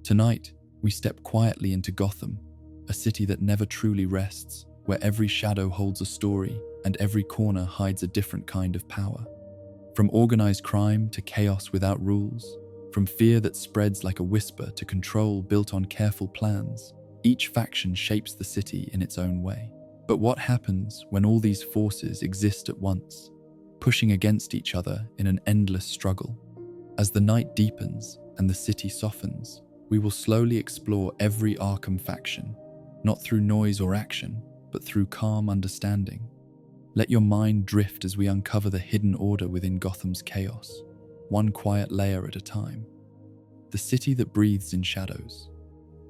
Tonight, we step quietly into Gotham, a city that never truly rests, where every shadow holds a story and every corner hides a different kind of power. From organized crime to chaos without rules, from fear that spreads like a whisper to control built on careful plans, each faction shapes the city in its own way. But what happens when all these forces exist at once, pushing against each other in an endless struggle? As the night deepens and the city softens, we will slowly explore every Arkham faction, not through noise or action, but through calm understanding. Let your mind drift as we uncover the hidden order within Gotham's chaos, one quiet layer at a time. The city that breathes in shadows.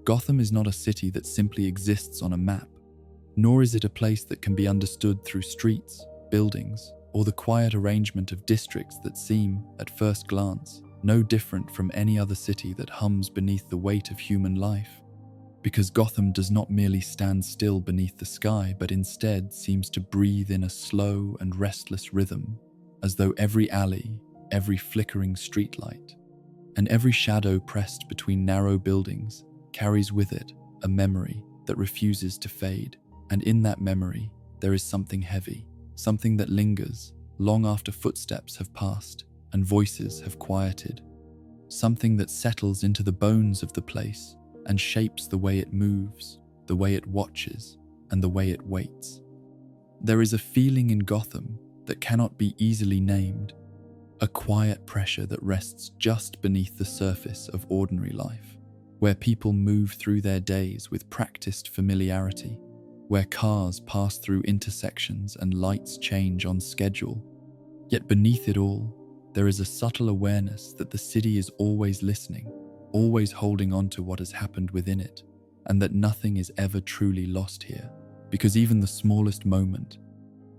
Gotham is not a city that simply exists on a map, nor is it a place that can be understood through streets, buildings, or the quiet arrangement of districts that seem, at first glance, no different from any other city that hums beneath the weight of human life. Because Gotham does not merely stand still beneath the sky, but instead seems to breathe in a slow and restless rhythm, as though every alley, every flickering streetlight, and every shadow pressed between narrow buildings carries with it a memory that refuses to fade. And in that memory, there is something heavy, something that lingers long after footsteps have passed and voices have quieted, something that settles into the bones of the place and shapes the way it moves, the way it watches, and the way it waits. There is a feeling in Gotham that cannot be easily named, a quiet pressure that rests just beneath the surface of ordinary life, where people move through their days with practiced familiarity, where cars pass through intersections and lights change on schedule. Yet beneath it all, there is a subtle awareness that the city is always listening, always holding on to what has happened within it, and that nothing is ever truly lost here, because even the smallest moment,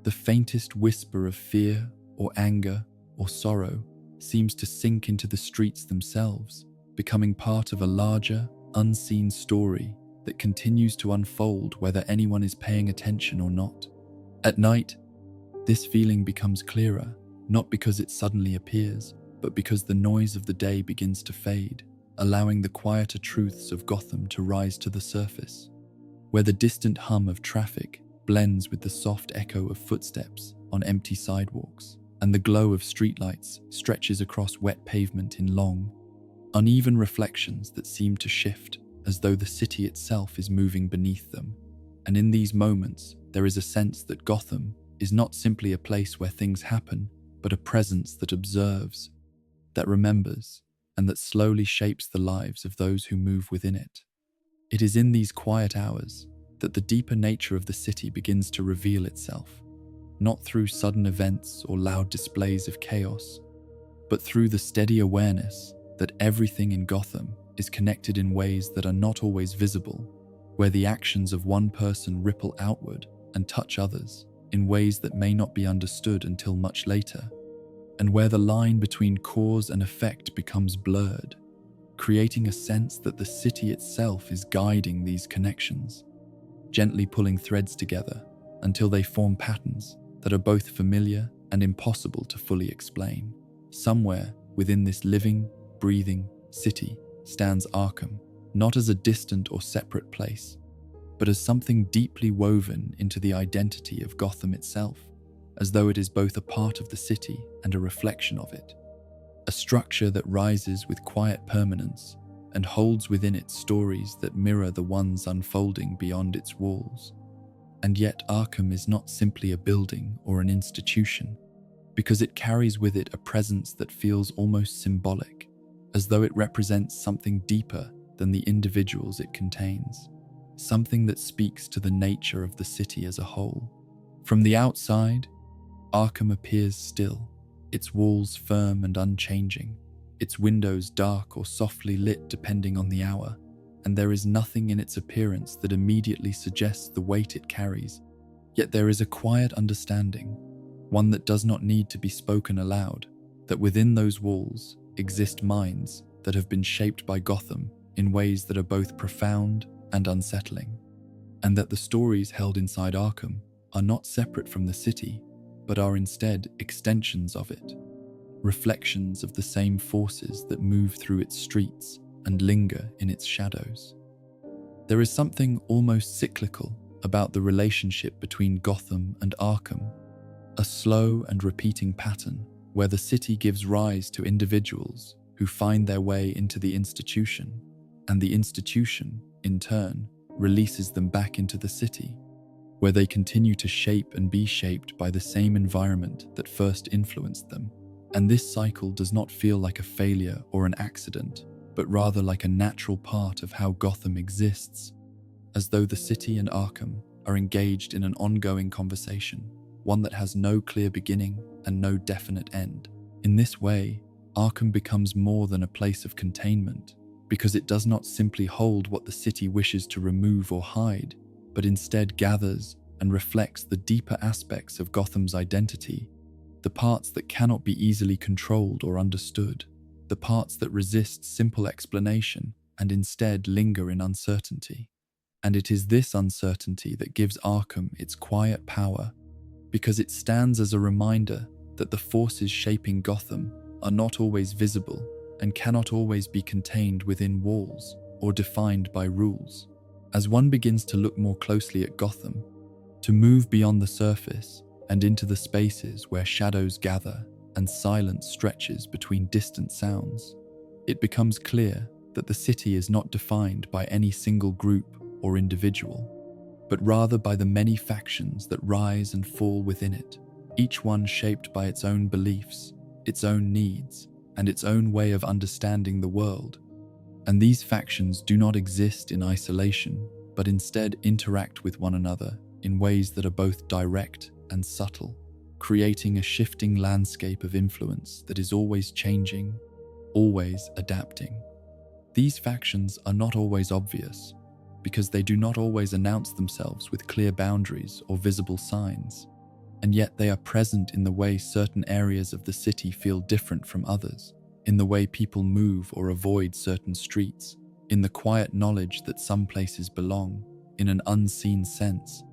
the faintest whisper of fear or anger or sorrow seems to sink into the streets themselves, becoming part of a larger, unseen story that continues to unfold whether anyone is paying attention or not. At night, this feeling becomes clearer, not because it suddenly appears, but because the noise of the day begins to fade, allowing the quieter truths of Gotham to rise to the surface, where the distant hum of traffic blends with the soft echo of footsteps on empty sidewalks, and the glow of streetlights stretches across wet pavement in long, uneven reflections that seem to shift as though the city itself is moving beneath them. And in these moments, there is a sense that Gotham is not simply a place where things happen, but a presence that observes, that remembers, and that slowly shapes the lives of those who move within it. It is in these quiet hours that the deeper nature of the city begins to reveal itself, not through sudden events or loud displays of chaos, but through the steady awareness that everything in Gotham is connected in ways that are not always visible, where the actions of one person ripple outward and touch others in ways that may not be understood until much later, and where the line between cause and effect becomes blurred, creating a sense that the city itself is guiding these connections, gently pulling threads together until they form patterns that are both familiar and impossible to fully explain. Somewhere within this living, breathing city stands Arkham, not as a distant or separate place, but as something deeply woven into the identity of Gotham itself, as though it is both a part of the city and a reflection of it, a structure that rises with quiet permanence and holds within it stories that mirror the ones unfolding beyond its walls. And yet Arkham is not simply a building or an institution, because it carries with it a presence that feels almost symbolic, as though it represents something deeper than the individuals it contains, something that speaks to the nature of the city as a whole. From the outside, Arkham appears still, its walls firm and unchanging, its windows dark or softly lit depending on the hour, and there is nothing in its appearance that immediately suggests the weight it carries. Yet there is a quiet understanding, one that does not need to be spoken aloud, that within those walls exist minds that have been shaped by Gotham in ways that are both profound and unsettling, and that the stories held inside Arkham are not separate from the city, but are instead extensions of it, reflections of the same forces that move through its streets and linger in its shadows. There is something almost cyclical about the relationship between Gotham and Arkham, a slow and repeating pattern where the city gives rise to individuals who find their way into the institution, and the institution, in turn, releases them back into the city, where they continue to shape and be shaped by the same environment that first influenced them. And this cycle does not feel like a failure or an accident, but rather like a natural part of how Gotham exists, as though the city and Arkham are engaged in an ongoing conversation, one that has no clear beginning and no definite end. In this way, Arkham becomes more than a place of containment, because it does not simply hold what the city wishes to remove or hide, but instead gathers and reflects the deeper aspects of Gotham's identity, the parts that cannot be easily controlled or understood, the parts that resist simple explanation and instead linger in uncertainty. And it is this uncertainty that gives Arkham its quiet power, because it stands as a reminder that the forces shaping Gotham are not always visible and cannot always be contained within walls or defined by rules. As one begins to look more closely at Gotham, to move beyond the surface and into the spaces where shadows gather and silence stretches between distant sounds, it becomes clear that the city is not defined by any single group or individual, but rather by the many factions that rise and fall within it, each one shaped by its own beliefs, its own needs, and its own way of understanding the world. And these factions do not exist in isolation, but instead interact with one another in ways that are both direct and subtle, creating a shifting landscape of influence that is always changing, always adapting. These factions are not always obvious, because they do not always announce themselves with clear boundaries or visible signs, and yet they are present in the way certain areas of the city feel different from others, in the way people move or avoid certain streets, in the quiet knowledge that some places belong, in an unseen sense,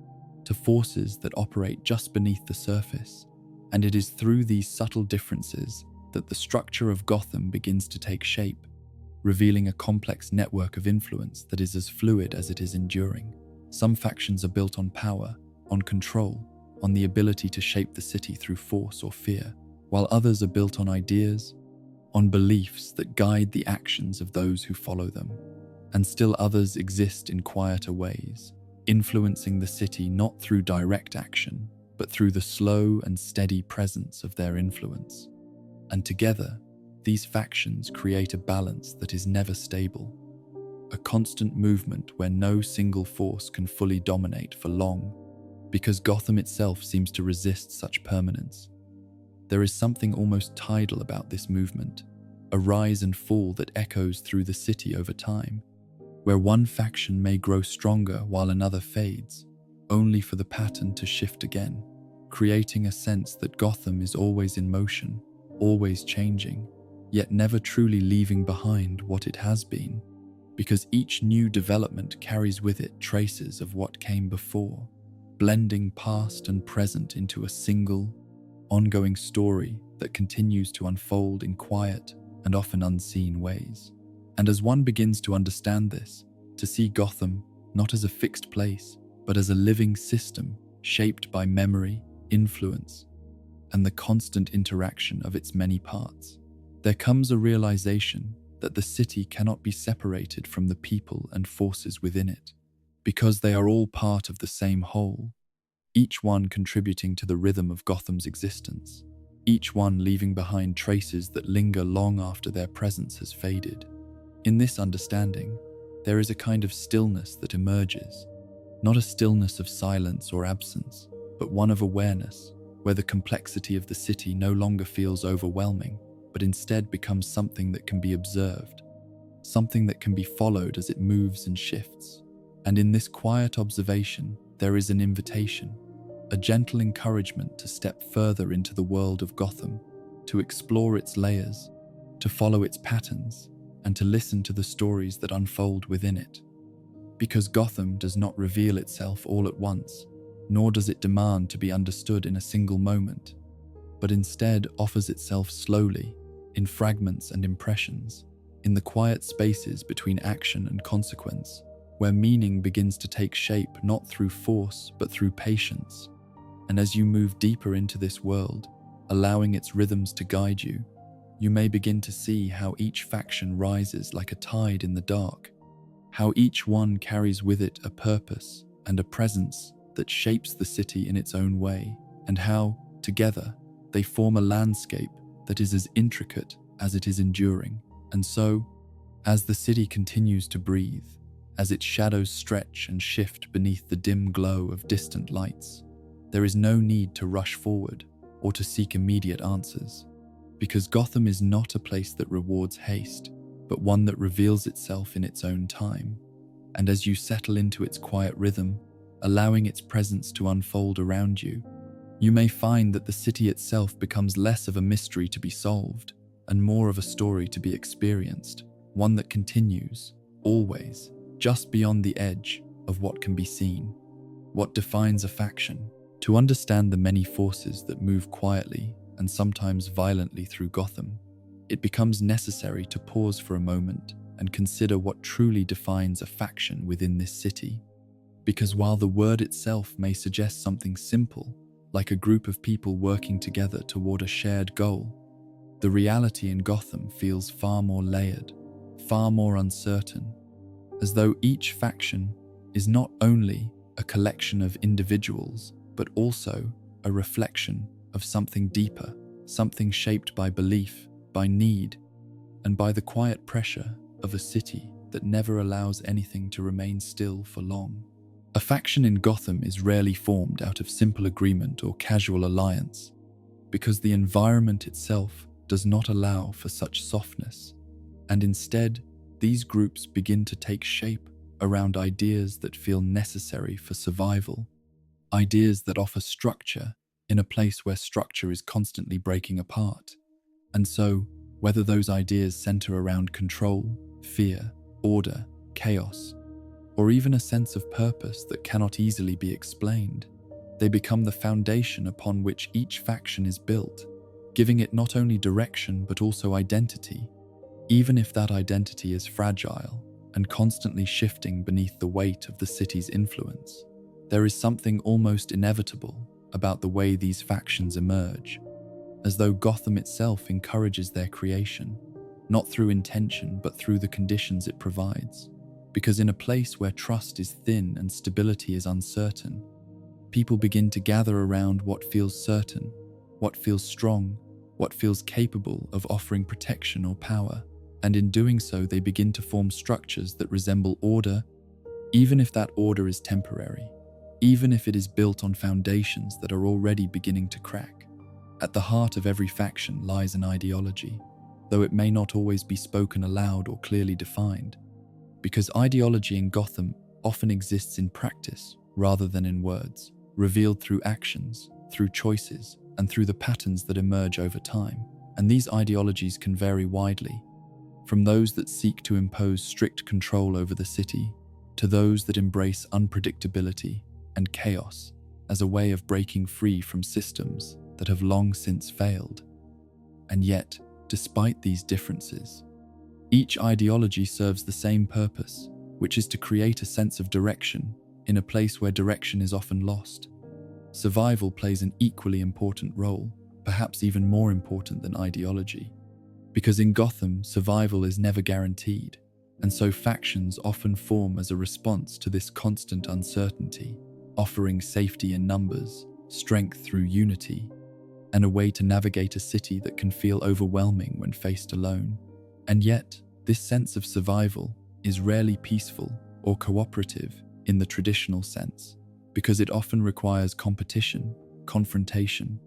to forces that operate just beneath the surface. And it is through these subtle differences that the structure of Gotham begins to take shape, revealing a complex network of influence that is as fluid as it is enduring. Some factions are built on power, on control, on the ability to shape the city through force or fear, while others are built on ideas, on beliefs that guide the actions of those who follow them. And still others exist in quieter ways, influencing the city not through direct action, but through the slow and steady presence of their influence. And together, these factions create a balance that is never stable, a constant movement where no single force can fully dominate for long, because Gotham itself seems to resist such permanence. There is something almost tidal about this movement, a rise and fall that echoes through the city over time, where one faction may grow stronger while another fades, only for the pattern to shift again, creating a sense that Gotham is always in motion, always changing, yet never truly leaving behind what it has been, because each new development carries with it traces of what came before, blending past and present into a single, ongoing story that continues to unfold in quiet and often unseen ways. And as one begins to understand this, to see Gotham not as a fixed place, but as a living system shaped by memory, influence, and the constant interaction of its many parts, there comes a realization that the city cannot be separated from the people and forces within it, because they are all part of the same whole, each one contributing to the rhythm of Gotham's existence, each one leaving behind traces that linger long after their presence has faded. In this understanding, there is a kind of stillness that emerges, not a stillness of silence or absence, but one of awareness, where the complexity of the city no longer feels overwhelming, but instead becomes something that can be observed, something that can be followed as it moves and shifts. And in this quiet observation, there is an invitation, a gentle encouragement to step further into the world of Gotham, to explore its layers, to follow its patterns, and to listen to the stories that unfold within it. Because Gotham does not reveal itself all at once, nor does it demand to be understood in a single moment, but instead offers itself slowly, in fragments and impressions, in the quiet spaces between action and consequence, where meaning begins to take shape not through force but through patience. And as you move deeper into this world, allowing its rhythms to guide you, you may begin to see how each faction rises like a tide in the dark, how each one carries with it a purpose and a presence that shapes the city in its own way, and how, together, they form a landscape that is as intricate as it is enduring. And so, as the city continues to breathe, as its shadows stretch and shift beneath the dim glow of distant lights, there is no need to rush forward or to seek immediate answers, because Gotham is not a place that rewards haste, but one that reveals itself in its own time. And as you settle into its quiet rhythm, allowing its presence to unfold around you, you may find that the city itself becomes less of a mystery to be solved and more of a story to be experienced, one that continues, always, just beyond the edge of what can be seen. What defines a faction? To understand the many forces that move quietly and sometimes violently through Gotham, it becomes necessary to pause for a moment and consider what truly defines a faction within this city. Because while the word itself may suggest something simple, like a group of people working together toward a shared goal, the reality in Gotham feels far more layered, far more uncertain, as though each faction is not only a collection of individuals, but also a reflection of something deeper, something shaped by belief, by need, and by the quiet pressure of a city that never allows anything to remain still for long. A faction in Gotham is rarely formed out of simple agreement or casual alliance, because the environment itself does not allow for such softness, and instead, these groups begin to take shape around ideas that feel necessary for survival, ideas that offer structure in a place where structure is constantly breaking apart. And so, whether those ideas center around control, fear, order, chaos, or even a sense of purpose that cannot easily be explained, they become the foundation upon which each faction is built, giving it not only direction but also identity, even if that identity is fragile and constantly shifting beneath the weight of the city's influence. There is something almost inevitable about the way these factions emerge, as though Gotham itself encourages their creation, not through intention but through the conditions it provides. Because in a place where trust is thin and stability is uncertain, people begin to gather around what feels certain, what feels strong, what feels capable of offering protection or power, and in doing so they begin to form structures that resemble order, even if that order is temporary, even if it is built on foundations that are already beginning to crack. At the heart of every faction lies an ideology, though it may not always be spoken aloud or clearly defined, because ideology in Gotham often exists in practice rather than in words, revealed through actions, through choices, and through the patterns that emerge over time. And these ideologies can vary widely, from those that seek to impose strict control over the city, to those that embrace unpredictability and chaos as a way of breaking free from systems that have long since failed. And yet, despite these differences, each ideology serves the same purpose, which is to create a sense of direction in a place where direction is often lost. Survival plays an equally important role, perhaps even more important than ideology, because in Gotham, survival is never guaranteed, and so factions often form as a response to this constant uncertainty, offering safety in numbers, strength through unity, and a way to navigate a city that can feel overwhelming when faced alone. And yet, this sense of survival is rarely peaceful or cooperative in the traditional sense, because it often requires competition, confrontation,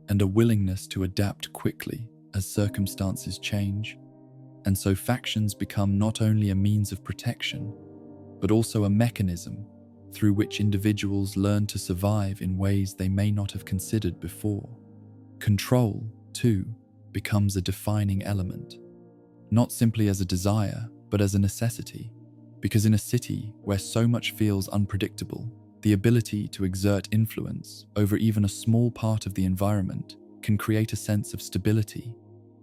and a willingness to adapt quickly as circumstances change. And so factions become not only a means of protection, but also a mechanism through which individuals learn to survive in ways they may not have considered before. Control, too, becomes a defining element, not simply as a desire, but as a necessity, because in a city where so much feels unpredictable, the ability to exert influence over even a small part of the environment can create a sense of stability,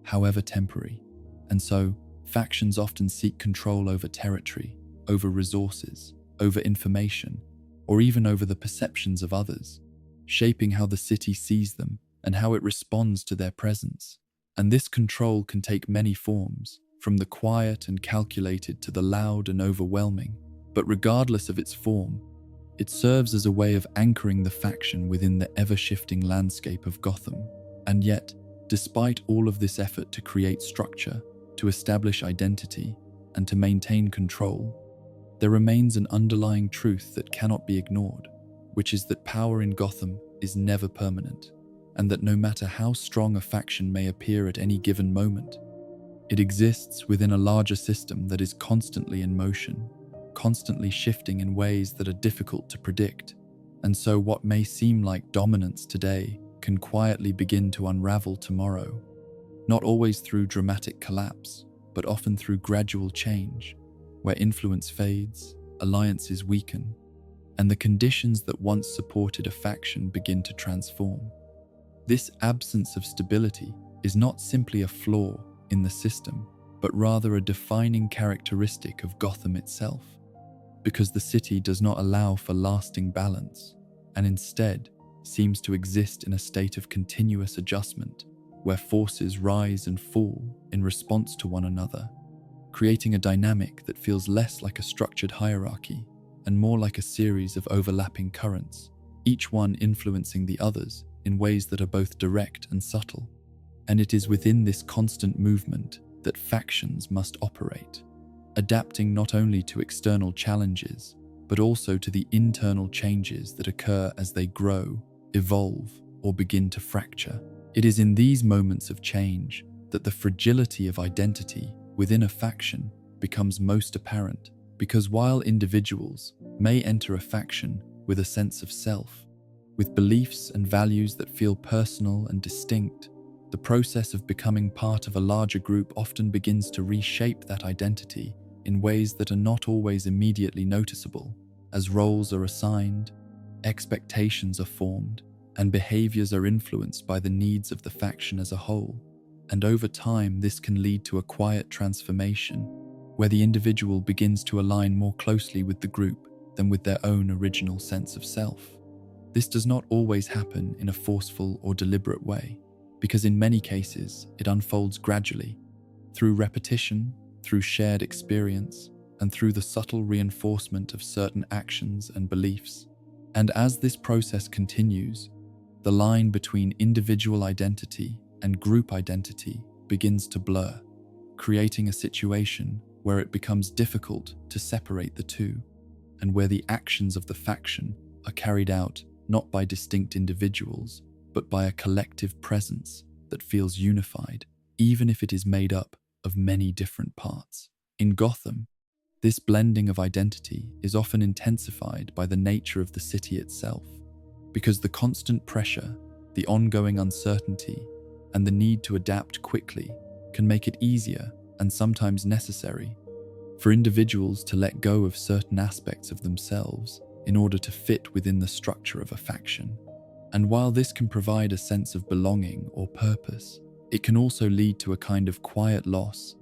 however temporary. And so, Factions often seek control over territory, over resources, over information, or even over the perceptions of others, shaping how the city sees them and how it responds to their presence. And this control can take many forms, from the quiet and calculated to the loud and overwhelming. But regardless of its form, it serves as a way of anchoring the faction within the ever-shifting landscape of Gotham. And yet, despite all of this effort to create structure, to establish identity, and to maintain control, there remains an underlying truth that cannot be ignored, which is that power in Gotham is never permanent, and that no matter how strong a faction may appear at any given moment, it exists within a larger system that is constantly in motion, constantly shifting in ways that are difficult to predict. And so what may seem like dominance today can quietly begin to unravel tomorrow, not always through dramatic collapse, but often through gradual change, where influence fades, alliances weaken, and the conditions that once supported a faction begin to transform. This absence of stability is not simply a flaw in the system, but rather a defining characteristic of Gotham itself, because the city does not allow for lasting balance, and instead seems to exist in a state of continuous adjustment, where forces rise and fall in response to one another, creating a dynamic that feels less like a structured hierarchy and more like a series of overlapping currents, each one influencing the others in ways that are both direct and subtle. And it is within this constant movement that factions must operate, adapting not only to external challenges, but also to the internal changes that occur as they grow, evolve, or begin to fracture. It is in these moments of change that the fragility of identity within a faction becomes most apparent, because while individuals may enter a faction with a sense of self, with beliefs and values that feel personal and distinct, the process of becoming part of a larger group often begins to reshape that identity in ways that are not always immediately noticeable, as roles are assigned, expectations are formed, and behaviors are influenced by the needs of the faction as a whole. And over time, this can lead to a quiet transformation, where the individual begins to align more closely with the group than with their own original sense of self. This does not always happen in a forceful or deliberate way, because in many cases, it unfolds gradually, through repetition, through shared experience, and through the subtle reinforcement of certain actions and beliefs. And as this process continues, the line between individual identity and group identity begins to blur, creating a situation where it becomes difficult to separate the two, and where the actions of the faction are carried out not by distinct individuals, but by a collective presence that feels unified, even if it is made up of many different parts. In Gotham, this blending of identity is often intensified by the nature of the city itself, because the constant pressure, the ongoing uncertainty, and the need to adapt quickly can make it easier and sometimes necessary for individuals to let go of certain aspects of themselves in order to fit within the structure of a faction. And while this can provide a sense of belonging or purpose, it can also lead to a kind of quiet loss,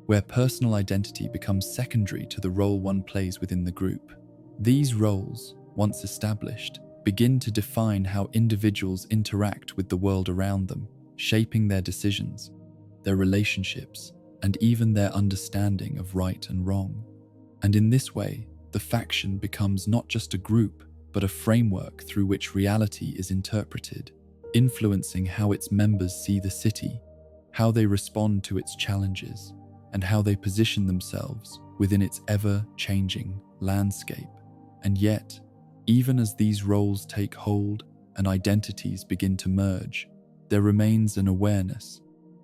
where personal identity becomes secondary to the role one plays within the group. These roles, once established, begin to define how individuals interact with the world around them, shaping their decisions, their relationships, and even their understanding of right and wrong. And in this way, the faction becomes not just a group, but a framework through which reality is interpreted, influencing how its members see the city, how they respond to its challenges, and how they position themselves within its ever-changing landscape. And yet, even as these roles take hold and identities begin to merge, there remains an awareness,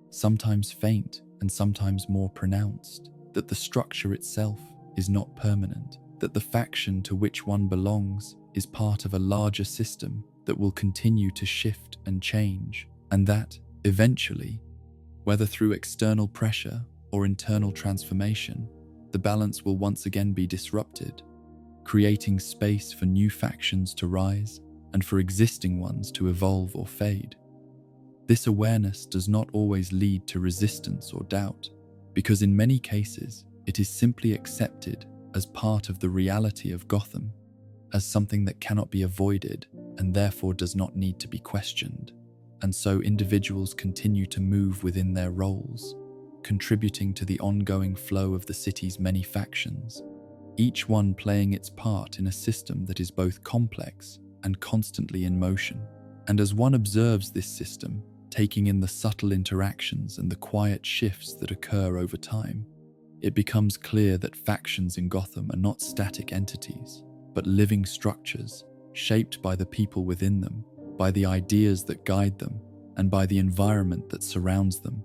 sometimes faint and sometimes more pronounced, that the structure itself is not permanent, that the faction to which one belongs is part of a larger system that will continue to shift and change, and that, eventually, whether through external pressure or internal transformation, the balance will once again be disrupted, creating space for new factions to rise and for existing ones to evolve or fade. This awareness does not always lead to resistance or doubt, because in many cases, it is simply accepted as part of the reality of Gotham, as something that cannot be avoided and therefore does not need to be questioned. And so individuals continue to move within their roles, contributing to the ongoing flow of the city's many factions, each one playing its part in a system that is both complex and constantly in motion. And as one observes this system, taking in the subtle interactions and the quiet shifts that occur over time, it becomes clear that factions in Gotham are not static entities, but living structures shaped by the people within them, by the ideas that guide them, and by the environment that surrounds them.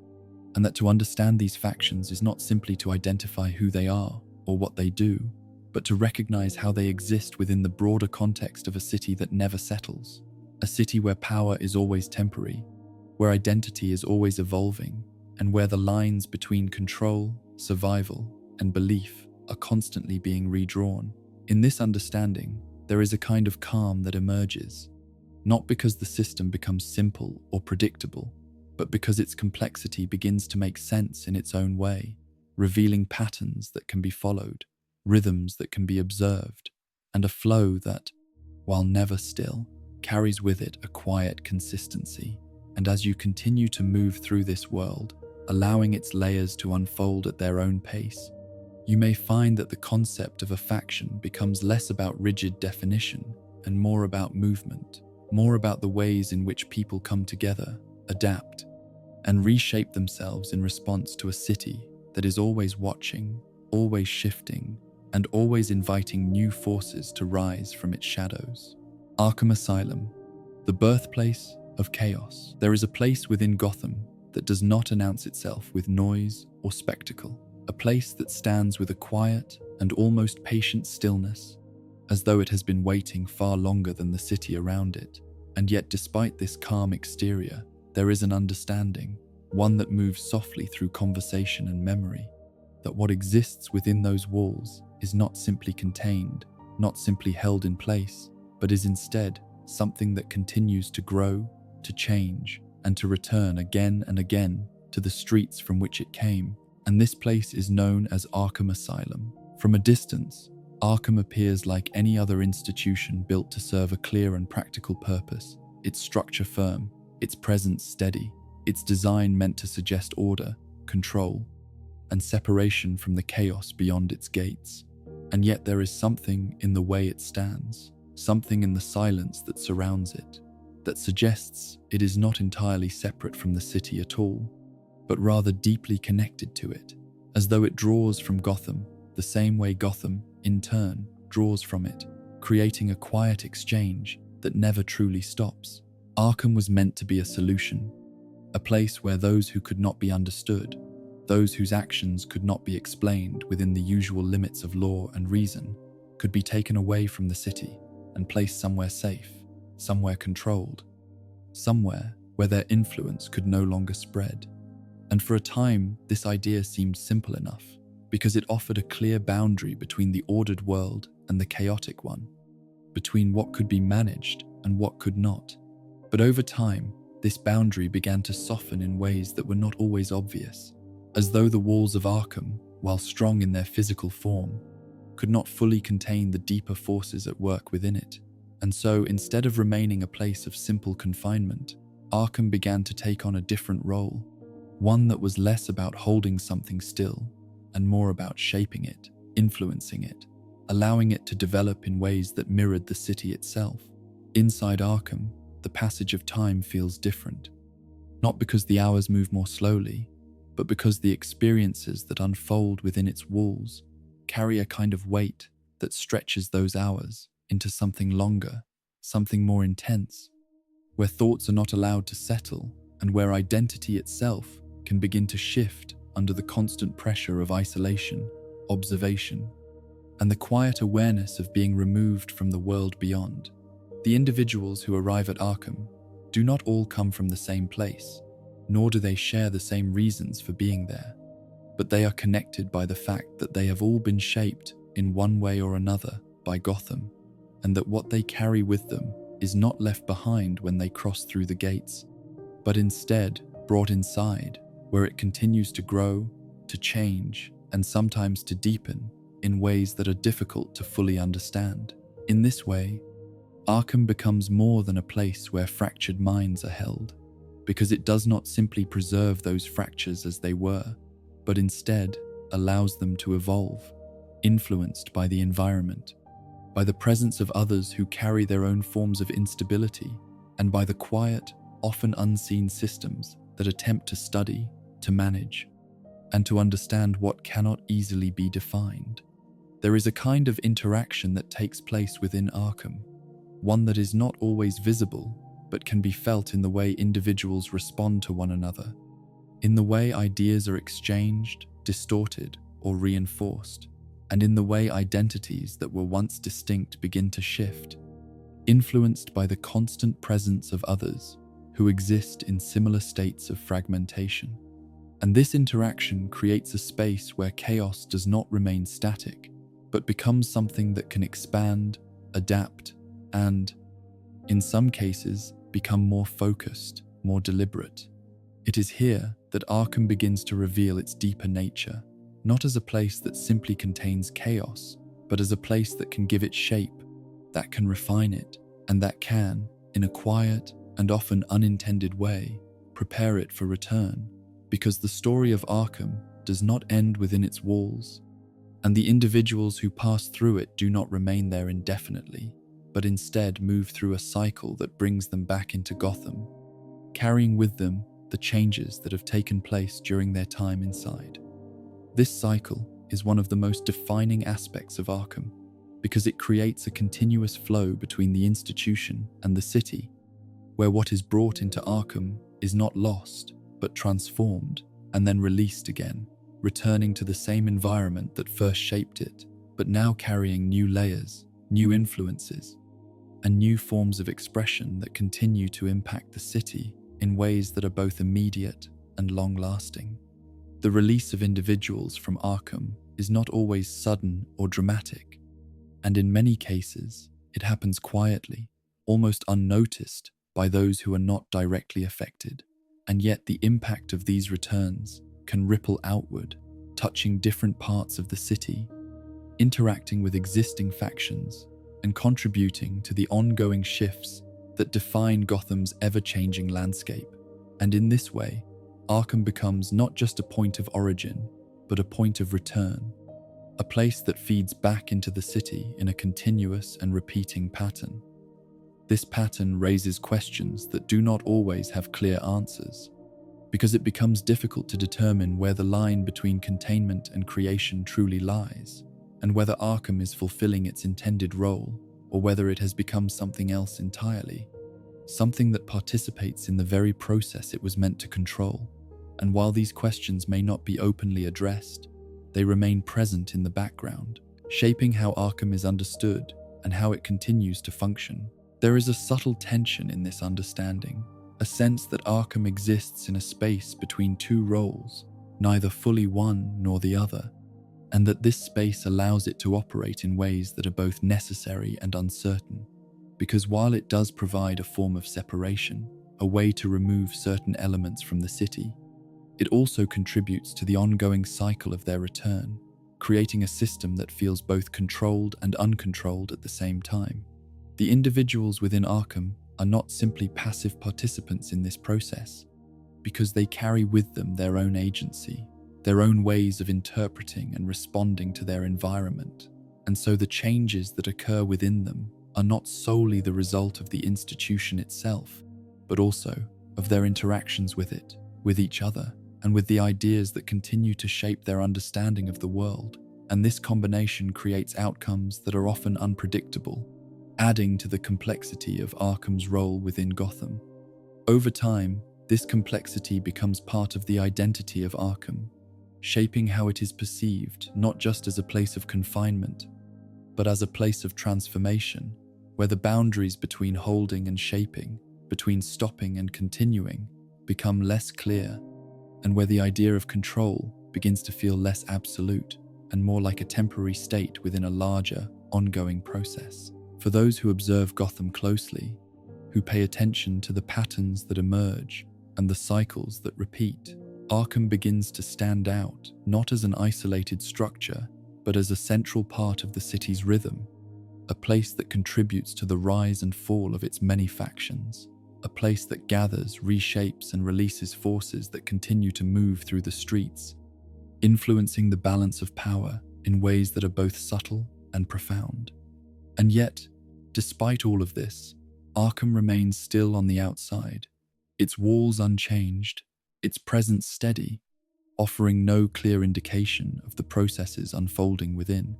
And that to understand these factions is not simply to identify who they are or what they do, but to recognize how they exist within the broader context of a city that never settles, a city where power is always temporary, where identity is always evolving, and where the lines between control, survival, and belief are constantly being redrawn. In this understanding, there is a kind of calm that emerges, not because the system becomes simple or predictable, but because its complexity begins to make sense in its own way, revealing patterns that can be followed, rhythms that can be observed, and a flow that, while never still, carries with it a quiet consistency. And as you continue to move through this world, allowing its layers to unfold at their own pace, you may find that the concept of a faction becomes less about rigid definition and more about movement, more about the ways in which people come together, adapt, and reshape themselves in response to a city that is always watching, always shifting, and always inviting new forces to rise from its shadows. Arkham Asylum, the birthplace of chaos. There is a place within Gotham that does not announce itself with noise or spectacle, a place that stands with a quiet and almost patient stillness, as though it has been waiting far longer than the city around it. And yet, despite this calm exterior, there is an understanding, one that moves softly through conversation and memory, that what exists within those walls is not simply contained, not simply held in place, but is instead something that continues to grow, to change, and to return again and again to the streets from which it came. And this place is known as Arkham Asylum. From a distance, Arkham appears like any other institution built to serve a clear and practical purpose, its structure firm, its presence steady, its design meant to suggest order, control, and separation from the chaos beyond its gates. And yet there is something in the way it stands, something in the silence that surrounds it, that suggests it is not entirely separate from the city at all, but rather deeply connected to it, as though it draws from Gotham the same way Gotham, in turn, draws from it, creating a quiet exchange that never truly stops. Arkham was meant to be a solution, a place where those who could not be understood, those whose actions could not be explained within the usual limits of law and reason, could be taken away from the city and placed somewhere safe, somewhere controlled, somewhere where their influence could no longer spread. And for a time, this idea seemed simple enough, because it offered a clear boundary between the ordered world and the chaotic one, between what could be managed and what could not. But over time, this boundary began to soften in ways that were not always obvious, as though the walls of Arkham, while strong in their physical form, could not fully contain the deeper forces at work within it. And so, instead of remaining a place of simple confinement, Arkham began to take on a different role, one that was less about holding something still and more about shaping it, influencing it, allowing it to develop in ways that mirrored the city itself. Inside Arkham, the passage of time feels different, not because the hours move more slowly, but because the experiences that unfold within its walls carry a kind of weight that stretches those hours into something longer, something more intense, where thoughts are not allowed to settle and where identity itself can begin to shift under the constant pressure of isolation, observation, and the quiet awareness of being removed from the world beyond. The individuals who arrive at Arkham do not all come from the same place, nor do they share the same reasons for being there, but they are connected by the fact that they have all been shaped in one way or another by Gotham, and that what they carry with them is not left behind when they cross through the gates, but instead brought inside, where it continues to grow, to change, and sometimes to deepen in ways that are difficult to fully understand. In this way, Arkham becomes more than a place where fractured minds are held, because it does not simply preserve those fractures as they were, but instead allows them to evolve, influenced by the environment, by the presence of others who carry their own forms of instability, and by the quiet, often unseen systems that attempt to study, to manage, and to understand what cannot easily be defined. There is a kind of interaction that takes place within Arkham, one that is not always visible, but can be felt in the way individuals respond to one another, in the way ideas are exchanged, distorted, or reinforced, and in the way identities that were once distinct begin to shift, influenced by the constant presence of others who exist in similar states of fragmentation. And this interaction creates a space where chaos does not remain static, but becomes something that can expand, adapt, and, in some cases, become more focused, more deliberate. It is here that Arkham begins to reveal its deeper nature, not as a place that simply contains chaos, but as a place that can give it shape, that can refine it, and that can, in a quiet and often unintended way, prepare it for return, because the story of Arkham does not end within its walls, and the individuals who pass through it do not remain there indefinitely, but instead move through a cycle that brings them back into Gotham, carrying with them the changes that have taken place during their time inside. This cycle is one of the most defining aspects of Arkham, because it creates a continuous flow between the institution and the city, where what is brought into Arkham is not lost, but transformed and then released again, returning to the same environment that first shaped it, but now carrying new layers, new influences, and new forms of expression that continue to impact the city in ways that are both immediate and long-lasting. The release of individuals from Arkham is not always sudden or dramatic, and in many cases, it happens quietly, almost unnoticed by those who are not directly affected. And yet the impact of these returns can ripple outward, touching different parts of the city, interacting with existing factions, and contributing to the ongoing shifts that define Gotham's ever-changing landscape. And in this way, Arkham becomes not just a point of origin, but a point of return, a place that feeds back into the city in a continuous and repeating pattern. This pattern raises questions that do not always have clear answers, because it becomes difficult to determine where the line between containment and creation truly lies, and whether Arkham is fulfilling its intended role, or whether it has become something else entirely, something that participates in the very process it was meant to control. And while these questions may not be openly addressed, they remain present in the background, shaping how Arkham is understood and how it continues to function. There is a subtle tension in this understanding, a sense that Arkham exists in a space between two roles, neither fully one nor the other, and that this space allows it to operate in ways that are both necessary and uncertain, because while it does provide a form of separation, a way to remove certain elements from the city, it also contributes to the ongoing cycle of their return, creating a system that feels both controlled and uncontrolled at the same time. The individuals within Arkham are not simply passive participants in this process, because they carry with them their own agency, their own ways of interpreting and responding to their environment. And so the changes that occur within them are not solely the result of the institution itself, but also of their interactions with it, with each other, and with the ideas that continue to shape their understanding of the world. And this combination creates outcomes that are often unpredictable, adding to the complexity of Arkham's role within Gotham. Over time, this complexity becomes part of the identity of Arkham, shaping how it is perceived not just as a place of confinement, but as a place of transformation, where the boundaries between holding and shaping, between stopping and continuing, become less clear, and where the idea of control begins to feel less absolute and more like a temporary state within a larger, ongoing process. For those who observe Gotham closely, who pay attention to the patterns that emerge and the cycles that repeat, Arkham begins to stand out, not as an isolated structure, but as a central part of the city's rhythm, a place that contributes to the rise and fall of its many factions, a place that gathers, reshapes, and releases forces that continue to move through the streets, influencing the balance of power in ways that are both subtle and profound. And yet, despite all of this, Arkham remains still on the outside, its walls unchanged, its presence steady, offering no clear indication of the processes unfolding within.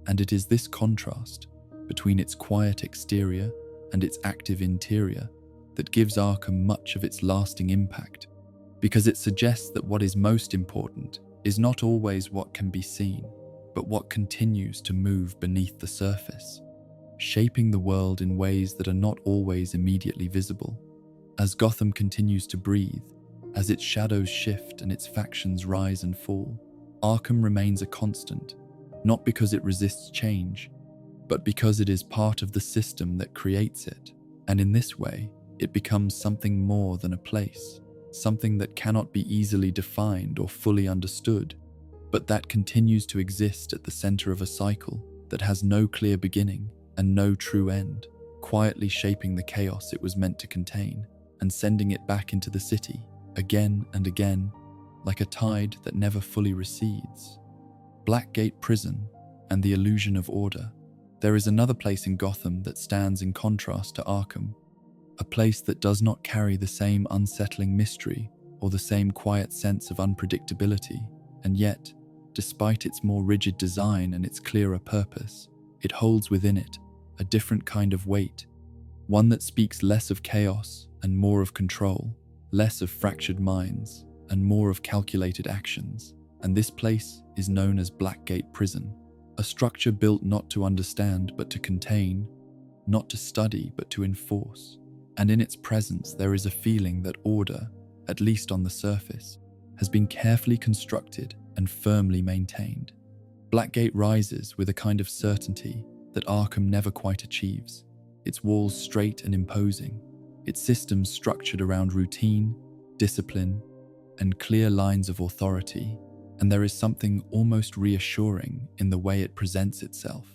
And it is this contrast between its quiet exterior and its active interior that gives Arkham much of its lasting impact, because it suggests that what is most important is not always what can be seen, but what continues to move beneath the surface, shaping the world in ways that are not always immediately visible. As Gotham continues to breathe, as its shadows shift and its factions rise and fall, Arkham remains a constant, not because it resists change, but because it is part of the system that creates it. And in this way, it becomes something more than a place, something that cannot be easily defined or fully understood, but that continues to exist at the center of a cycle that has no clear beginning and no true end, quietly shaping the chaos it was meant to contain and sending it back into the city again and again, like a tide that never fully recedes. Blackgate Prison and the illusion of order. There is another place in Gotham that stands in contrast to Arkham, a place that does not carry the same unsettling mystery or the same quiet sense of unpredictability, and yet, despite its more rigid design and its clearer purpose, it holds within it a different kind of weight, one that speaks less of chaos and more of control, less of fractured minds and more of calculated actions. And this place is known as Blackgate Prison, a structure built not to understand but to contain, not to study but to enforce. And in its presence there is a feeling that order, at least on the surface, has been carefully constructed and firmly maintained. Blackgate rises with a kind of certainty that Arkham never quite achieves, its walls straight and imposing, its systems structured around routine, discipline, and clear lines of authority. And there is something almost reassuring in the way it presents itself,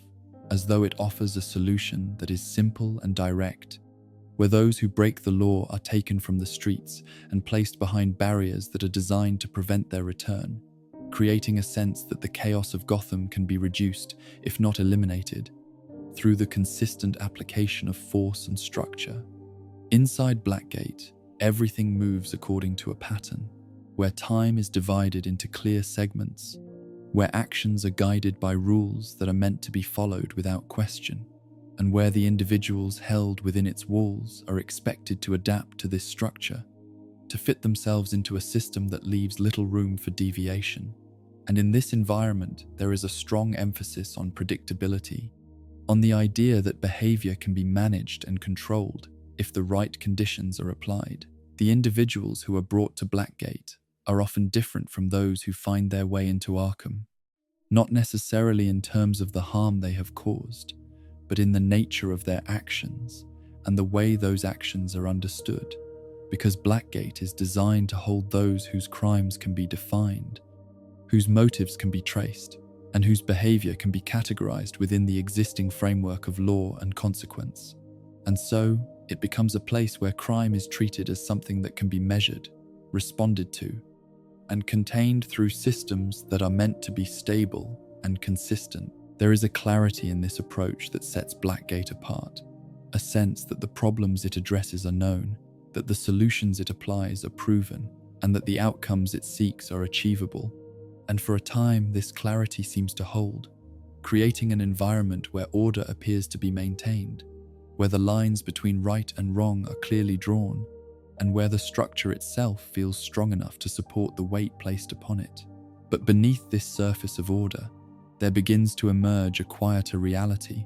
as though it offers a solution that is simple and direct, where those who break the law are taken from the streets and placed behind barriers that are designed to prevent their return, creating a sense that the chaos of Gotham can be reduced, if not eliminated, through the consistent application of force and structure. Inside Blackgate, everything moves according to a pattern, where time is divided into clear segments, where actions are guided by rules that are meant to be followed without question, and where the individuals held within its walls are expected to adapt to this structure, to fit themselves into a system that leaves little room for deviation. And in this environment, there is a strong emphasis on predictability, on the idea that behavior can be managed and controlled if the right conditions are applied. The individuals who are brought to Blackgate are often different from those who find their way into Arkham, not necessarily in terms of the harm they have caused, but in the nature of their actions and the way those actions are understood, because Blackgate is designed to hold those whose crimes can be defined, whose motives can be traced, and whose behavior can be categorized within the existing framework of law and consequence. And so, it becomes a place where crime is treated as something that can be measured, responded to, and contained through systems that are meant to be stable and consistent. There is a clarity in this approach that sets Blackgate apart, a sense that the problems it addresses are known, that the solutions it applies are proven, and that the outcomes it seeks are achievable. And for a time, this clarity seems to hold, creating an environment where order appears to be maintained, where the lines between right and wrong are clearly drawn, and where the structure itself feels strong enough to support the weight placed upon it. But beneath this surface of order, there begins to emerge a quieter reality,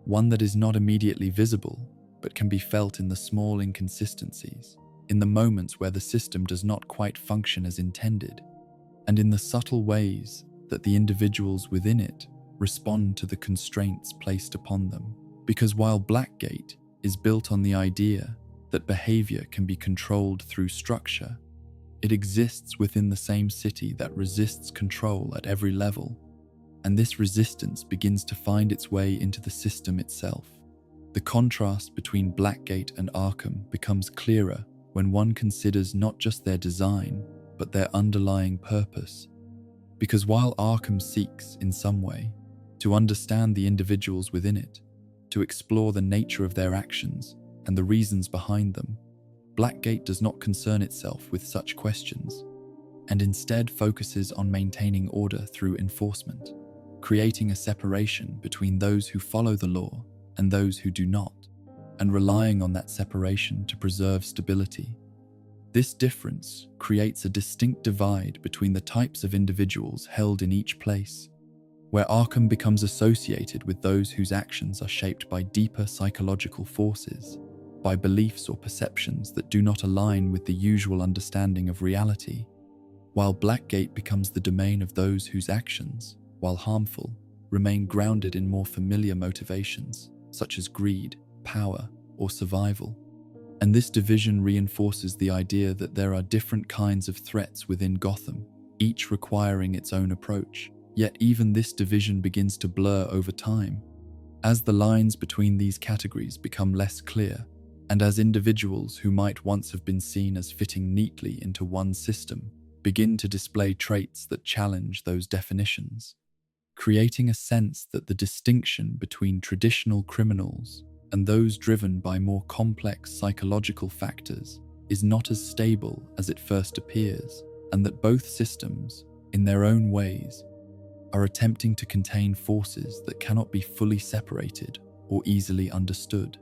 one that is not immediately visible, but can be felt in the small inconsistencies, in the moments where the system does not quite function as intended, and in the subtle ways that the individuals within it respond to the constraints placed upon them. Because while Blackgate is built on the idea that behavior can be controlled through structure, It exists within the same city that resists control at every level, and this resistance begins to find its way into the system itself. The contrast between Blackgate and Arkham becomes clearer when one considers not just their design, but their underlying purpose. Because while Arkham seeks, in some way, to understand the individuals within it, to explore the nature of their actions and the reasons behind them, Blackgate does not concern itself with such questions, and instead focuses on maintaining order through enforcement, creating a separation between those who follow the law and those who do not, and relying on that separation to preserve stability. This difference creates a distinct divide between the types of individuals held in each place, where Arkham becomes associated with those whose actions are shaped by deeper psychological forces, by beliefs or perceptions that do not align with the usual understanding of reality, while Blackgate becomes the domain of those whose actions, while harmful, remain grounded in more familiar motivations, such as greed, power, or survival. And this division reinforces the idea that there are different kinds of threats within Gotham, each requiring its own approach. Yet even this division begins to blur over time, as the lines between these categories become less clear, and as individuals who might once have been seen as fitting neatly into one system begin to display traits that challenge those definitions, creating a sense that the distinction between traditional criminals and those driven by more complex psychological factors is not as stable as it first appears, and that both systems, in their own ways, are attempting to contain forces that cannot be fully separated or easily understood.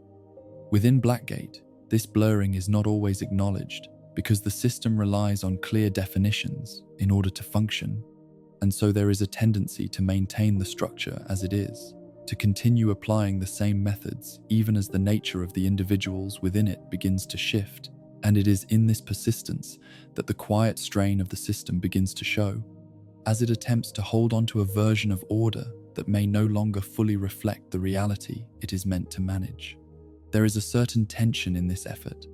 Within Blackgate, this blurring is not always acknowledged because the system relies on clear definitions in order to function, and so there is a tendency to maintain the structure as it is, to continue applying the same methods even as the nature of the individuals within it begins to shift, and it is in this persistence that the quiet strain of the system begins to show, as it attempts to hold on to a version of order that may no longer fully reflect the reality it is meant to manage. There is a certain tension in this effort,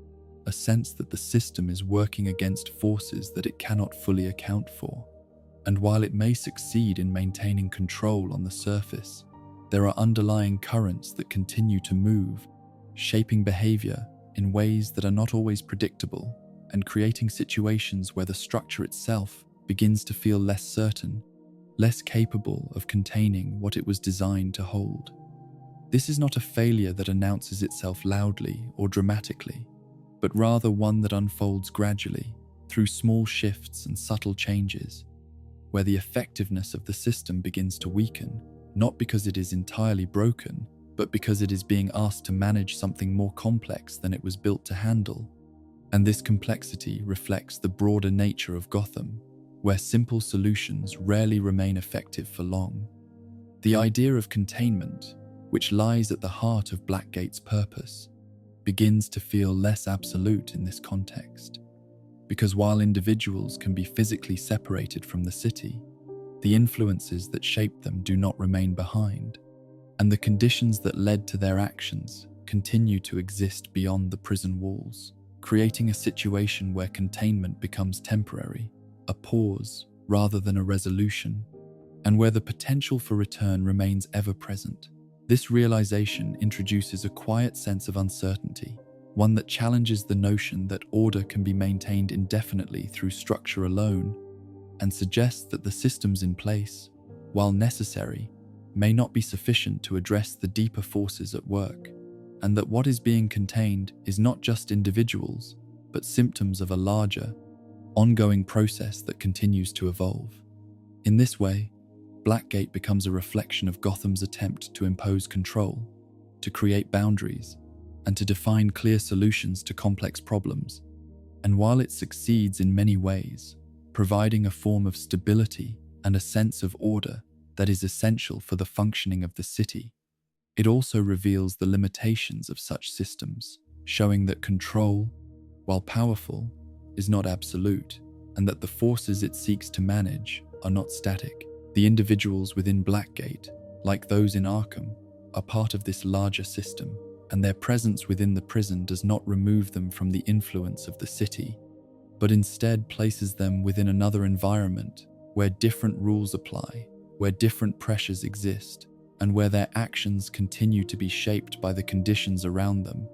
a sense that the system is working against forces that it cannot fully account for. And while it may succeed in maintaining control on the surface, there are underlying currents that continue to move, shaping behavior in ways that are not always predictable and creating situations where the structure itself begins to feel less certain, less capable of containing what it was designed to hold. This is not a failure that announces itself loudly or dramatically, but rather one that unfolds gradually through small shifts and subtle changes, where the effectiveness of the system begins to weaken, not because it is entirely broken, but because it is being asked to manage something more complex than it was built to handle. And this complexity reflects the broader nature of Gotham, where simple solutions rarely remain effective for long. The idea of containment, which lies at the heart of Blackgate's purpose, begins to feel less absolute in this context, because while individuals can be physically separated from the city, the influences that shape them do not remain behind, and the conditions that led to their actions continue to exist beyond the prison walls, creating a situation where containment becomes temporary, a pause rather than a resolution, and where the potential for return remains ever present. This realization introduces a quiet sense of uncertainty, one that challenges the notion that order can be maintained indefinitely through structure alone, and suggests that the systems in place, while necessary, may not be sufficient to address the deeper forces at work, and that what is being contained is not just individuals, but symptoms of a larger, ongoing process that continues to evolve. In this way, Blackgate becomes a reflection of Gotham's attempt to impose control, to create boundaries, and to define clear solutions to complex problems. And while it succeeds in many ways, providing a form of stability and a sense of order that is essential for the functioning of the city, it also reveals the limitations of such systems, showing that control, while powerful, is not absolute, and that the forces it seeks to manage are not static. The individuals within Blackgate, like those in Arkham, are part of this larger system, and their presence within the prison does not remove them from the influence of the city, but instead places them within another environment where different rules apply, where different pressures exist, and where their actions continue to be shaped by the conditions around them.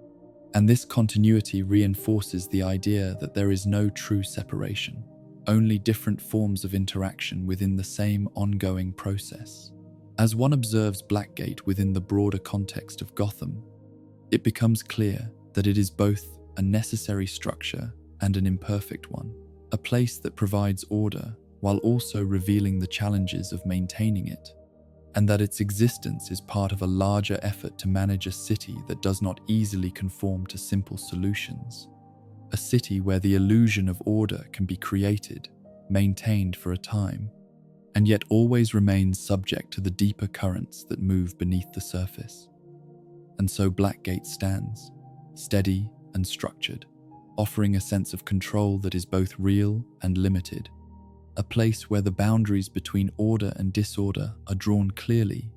And this continuity reinforces the idea that there is no true separation, only different forms of interaction within the same ongoing process. As one observes Blackgate within the broader context of Gotham, it becomes clear that it is both a necessary structure and an imperfect one, a place that provides order while also revealing the challenges of maintaining it, and that its existence is part of a larger effort to manage a city that does not easily conform to simple solutions. A city where the illusion of order can be created, maintained for a time, and yet always remains subject to the deeper currents that move beneath the surface. And so Blackgate stands, steady and structured, offering a sense of control that is both real and limited, a place where the boundaries between order and disorder are drawn clearly,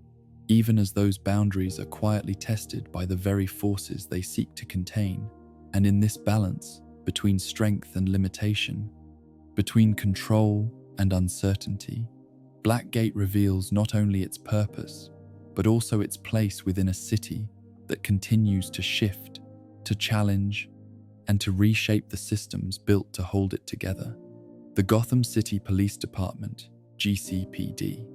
even as those boundaries are quietly tested by the very forces they seek to contain. And in this balance between strength and limitation, between control and uncertainty, Blackgate reveals not only its purpose, but also its place within a city that continues to shift, to challenge, and to reshape the systems built to hold it together. The Gotham City Police Department, GCPD.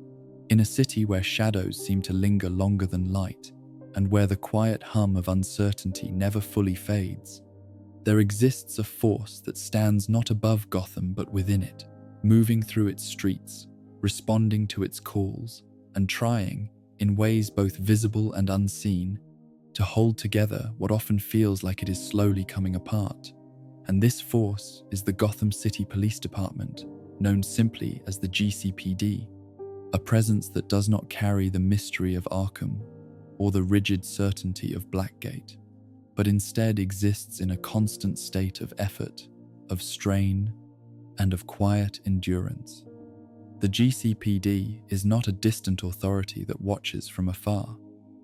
In a city where shadows seem to linger longer than light, and where the quiet hum of uncertainty never fully fades, there exists a force that stands not above Gotham but within it, moving through its streets, responding to its calls, and trying, in ways both visible and unseen, to hold together what often feels like it is slowly coming apart. And this force is the Gotham City Police Department, known simply as the GCPD, a presence that does not carry the mystery of Arkham or the rigid certainty of Blackgate, but instead exists in a constant state of effort, of strain, and of quiet endurance. The GCPD is not a distant authority that watches from afar,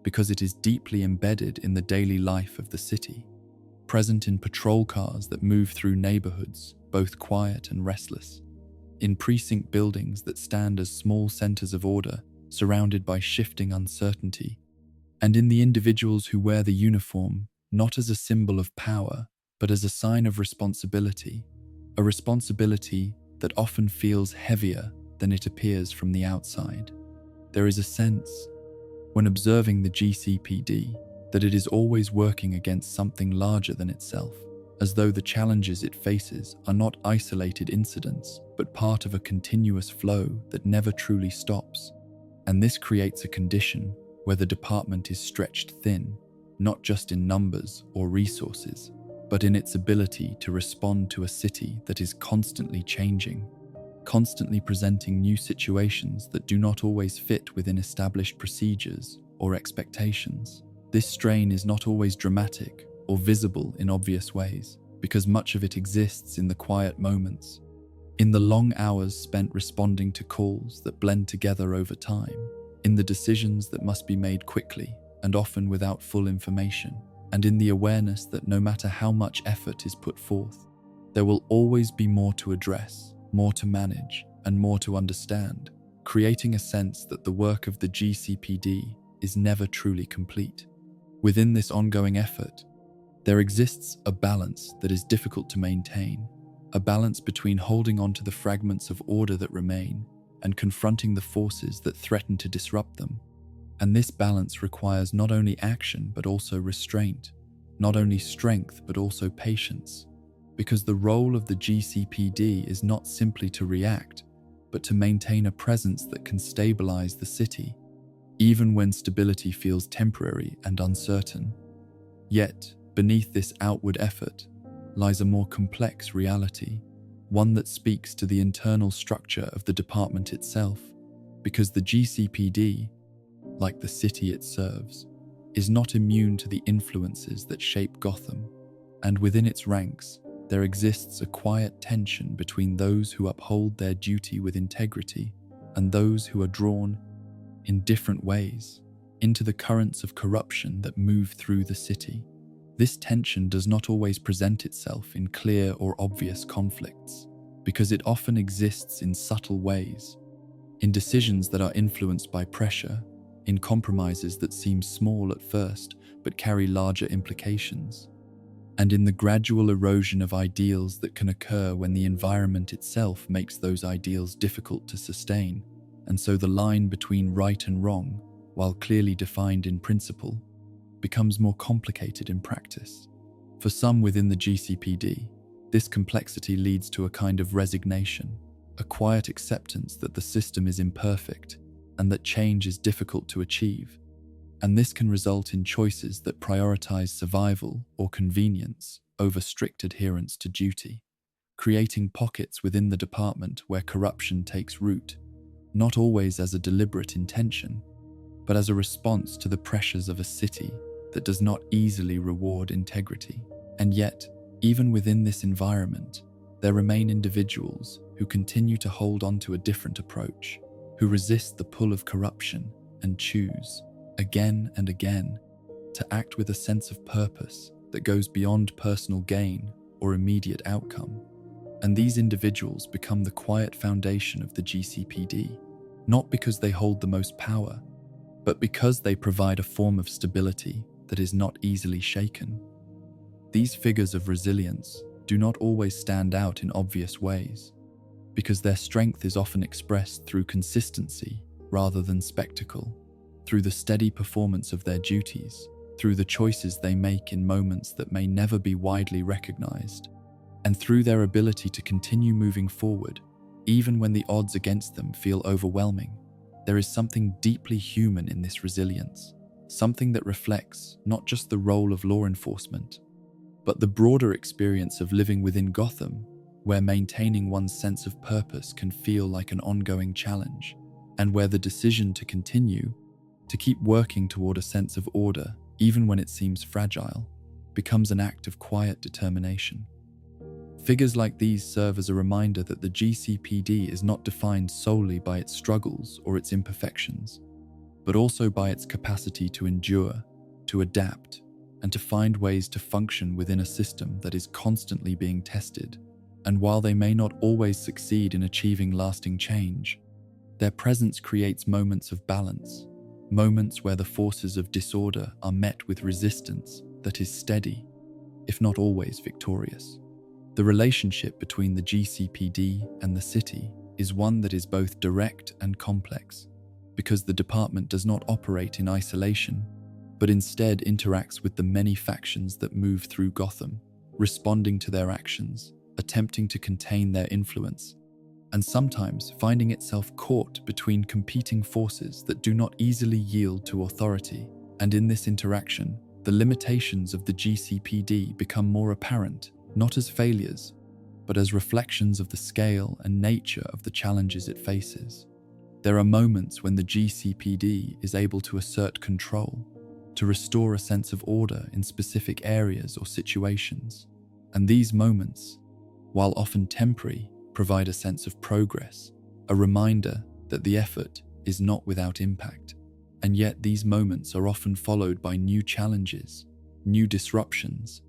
because it is deeply embedded in the daily life of the city, present in patrol cars that move through neighborhoods, both quiet and restless, in precinct buildings that stand as small centers of order, surrounded by shifting uncertainty, and in the individuals who wear the uniform not as a symbol of power, but as a sign of responsibility, a responsibility that often feels heavier than it appears from the outside. There is a sense, when observing the GCPD, that it is always working against something larger than itself, as though the challenges it faces are not isolated incidents, but part of a continuous flow that never truly stops. And this creates a condition where the department is stretched thin, not just in numbers or resources, but in its ability to respond to a city that is constantly changing, constantly presenting new situations that do not always fit within established procedures or expectations. This strain is not always dramatic or visible in obvious ways, because much of it exists in the quiet moments, in the long hours spent responding to calls that blend together over time, in the decisions that must be made quickly and often without full information, and in the awareness that no matter how much effort is put forth, there will always be more to address, more to manage, and more to understand, creating a sense that the work of the GCPD is never truly complete. Within this ongoing effort, there exists a balance that is difficult to maintain, a balance between holding on to the fragments of order that remain and confronting the forces that threaten to disrupt them. And this balance requires not only action but also restraint, not only strength but also patience, because the role of the GCPD is not simply to react, but to maintain a presence that can stabilize the city, even when stability feels temporary and uncertain. Yet, beneath this outward effort lies a more complex reality, one that speaks to the internal structure of the department itself, because the GCPD, like the city it serves, is not immune to the influences that shape Gotham, and within its ranks, there exists a quiet tension between those who uphold their duty with integrity and those who are drawn, in different ways, into the currents of corruption that move through the city. This tension does not always present itself in clear or obvious conflicts, because it often exists in subtle ways, in decisions that are influenced by pressure, in compromises that seem small at first but carry larger implications, and in the gradual erosion of ideals that can occur when the environment itself makes those ideals difficult to sustain. And so the line between right and wrong, while clearly defined in principle, becomes more complicated in practice. For some within the GCPD, this complexity leads to a kind of resignation, a quiet acceptance that the system is imperfect and that change is difficult to achieve. And this can result in choices that prioritize survival or convenience over strict adherence to duty, creating pockets within the department where corruption takes root, not always as a deliberate intention, but as a response to the pressures of a city that does not easily reward integrity. And yet, even within this environment, there remain individuals who continue to hold on to a different approach, who resist the pull of corruption and choose, again and again, to act with a sense of purpose that goes beyond personal gain or immediate outcome. And these individuals become the quiet foundation of the GCPD, not because they hold the most power, but because they provide a form of stability that is not easily shaken. These figures of resilience do not always stand out in obvious ways, because their strength is often expressed through consistency rather than spectacle, through the steady performance of their duties, through the choices they make in moments that may never be widely recognized, and through their ability to continue moving forward, even when the odds against them feel overwhelming. There is something deeply human in this resilience, something that reflects not just the role of law enforcement, but the broader experience of living within Gotham, where maintaining one's sense of purpose can feel like an ongoing challenge, and where the decision to continue, to keep working toward a sense of order, even when it seems fragile, becomes an act of quiet determination. Figures like these serve as a reminder that the GCPD is not defined solely by its struggles or its imperfections, but also by its capacity to endure, to adapt, and to find ways to function within a system that is constantly being tested. And while they may not always succeed in achieving lasting change, their presence creates moments of balance, moments where the forces of disorder are met with resistance that is steady, if not always victorious. The relationship between the GCPD and the city is one that is both direct and complex, because the department does not operate in isolation, but instead interacts with the many factions that move through Gotham, responding to their actions, attempting to contain their influence, and sometimes finding itself caught between competing forces that do not easily yield to authority. And in this interaction, the limitations of the GCPD become more apparent, not as failures, but as reflections of the scale and nature of the challenges it faces. There are moments when the GCPD is able to assert control, to restore a sense of order in specific areas or situations. And these moments, while often temporary, provide a sense of progress, a reminder that the effort is not without impact. And yet these moments are often followed by new challenges, new disruptions,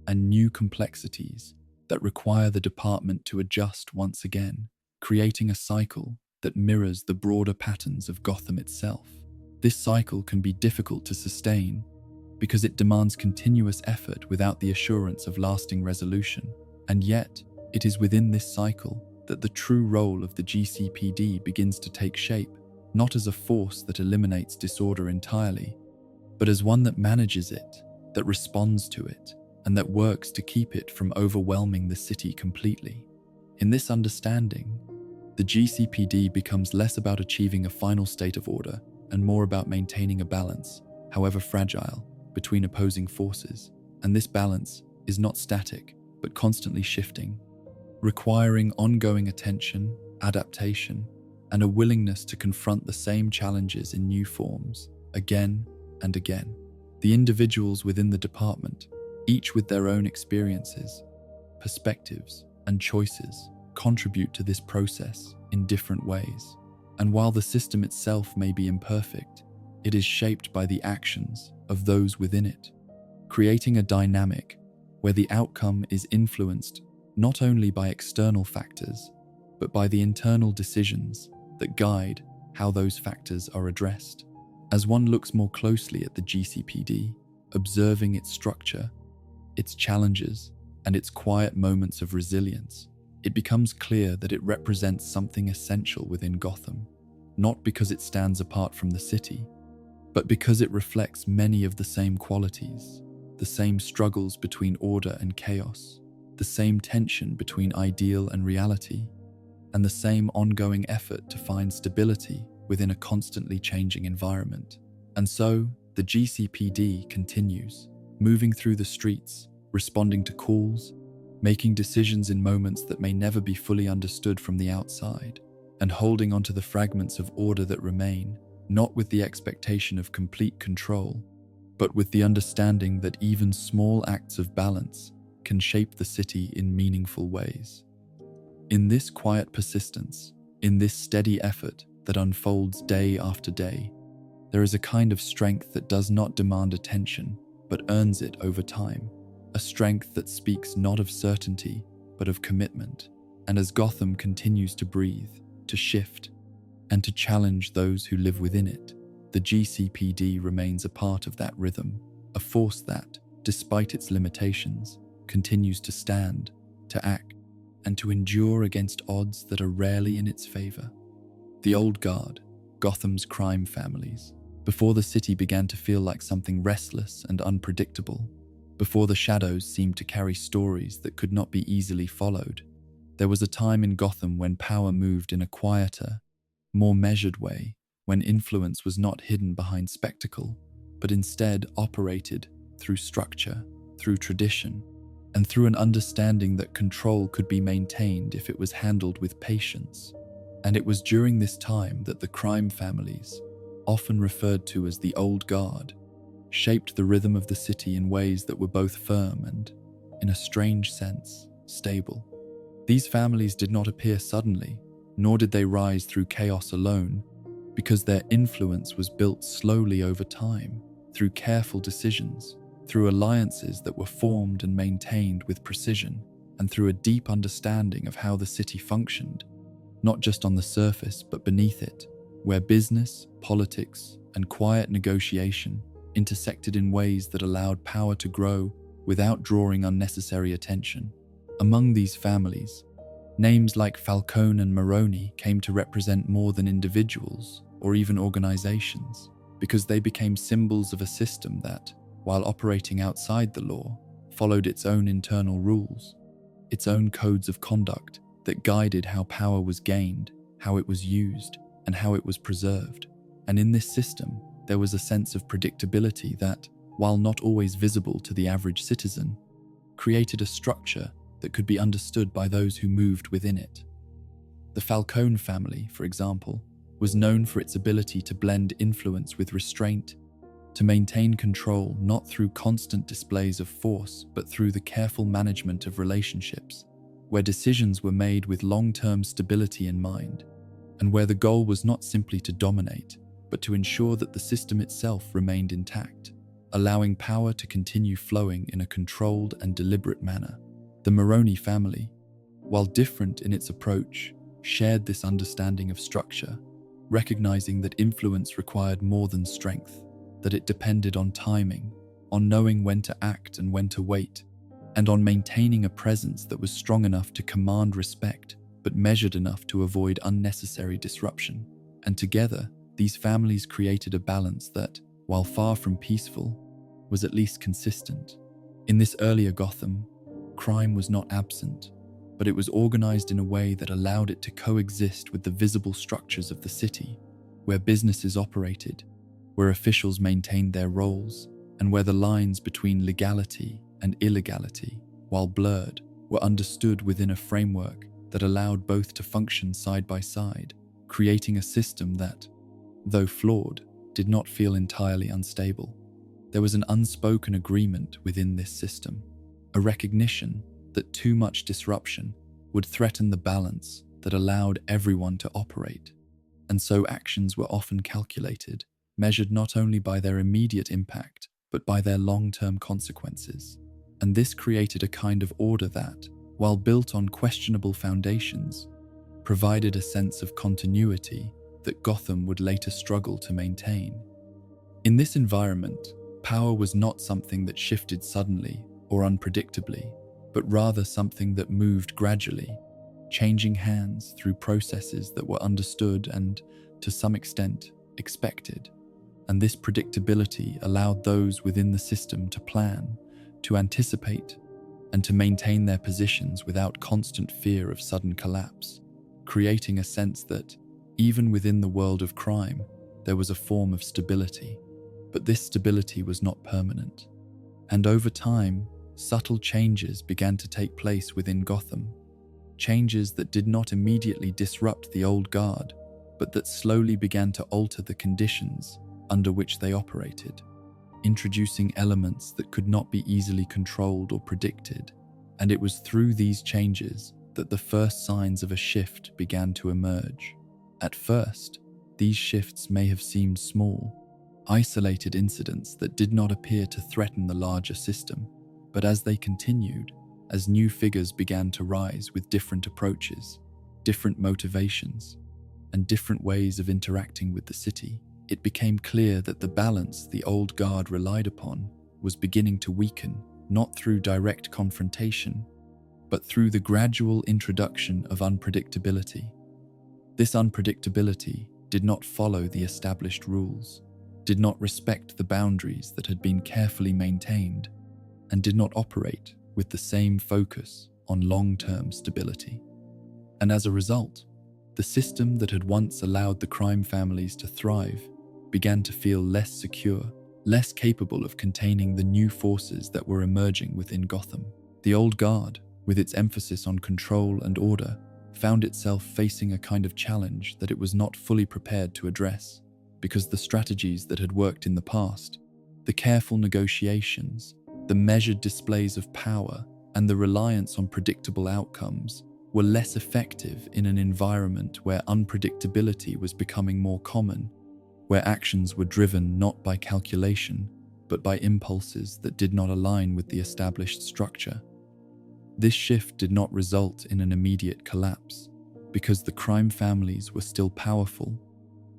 and new complexities that require the department to adjust once again, creating a cycle that mirrors the broader patterns of Gotham itself. This cycle can be difficult to sustain because it demands continuous effort without the assurance of lasting resolution. And yet, it is within this cycle that the true role of the GCPD begins to take shape, not as a force that eliminates disorder entirely, but as one that manages it, that responds to it, and that works to keep it from overwhelming the city completely. In this understanding, the GCPD becomes less about achieving a final state of order and more about maintaining a balance, however fragile, between opposing forces. And this balance is not static, but constantly shifting, requiring ongoing attention, adaptation, and a willingness to confront the same challenges in new forms, again and again. The individuals within the department, each with their own experiences, perspectives, and choices, contribute to this process in different ways. And while the system itself may be imperfect, it is shaped by the actions of those within it, creating a dynamic where the outcome is influenced not only by external factors, but by the internal decisions that guide how those factors are addressed. As one looks more closely at the GCPD, observing its structure, its challenges, and its quiet moments of resilience, it becomes clear that it represents something essential within Gotham, not because it stands apart from the city, but because it reflects many of the same qualities, the same struggles between order and chaos, the same tension between ideal and reality, and the same ongoing effort to find stability within a constantly changing environment. And so, the GCPD continues, moving through the streets, responding to calls, making decisions in moments that may never be fully understood from the outside, and holding onto the fragments of order that remain, not with the expectation of complete control, but with the understanding that even small acts of balance can shape the city in meaningful ways. In this quiet persistence, in this steady effort that unfolds day after day, there is a kind of strength that does not demand attention, but earns it over time. A strength that speaks not of certainty, but of commitment. And as Gotham continues to breathe, to shift, and to challenge those who live within it, the GCPD remains a part of that rhythm, a force that, despite its limitations, continues to stand, to act, and to endure against odds that are rarely in its favor. The Old Guard, Gotham's crime families, before the city began to feel like something restless and unpredictable, before the shadows seemed to carry stories that could not be easily followed, there was a time in Gotham when power moved in a quieter, more measured way, when influence was not hidden behind spectacle, but instead operated through structure, through tradition, and through an understanding that control could be maintained if it was handled with patience. And it was during this time that the crime families, often referred to as the Old Guard, shaped the rhythm of the city in ways that were both firm and, in a strange sense, stable. These families did not appear suddenly, nor did they rise through chaos alone, because their influence was built slowly over time, through careful decisions, through alliances that were formed and maintained with precision, and through a deep understanding of how the city functioned, not just on the surface but beneath it, where business, politics, and quiet negotiation intersected in ways that allowed power to grow without drawing unnecessary attention. Among these families, names like Falcone and Maroni came to represent more than individuals or even organizations, because they became symbols of a system that, while operating outside the law, followed its own internal rules, its own codes of conduct that guided how power was gained, how it was used, and how it was preserved. And in this system, there was a sense of predictability that, while not always visible to the average citizen, created a structure that could be understood by those who moved within it. The Falcone family, for example, was known for its ability to blend influence with restraint, to maintain control not through constant displays of force, but through the careful management of relationships, where decisions were made with long-term stability in mind, and where the goal was not simply to dominate, but to ensure that the system itself remained intact, allowing power to continue flowing in a controlled and deliberate manner. The Maroni family, while different in its approach, shared this understanding of structure, recognizing that influence required more than strength, that it depended on timing, on knowing when to act and when to wait, and on maintaining a presence that was strong enough to command respect, but measured enough to avoid unnecessary disruption. And together, these families created a balance that, while far from peaceful, was at least consistent. In this earlier Gotham, crime was not absent, but it was organized in a way that allowed it to coexist with the visible structures of the city, where businesses operated, where officials maintained their roles, and where the lines between legality and illegality, while blurred, were understood within a framework that allowed both to function side by side, creating a system that, though flawed, did not feel entirely unstable. There was an unspoken agreement within this system, a recognition that too much disruption would threaten the balance that allowed everyone to operate, and so actions were often calculated, measured not only by their immediate impact, but by their long-term consequences. And this created a kind of order that, while built on questionable foundations, provided a sense of continuity that Gotham would later struggle to maintain. In this environment, power was not something that shifted suddenly or unpredictably, but rather something that moved gradually, changing hands through processes that were understood and, to some extent, expected. And this predictability allowed those within the system to plan, to anticipate, and to maintain their positions without constant fear of sudden collapse, creating a sense that, even within the world of crime, there was a form of stability. But this stability was not permanent. And over time, subtle changes began to take place within Gotham. Changes that did not immediately disrupt the old guard, but that slowly began to alter the conditions under which they operated, introducing elements that could not be easily controlled or predicted. And it was through these changes that the first signs of a shift began to emerge. At first, these shifts may have seemed small, isolated incidents that did not appear to threaten the larger system, but as they continued, as new figures began to rise with different approaches, different motivations, and different ways of interacting with the city, it became clear that the balance the old guard relied upon was beginning to weaken, not through direct confrontation, but through the gradual introduction of unpredictability. This unpredictability did not follow the established rules, did not respect the boundaries that had been carefully maintained, and did not operate with the same focus on long-term stability. And as a result, the system that had once allowed the crime families to thrive began to feel less secure, less capable of containing the new forces that were emerging within Gotham. The old guard, with its emphasis on control and order, found itself facing a kind of challenge that it was not fully prepared to address, because the strategies that had worked in the past, the careful negotiations, the measured displays of power, and the reliance on predictable outcomes were less effective in an environment where unpredictability was becoming more common, where actions were driven not by calculation, but by impulses that did not align with the established structure. This shift did not result in an immediate collapse, because the crime families were still powerful,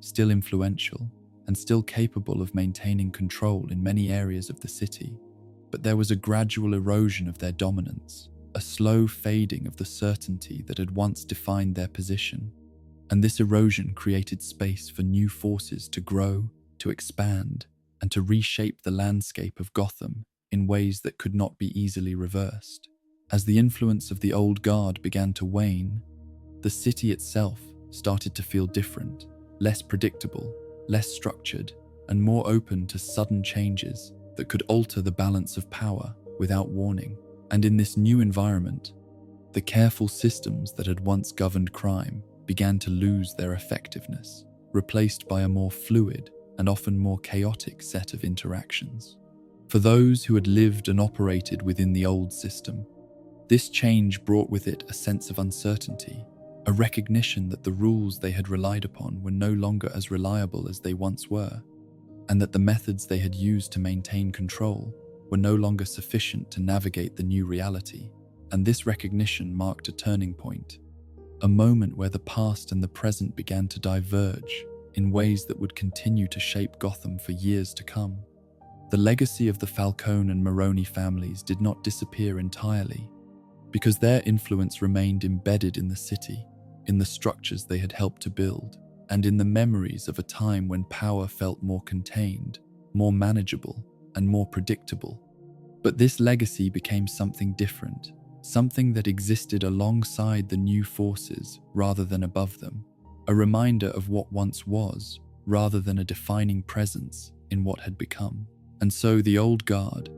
still influential, and still capable of maintaining control in many areas of the city. But there was a gradual erosion of their dominance, a slow fading of the certainty that had once defined their position. And this erosion created space for new forces to grow, to expand, and to reshape the landscape of Gotham in ways that could not be easily reversed. As the influence of the old guard began to wane, the city itself started to feel different, less predictable, less structured, and more open to sudden changes that could alter the balance of power without warning. And in this new environment, the careful systems that had once governed crime began to lose their effectiveness, replaced by a more fluid and often more chaotic set of interactions. For those who had lived and operated within the old system, this change brought with it a sense of uncertainty, a recognition that the rules they had relied upon were no longer as reliable as they once were, and that the methods they had used to maintain control were no longer sufficient to navigate the new reality. And this recognition marked a turning point, a moment where the past and the present began to diverge in ways that would continue to shape Gotham for years to come. The legacy of the Falcone and Maroni families did not disappear entirely, because their influence remained embedded in the city, in the structures they had helped to build, and in the memories of a time when power felt more contained, more manageable, and more predictable. But this legacy became something different, something that existed alongside the new forces rather than above them, a reminder of what once was rather than a defining presence in what had become. And so the old guard,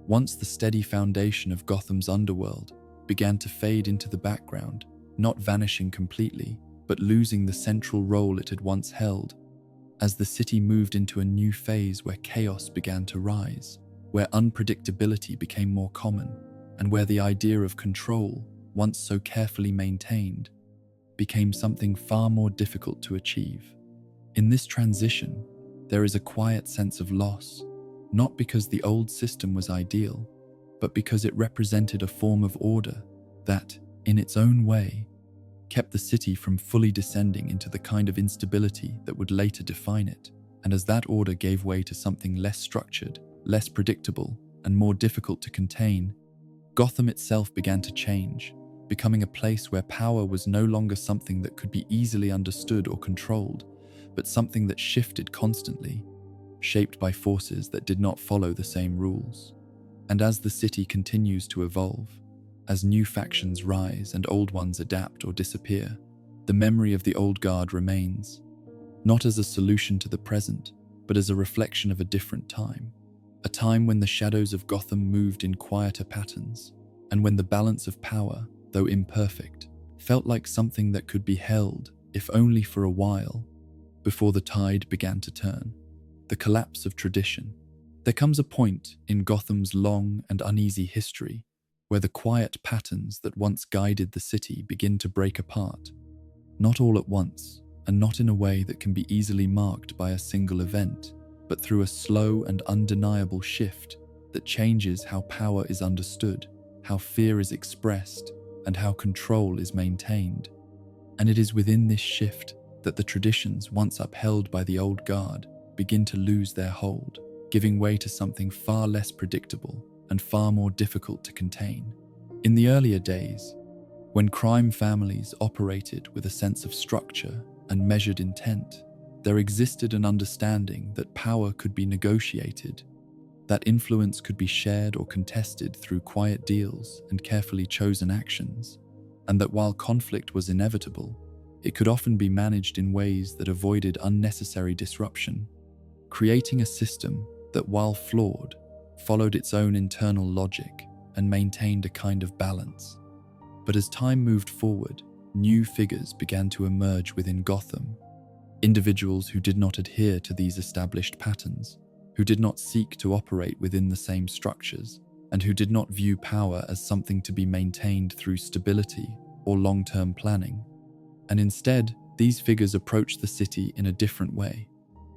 once the steady foundation of Gotham's underworld, began to fade into the background, not vanishing completely, but losing the central role it had once held, as the city moved into a new phase where chaos began to rise, where unpredictability became more common, and where the idea of control, once so carefully maintained, became something far more difficult to achieve. In this transition, there is a quiet sense of loss, not because the old system was ideal, but because it represented a form of order that, in its own way, kept the city from fully descending into the kind of instability that would later define it. And as that order gave way to something less structured, less predictable, and more difficult to contain, Gotham itself began to change, becoming a place where power was no longer something that could be easily understood or controlled, but something that shifted constantly, shaped by forces that did not follow the same rules. And as the city continues to evolve, as new factions rise and old ones adapt or disappear, the memory of the old guard remains, not as a solution to the present, but as a reflection of a different time. A time when the shadows of Gotham moved in quieter patterns, and when the balance of power, though imperfect, felt like something that could be held, if only for a while, before the tide began to turn. The collapse of tradition. There comes a point in Gotham's long and uneasy history where the quiet patterns that once guided the city begin to break apart, not all at once, and not in a way that can be easily marked by a single event, but through a slow and undeniable shift that changes how power is understood, how fear is expressed, and how control is maintained. And it is within this shift that the traditions once upheld by the old guard begin to lose their hold, giving way to something far less predictable and far more difficult to contain. In the earlier days, when crime families operated with a sense of structure and measured intent, there existed an understanding that power could be negotiated, that influence could be shared or contested through quiet deals and carefully chosen actions, and that while conflict was inevitable, it could often be managed in ways that avoided unnecessary disruption, creating a system that, while flawed, followed its own internal logic and maintained a kind of balance. But as time moved forward, new figures began to emerge within Gotham, individuals who did not adhere to these established patterns, who did not seek to operate within the same structures, and who did not view power as something to be maintained through stability or long-term planning. And instead, these figures approached the city in a different way,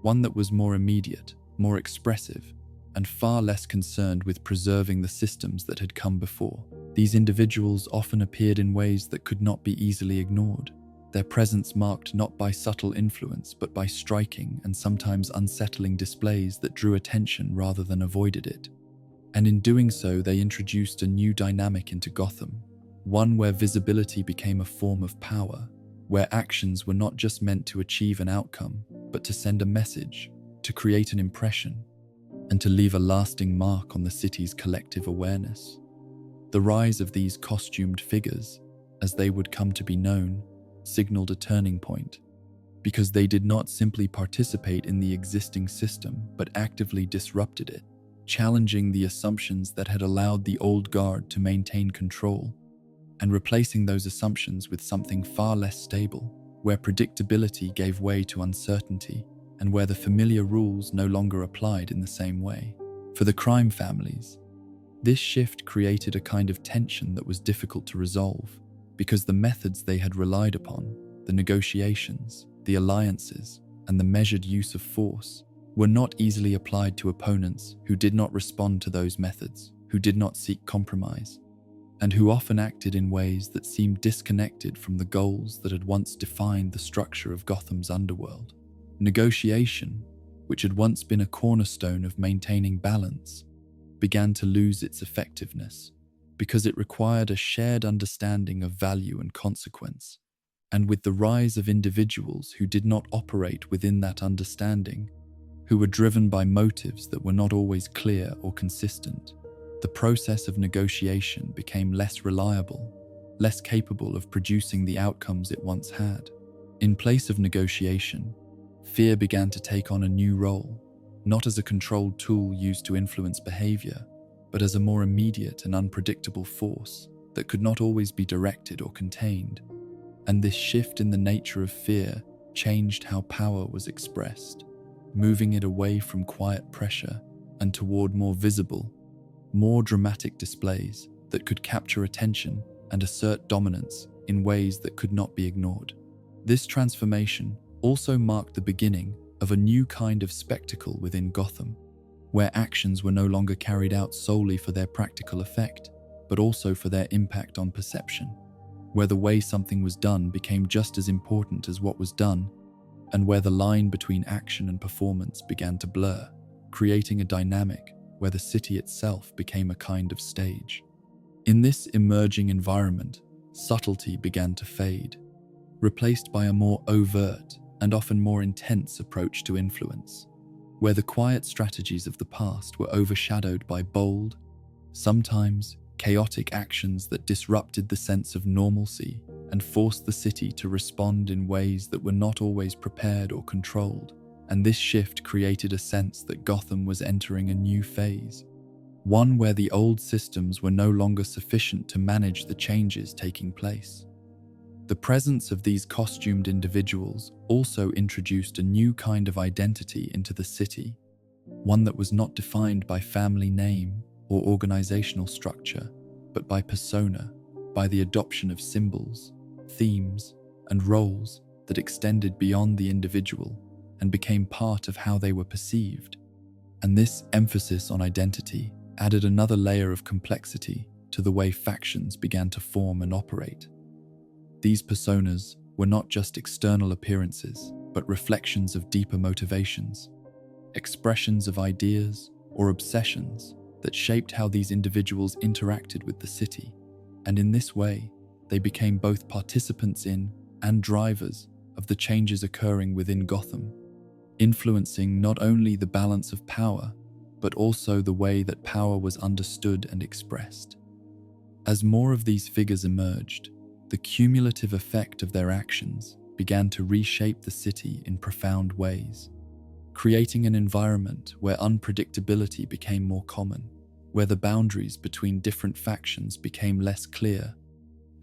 one that was more immediate, more expressive, and far less concerned with preserving the systems that had come before. These individuals often appeared in ways that could not be easily ignored, their presence marked not by subtle influence but by striking and sometimes unsettling displays that drew attention rather than avoided it. And in doing so, they introduced a new dynamic into Gotham, one where visibility became a form of power, where actions were not just meant to achieve an outcome, but to send a message, to create an impression, and to leave a lasting mark on the city's collective awareness. The rise of these costumed figures, as they would come to be known, signaled a turning point, because they did not simply participate in the existing system, but actively disrupted it, challenging the assumptions that had allowed the old guard to maintain control, and replacing those assumptions with something far less stable, where predictability gave way to uncertainty, and where the familiar rules no longer applied in the same way. For the crime families, this shift created a kind of tension that was difficult to resolve, because the methods they had relied upon, the negotiations, the alliances, and the measured use of force, were not easily applied to opponents who did not respond to those methods, who did not seek compromise, and who often acted in ways that seemed disconnected from the goals that had once defined the structure of Gotham's underworld. Negotiation, which had once been a cornerstone of maintaining balance, began to lose its effectiveness because it required a shared understanding of value and consequence. And with the rise of individuals who did not operate within that understanding, who were driven by motives that were not always clear or consistent, the process of negotiation became less reliable, less capable of producing the outcomes it once had. In place of negotiation, fear began to take on a new role, not as a controlled tool used to influence behavior, but as a more immediate and unpredictable force that could not always be directed or contained. And this shift in the nature of fear changed how power was expressed, moving it away from quiet pressure and toward more visible, more dramatic displays that could capture attention and assert dominance in ways that could not be ignored. This transformation also marked the beginning of a new kind of spectacle within Gotham, where actions were no longer carried out solely for their practical effect, but also for their impact on perception, where the way something was done became just as important as what was done, and where the line between action and performance began to blur, creating a dynamic where the city itself became a kind of stage. In this emerging environment, subtlety began to fade, replaced by a more overt and often more intense approach to influence, where the quiet strategies of the past were overshadowed by bold, sometimes chaotic actions that disrupted the sense of normalcy and forced the city to respond in ways that were not always prepared or controlled. And this shift created a sense that Gotham was entering a new phase, one where the old systems were no longer sufficient to manage the changes taking place. The presence of these costumed individuals also introduced a new kind of identity into the city, one that was not defined by family name or organizational structure, but by persona, by the adoption of symbols, themes, and roles that extended beyond the individual and became part of how they were perceived. And this emphasis on identity added another layer of complexity to the way factions began to form and operate. These personas were not just external appearances, but reflections of deeper motivations, expressions of ideas or obsessions that shaped how these individuals interacted with the city. And in this way, they became both participants in and drivers of the changes occurring within Gotham, influencing not only the balance of power, but also the way that power was understood and expressed. As more of these figures emerged, the cumulative effect of their actions began to reshape the city in profound ways, creating an environment where unpredictability became more common, where the boundaries between different factions became less clear,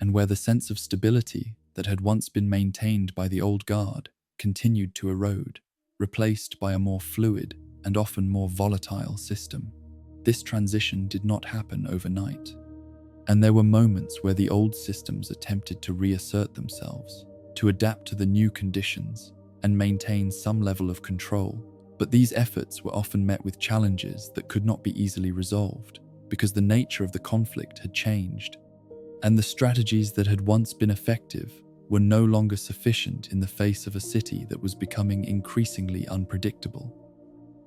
and where the sense of stability that had once been maintained by the old guard continued to erode, replaced by a more fluid and often more volatile system. This transition did not happen overnight, and there were moments where the old systems attempted to reassert themselves, to adapt to the new conditions and maintain some level of control. But these efforts were often met with challenges that could not be easily resolved, because the nature of the conflict had changed, and the strategies that had once been effective were no longer sufficient in the face of a city that was becoming increasingly unpredictable.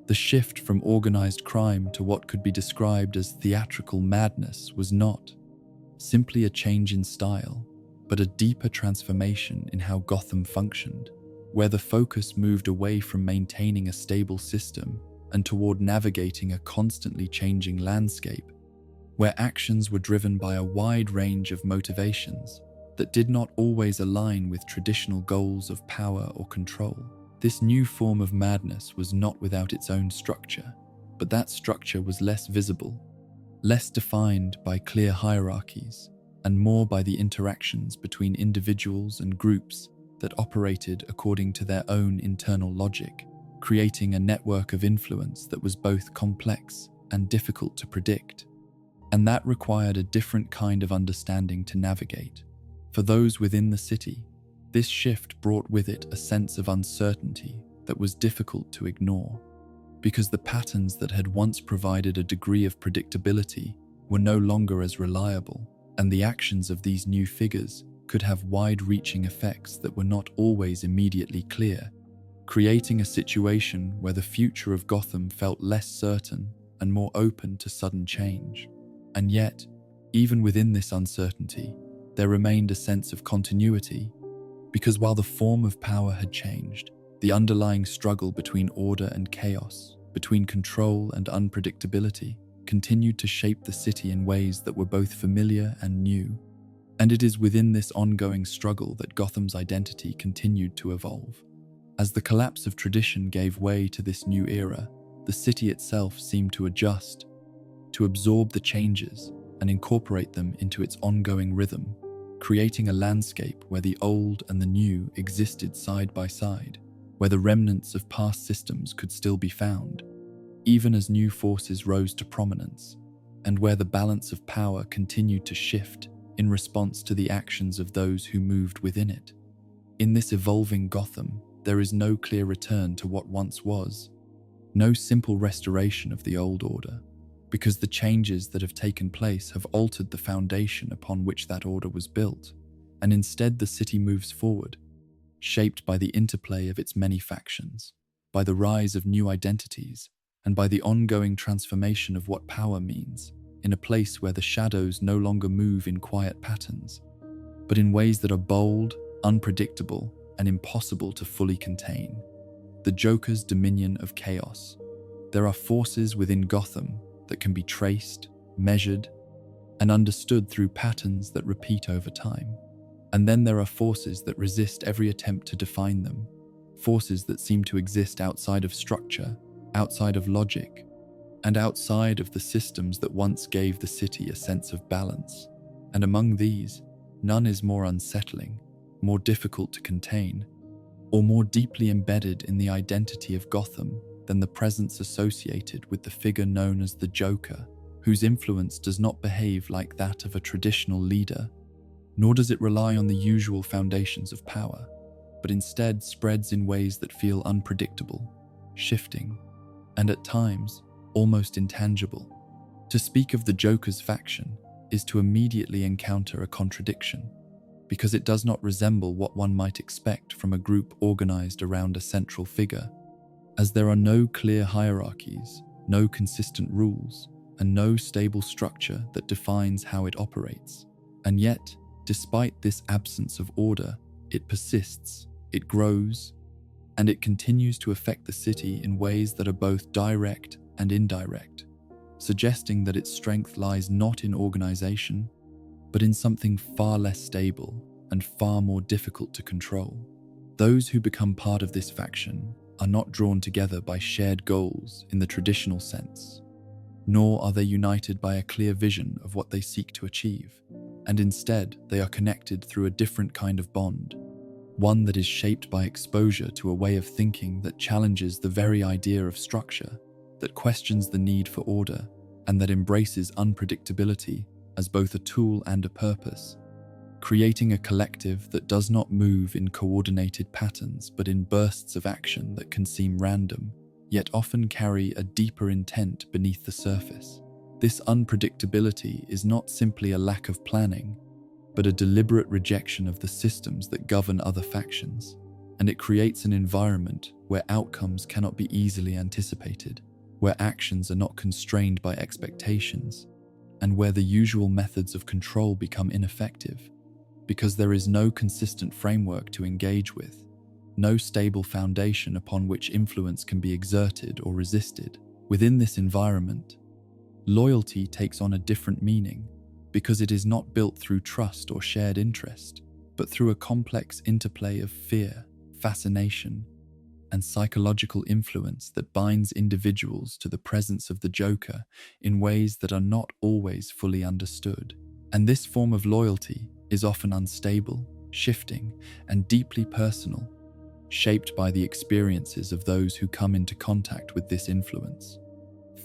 The shift from organized crime to what could be described as theatrical madness was not simply a change in style, but a deeper transformation in how Gotham functioned, where the focus moved away from maintaining a stable system and toward navigating a constantly changing landscape, where actions were driven by a wide range of motivations that did not always align with traditional goals of power or control. This new form of madness was not without its own structure, but that structure was less visible, less defined by clear hierarchies, and more by the interactions between individuals and groups that operated according to their own internal logic, creating a network of influence that was both complex and difficult to predict. And that required a different kind of understanding to navigate. For those within the city, this shift brought with it a sense of uncertainty that was difficult to ignore, because the patterns that had once provided a degree of predictability were no longer as reliable, and the actions of these new figures could have wide-reaching effects that were not always immediately clear, creating a situation where the future of Gotham felt less certain and more open to sudden change. And yet, even within this uncertainty, there remained a sense of continuity, because while the form of power had changed, the underlying struggle between order and chaos, between control and unpredictability, continued to shape the city in ways that were both familiar and new. And it is within this ongoing struggle that Gotham's identity continued to evolve. As the collapse of tradition gave way to this new era, the city itself seemed to adjust, to absorb the changes and incorporate them into its ongoing rhythm, creating a landscape where the old and the new existed side by side, where the remnants of past systems could still be found, even as new forces rose to prominence, and where the balance of power continued to shift in response to the actions of those who moved within it. In this evolving Gotham, there is no clear return to what once was. No simple restoration of the old order, because the changes that have taken place have altered the foundation upon which that order was built, and instead the city moves forward, shaped by the interplay of its many factions, by the rise of new identities, and by the ongoing transformation of what power means, in a place where the shadows no longer move in quiet patterns, but in ways that are bold, unpredictable, and impossible to fully contain. The Joker's dominion of chaos. There are forces within Gotham that can be traced, measured, and understood through patterns that repeat over time. And then there are forces that resist every attempt to define them, forces that seem to exist outside of structure, outside of logic, and outside of the systems that once gave the city a sense of balance. And among these, none is more unsettling, more difficult to contain, or more deeply embedded in the identity of Gotham than the presence associated with the figure known as the Joker, whose influence does not behave like that of a traditional leader, nor does it rely on the usual foundations of power, but instead spreads in ways that feel unpredictable, shifting, and at times, almost intangible. To speak of the Joker's faction is to immediately encounter a contradiction, because it does not resemble what one might expect from a group organized around a central figure, as there are no clear hierarchies, no consistent rules, and no stable structure that defines how it operates. And yet, despite this absence of order, it persists, it grows, and it continues to affect the city in ways that are both direct and indirect, suggesting that its strength lies not in organization, but in something far less stable and far more difficult to control. Those who become part of this faction are not drawn together by shared goals in the traditional sense, nor are they united by a clear vision of what they seek to achieve, and instead they are connected through a different kind of bond, one that is shaped by exposure to a way of thinking that challenges the very idea of structure, that questions the need for order, and that embraces unpredictability as both a tool and a purpose, creating a collective that does not move in coordinated patterns but in bursts of action that can seem random, yet often carry a deeper intent beneath the surface. This unpredictability is not simply a lack of planning, but a deliberate rejection of the systems that govern other factions, and it creates an environment where outcomes cannot be easily anticipated, where actions are not constrained by expectations, and where the usual methods of control become ineffective, because there is no consistent framework to engage with, no stable foundation upon which influence can be exerted or resisted. Within this environment, loyalty takes on a different meaning, because it is not built through trust or shared interest, but through a complex interplay of fear, fascination, and psychological influence that binds individuals to the presence of the Joker in ways that are not always fully understood. And this form of loyalty is often unstable, shifting, and deeply personal, shaped by the experiences of those who come into contact with this influence.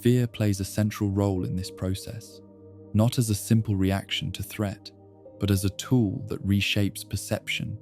Fear plays a central role in this process, not as a simple reaction to threat, but as a tool that reshapes perception,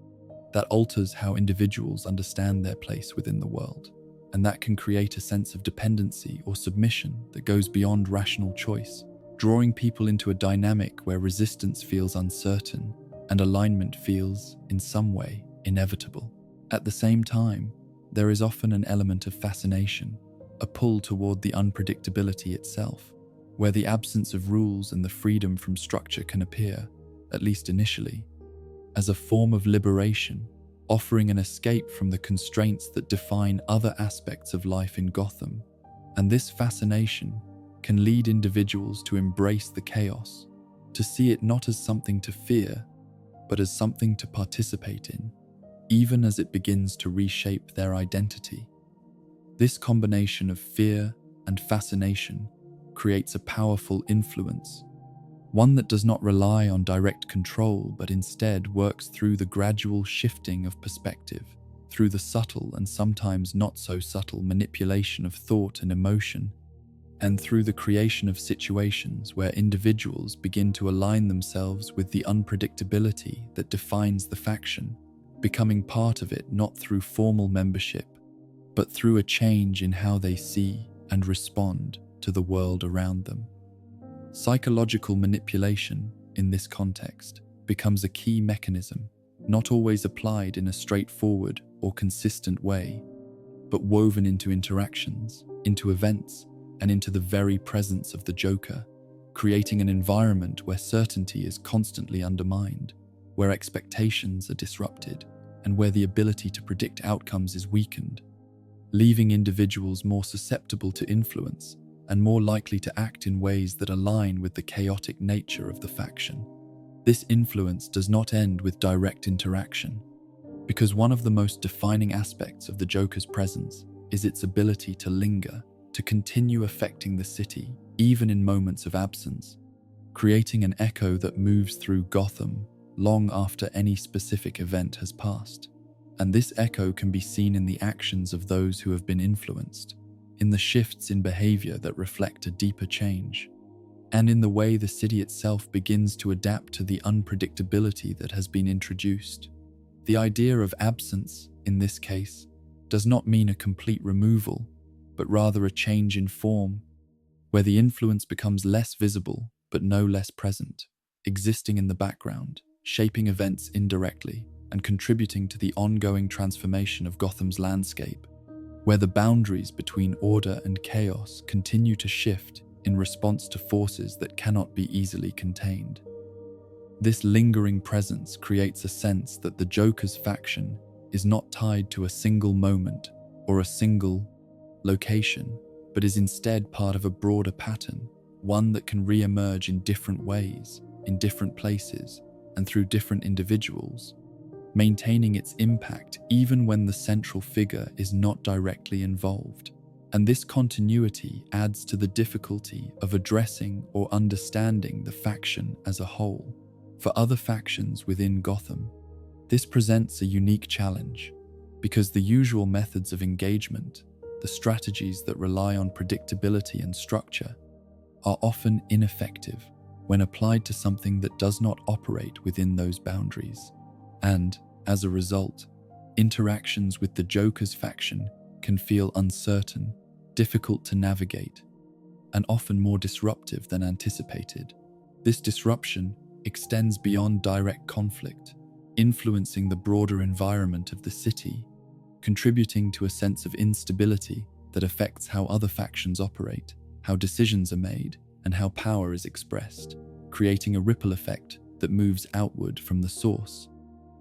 that alters how individuals understand their place within the world, and that can create a sense of dependency or submission that goes beyond rational choice, drawing people into a dynamic where resistance feels uncertain and alignment feels, in some way, inevitable. At the same time, there is often an element of fascination, a pull toward the unpredictability itself, where the absence of rules and the freedom from structure can appear, at least initially, as a form of liberation, offering an escape from the constraints that define other aspects of life in Gotham. And this fascination can lead individuals to embrace the chaos, to see it not as something to fear, but as something to participate in, even as it begins to reshape their identity. This combination of fear and fascination creates a powerful influence, one that does not rely on direct control but instead works through the gradual shifting of perspective, through the subtle and sometimes not so subtle manipulation of thought and emotion, and through the creation of situations where individuals begin to align themselves with the unpredictability that defines the faction, becoming part of it not through formal membership, but through a change in how they see and respond to the world around them. Psychological manipulation, in this context, becomes a key mechanism, not always applied in a straightforward or consistent way, but woven into interactions, into events, and into the very presence of the Joker, creating an environment where certainty is constantly undermined, where expectations are disrupted, and where the ability to predict outcomes is weakened, leaving individuals more susceptible to influence and more likely to act in ways that align with the chaotic nature of the faction. This influence does not end with direct interaction, because one of the most defining aspects of the Joker's presence is its ability to linger, to continue affecting the city, even in moments of absence, creating an echo that moves through Gotham long after any specific event has passed. And this echo can be seen in the actions of those who have been influenced, in the shifts in behavior that reflect a deeper change, and in the way the city itself begins to adapt to the unpredictability that has been introduced. The idea of absence, in this case, does not mean a complete removal, but rather a change in form, where the influence becomes less visible but no less present, existing in the background, shaping events indirectly, and contributing to the ongoing transformation of Gotham's landscape, where the boundaries between order and chaos continue to shift in response to forces that cannot be easily contained. This lingering presence creates a sense that the Joker's faction is not tied to a single moment or a single location, but is instead part of a broader pattern, one that can re-emerge in different ways, in different places, and through different individuals, maintaining its impact even when the central figure is not directly involved. And this continuity adds to the difficulty of addressing or understanding the faction as a whole. For other factions within Gotham, this presents a unique challenge, because the usual methods of engagement, the strategies that rely on predictability and structure, are often ineffective when applied to something that does not operate within those boundaries. And, as a result, interactions with the Joker's faction can feel uncertain, difficult to navigate, and often more disruptive than anticipated. This disruption extends beyond direct conflict, influencing the broader environment of the city, contributing to a sense of instability that affects how other factions operate, how decisions are made, and how power is expressed, creating a ripple effect that moves outward from the source,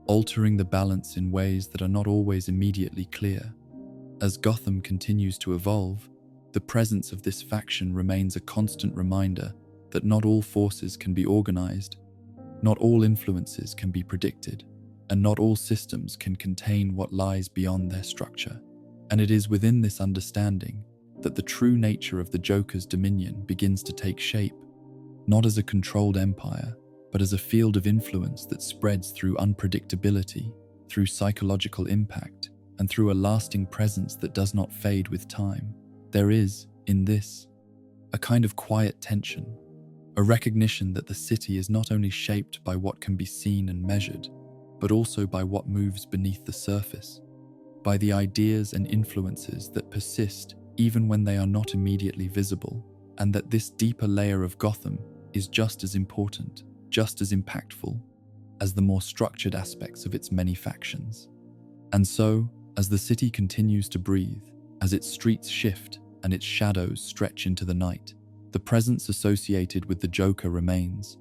altering the balance in ways that are not always immediately clear. As Gotham continues to evolve, the presence of this faction remains a constant reminder that not all forces can be organized, not all influences can be predicted, and not all systems can contain what lies beyond their structure. And it is within this understanding that the true nature of the Joker's dominion begins to take shape, not as a controlled empire, but as a field of influence that spreads through unpredictability, through psychological impact, and through a lasting presence that does not fade with time. There is, in this, a kind of quiet tension, a recognition that the city is not only shaped by what can be seen and measured, but also by what moves beneath the surface, by the ideas and influences that persist even when they are not immediately visible, and that this deeper layer of Gotham is just as important, just as impactful, as the more structured aspects of its many factions. And so, as the city continues to breathe, as its streets shift and its shadows stretch into the night, the presence associated with the Joker remains,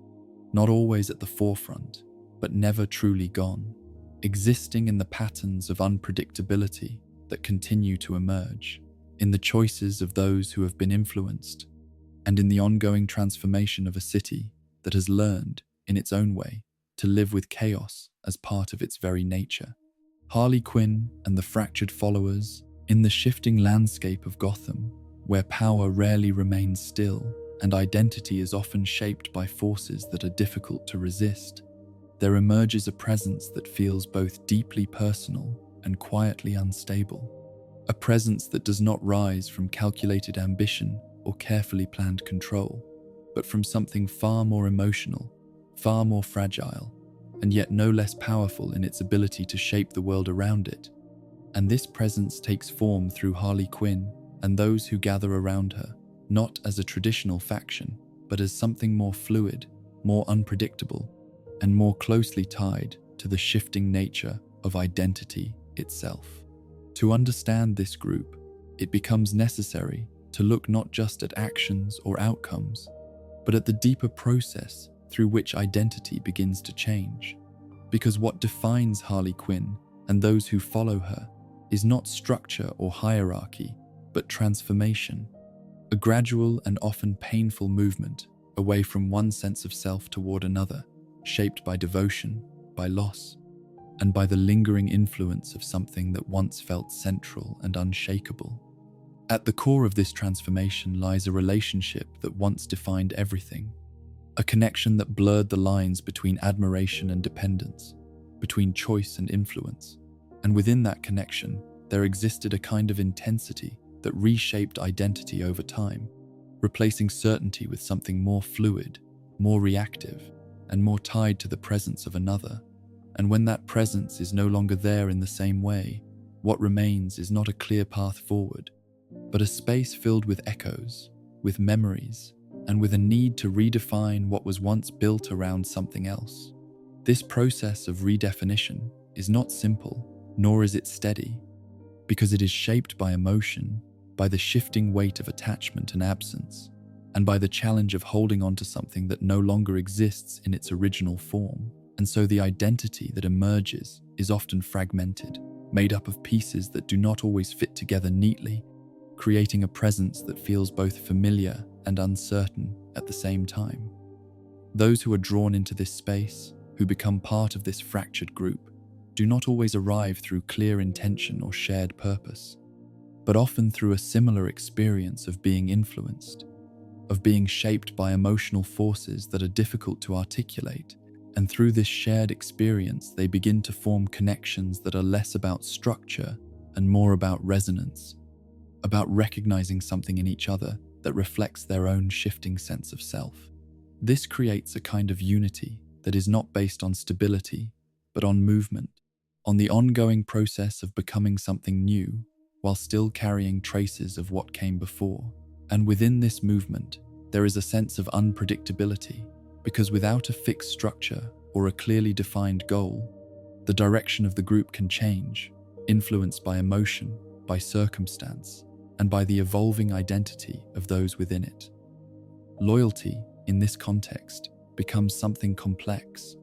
not always at the forefront, but never truly gone, existing in the patterns of unpredictability that continue to emerge, in the choices of those who have been influenced, and in the ongoing transformation of a city that has learned, in its own way, to live with chaos as part of its very nature. Harley Quinn and the fractured followers, in the shifting landscape of Gotham, where power rarely remains still and identity is often shaped by forces that are difficult to resist, there emerges a presence that feels both deeply personal and quietly unstable. A presence that does not rise from calculated ambition or carefully planned control, but from something far more emotional, far more fragile, and yet no less powerful in its ability to shape the world around it. And this presence takes form through Harley Quinn and those who gather around her, not as a traditional faction, but as something more fluid, more unpredictable, and more closely tied to the shifting nature of identity itself. To understand this group, it becomes necessary to look not just at actions or outcomes, but at the deeper process through which identity begins to change. Because what defines Harley Quinn and those who follow her is not structure or hierarchy, but transformation, a gradual and often painful movement away from one sense of self toward another, shaped by devotion, by loss, and by the lingering influence of something that once felt central and unshakable. At the core of this transformation lies a relationship that once defined everything, a connection that blurred the lines between admiration and dependence, between choice and influence, and within that connection, there existed a kind of intensity that reshaped identity over time, replacing certainty with something more fluid, more reactive, and more tied to the presence of another. And when that presence is no longer there in the same way, what remains is not a clear path forward, but a space filled with echoes, with memories, and with a need to redefine what was once built around something else. This process of redefinition is not simple, nor is it steady, because it is shaped by emotion, by the shifting weight of attachment and absence, and by the challenge of holding on to something that no longer exists in its original form. And so the identity that emerges is often fragmented, made up of pieces that do not always fit together neatly, creating a presence that feels both familiar and uncertain at the same time. Those who are drawn into this space, who become part of this fractured group, do not always arrive through clear intention or shared purpose, but often through a similar experience of being influenced, of being shaped by emotional forces that are difficult to articulate, and through this shared experience they begin to form connections that are less about structure and more about resonance, about recognizing something in each other that reflects their own shifting sense of self. This creates a kind of unity that is not based on stability, but on movement, on the ongoing process of becoming something new, while still carrying traces of what came before. And within this movement, there is a sense of unpredictability, because without a fixed structure or a clearly defined goal, the direction of the group can change, influenced by emotion, by circumstance, and by the evolving identity of those within it. Loyalty, in this context, becomes something complex,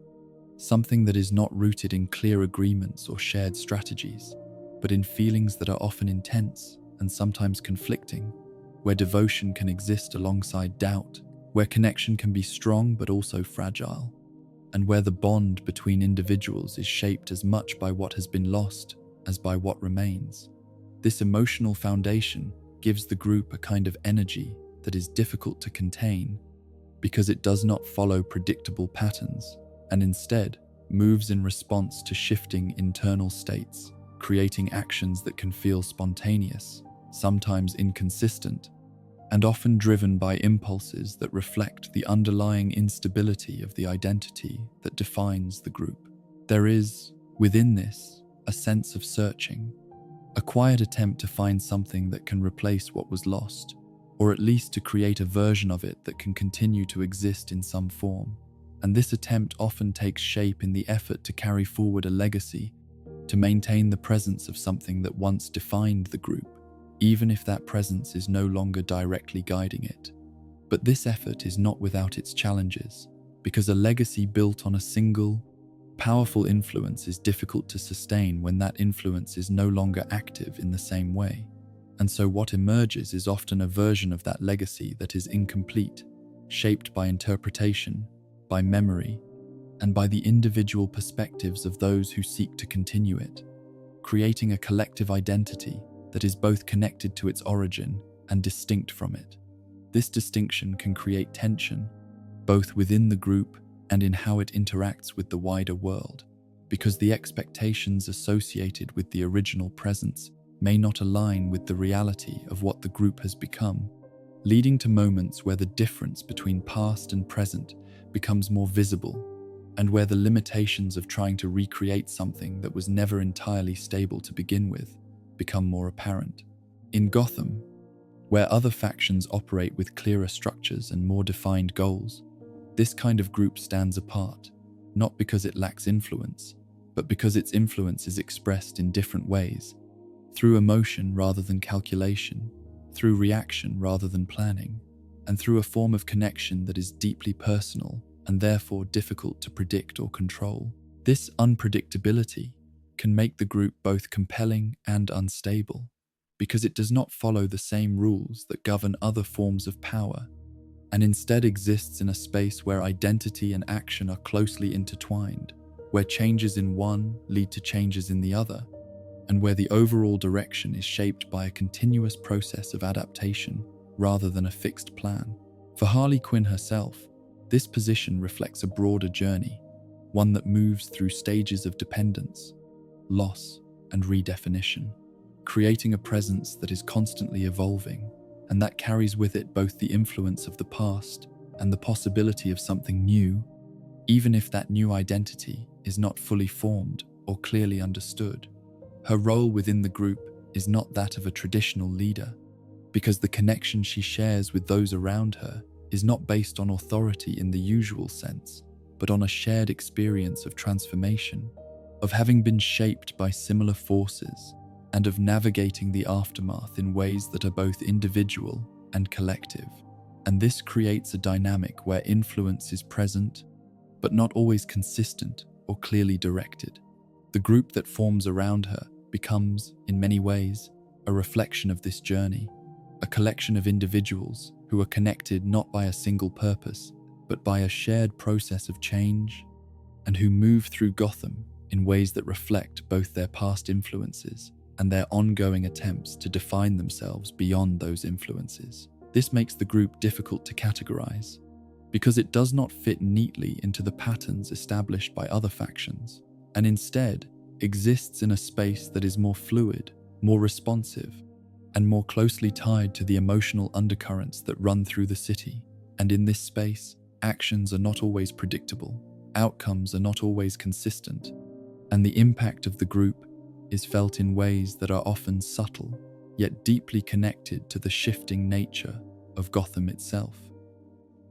something that is not rooted in clear agreements or shared strategies, but in feelings that are often intense and sometimes conflicting, where devotion can exist alongside doubt, where connection can be strong but also fragile, and where the bond between individuals is shaped as much by what has been lost as by what remains. This emotional foundation gives the group a kind of energy that is difficult to contain, because it does not follow predictable patterns, and instead moves in response to shifting internal states, creating actions that can feel spontaneous, sometimes inconsistent, and often driven by impulses that reflect the underlying instability of the identity that defines the group. There is, within this, a sense of searching, a quiet attempt to find something that can replace what was lost, or at least to create a version of it that can continue to exist in some form. And this attempt often takes shape in the effort to carry forward a legacy, to maintain the presence of something that once defined the group, even if that presence is no longer directly guiding it. But this effort is not without its challenges, because a legacy built on a single, powerful influence is difficult to sustain when that influence is no longer active in the same way. And so what emerges is often a version of that legacy that is incomplete, shaped by interpretation, by memory, and by the individual perspectives of those who seek to continue it, creating a collective identity that is both connected to its origin and distinct from it. This distinction can create tension, both within the group and in how it interacts with the wider world, because the expectations associated with the original presence may not align with the reality of what the group has become, leading to moments where the difference between past and present becomes more visible, and where the limitations of trying to recreate something that was never entirely stable to begin with become more apparent. In Gotham, where other factions operate with clearer structures and more defined goals, this kind of group stands apart, not because it lacks influence, but because its influence is expressed in different ways, through emotion rather than calculation, through reaction rather than planning, and through a form of connection that is deeply personal and therefore difficult to predict or control. This unpredictability can make the group both compelling and unstable, because it does not follow the same rules that govern other forms of power, and instead exists in a space where identity and action are closely intertwined, where changes in one lead to changes in the other, and where the overall direction is shaped by a continuous process of adaptation rather than a fixed plan. For Harley Quinn herself, this position reflects a broader journey, one that moves through stages of dependence, loss, and redefinition, creating a presence that is constantly evolving, and that carries with it both the influence of the past and the possibility of something new, even if that new identity is not fully formed or clearly understood. Her role within the group is not that of a traditional leader, because the connection she shares with those around her is not based on authority in the usual sense, but on a shared experience of transformation, of having been shaped by similar forces, and of navigating the aftermath in ways that are both individual and collective. And this creates a dynamic where influence is present, but not always consistent or clearly directed. The group that forms around her becomes, in many ways, a reflection of this journey, a collection of individuals who are connected not by a single purpose, but by a shared process of change, and who move through Gotham in ways that reflect both their past influences and their ongoing attempts to define themselves beyond those influences. This makes the group difficult to categorize, because it does not fit neatly into the patterns established by other factions, and instead exists in a space that is more fluid, more responsive, and more closely tied to the emotional undercurrents that run through the city. And in this space, actions are not always predictable, outcomes are not always consistent, and the impact of the group is felt in ways that are often subtle, yet deeply connected to the shifting nature of Gotham itself.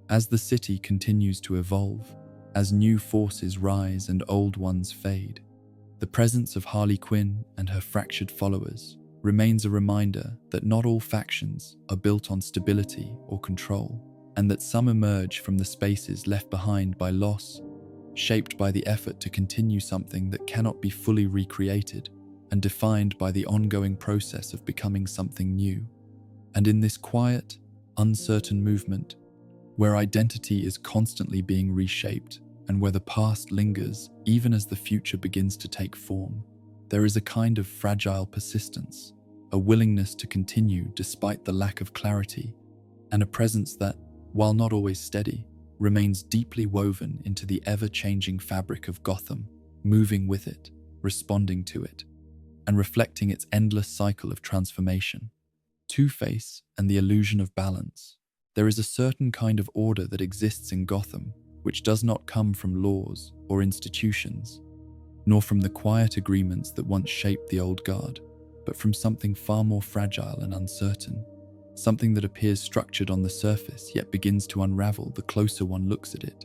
As the city continues to evolve, as new forces rise and old ones fade, the presence of Harley Quinn and her fractured followers remains a reminder that not all factions are built on stability or control, and that some emerge from the spaces left behind by loss, shaped by the effort to continue something that cannot be fully recreated, and defined by the ongoing process of becoming something new. And in this quiet, uncertain movement, where identity is constantly being reshaped and where the past lingers even as the future begins to take form, there is a kind of fragile persistence, a willingness to continue despite the lack of clarity, and a presence that, while not always steady, remains deeply woven into the ever-changing fabric of Gotham, moving with it, responding to it, and reflecting its endless cycle of transformation. Two-Face and the illusion of balance. There is a certain kind of order that exists in Gotham which does not come from laws or institutions, nor from the quiet agreements that once shaped the old guard, but from something far more fragile and uncertain, something that appears structured on the surface yet begins to unravel the closer one looks at it.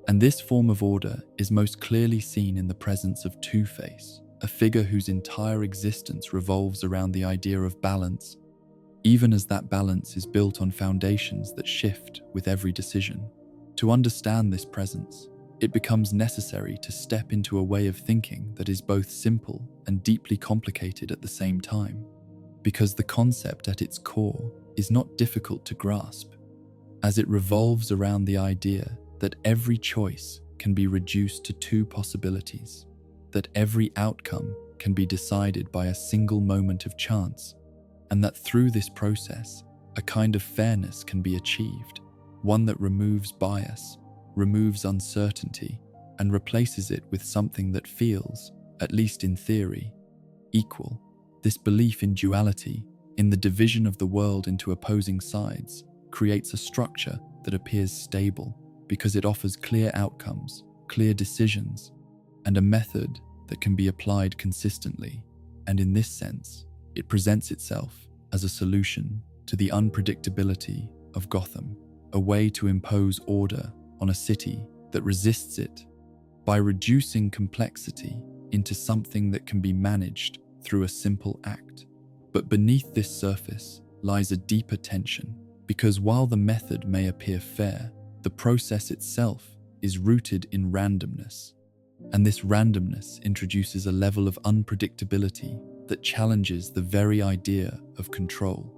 And this form of order is most clearly seen in the presence of Two-Face, a figure whose entire existence revolves around the idea of balance, even as that balance is built on foundations that shift with every decision. To understand this presence, it becomes necessary to step into a way of thinking that is both simple and deeply complicated at the same time, because the concept at its core is not difficult to grasp, as it revolves around the idea that every choice can be reduced to two possibilities, that every outcome can be decided by a single moment of chance, and that through this process, a kind of fairness can be achieved, one that removes bias, removes uncertainty, and replaces it with something that feels, at least in theory, equal. This belief in duality, in the division of the world into opposing sides, creates a structure that appears stable because it offers clear outcomes, clear decisions, and a method that can be applied consistently. And in this sense, It presents itself as a solution to the unpredictability of Gotham, a way to impose order on a city that resists it by reducing complexity into something that can be managed through a simple act. But beneath this surface lies a deeper tension, because while the method may appear fair, the process itself is rooted in randomness. And this randomness introduces a level of unpredictability that challenges the very idea of control,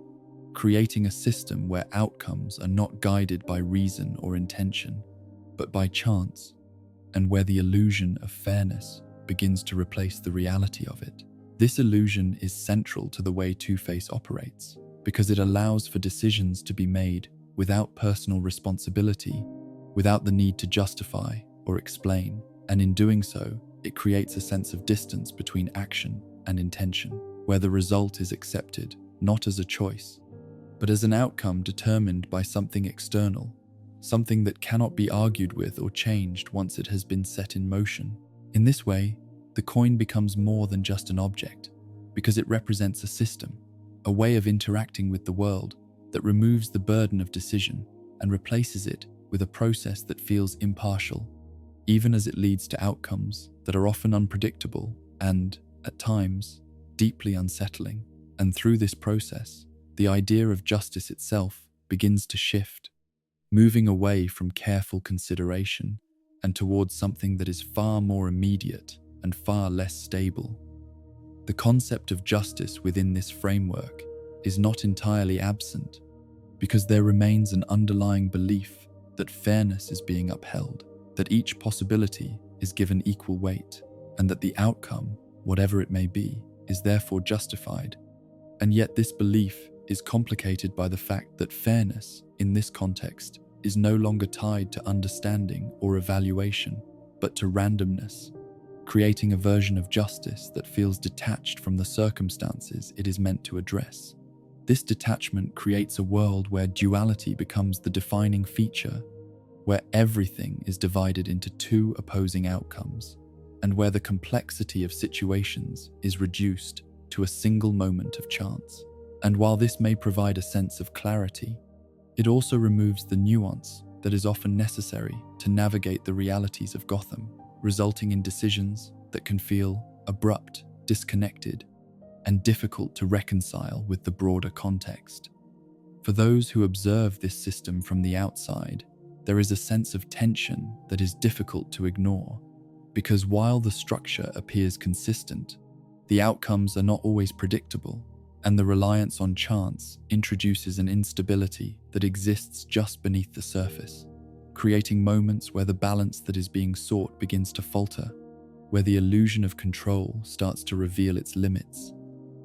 creating a system where outcomes are not guided by reason or intention, but by chance, and where the illusion of fairness begins to replace the reality of it. This illusion is central to the way Two-Face operates, because it allows for decisions to be made without personal responsibility, without the need to justify or explain, and in doing so, it creates a sense of distance between action and intention, where the result is accepted not as a choice, but as an outcome determined by something external, something that cannot be argued with or changed once it has been set in motion. In this way, the coin becomes more than just an object, because it represents a system, a way of interacting with the world that removes the burden of decision and replaces it with a process that feels impartial, even as it leads to outcomes that are often unpredictable and, at times, deeply unsettling. And through this process, the idea of justice itself begins to shift, moving away from careful consideration and towards something that is far more immediate and far less stable. The concept of justice within this framework is not entirely absent, because there remains an underlying belief that fairness is being upheld, that each possibility is given equal weight, and that the outcome, whatever it may be, is therefore justified. And yet this belief is complicated by the fact that fairness, in this context, is no longer tied to understanding or evaluation, but to randomness, creating a version of justice that feels detached from the circumstances it is meant to address. This detachment creates a world where duality becomes the defining feature, where everything is divided into two opposing outcomes, and where the complexity of situations is reduced to a single moment of chance. And while this may provide a sense of clarity, it also removes the nuance that is often necessary to navigate the realities of Gotham, resulting in decisions that can feel abrupt, disconnected, and difficult to reconcile with the broader context. For those who observe this system from the outside, there is a sense of tension that is difficult to ignore, because while the structure appears consistent, the outcomes are not always predictable, and the reliance on chance introduces an instability that exists just beneath the surface, creating moments where the balance that is being sought begins to falter, where the illusion of control starts to reveal its limits.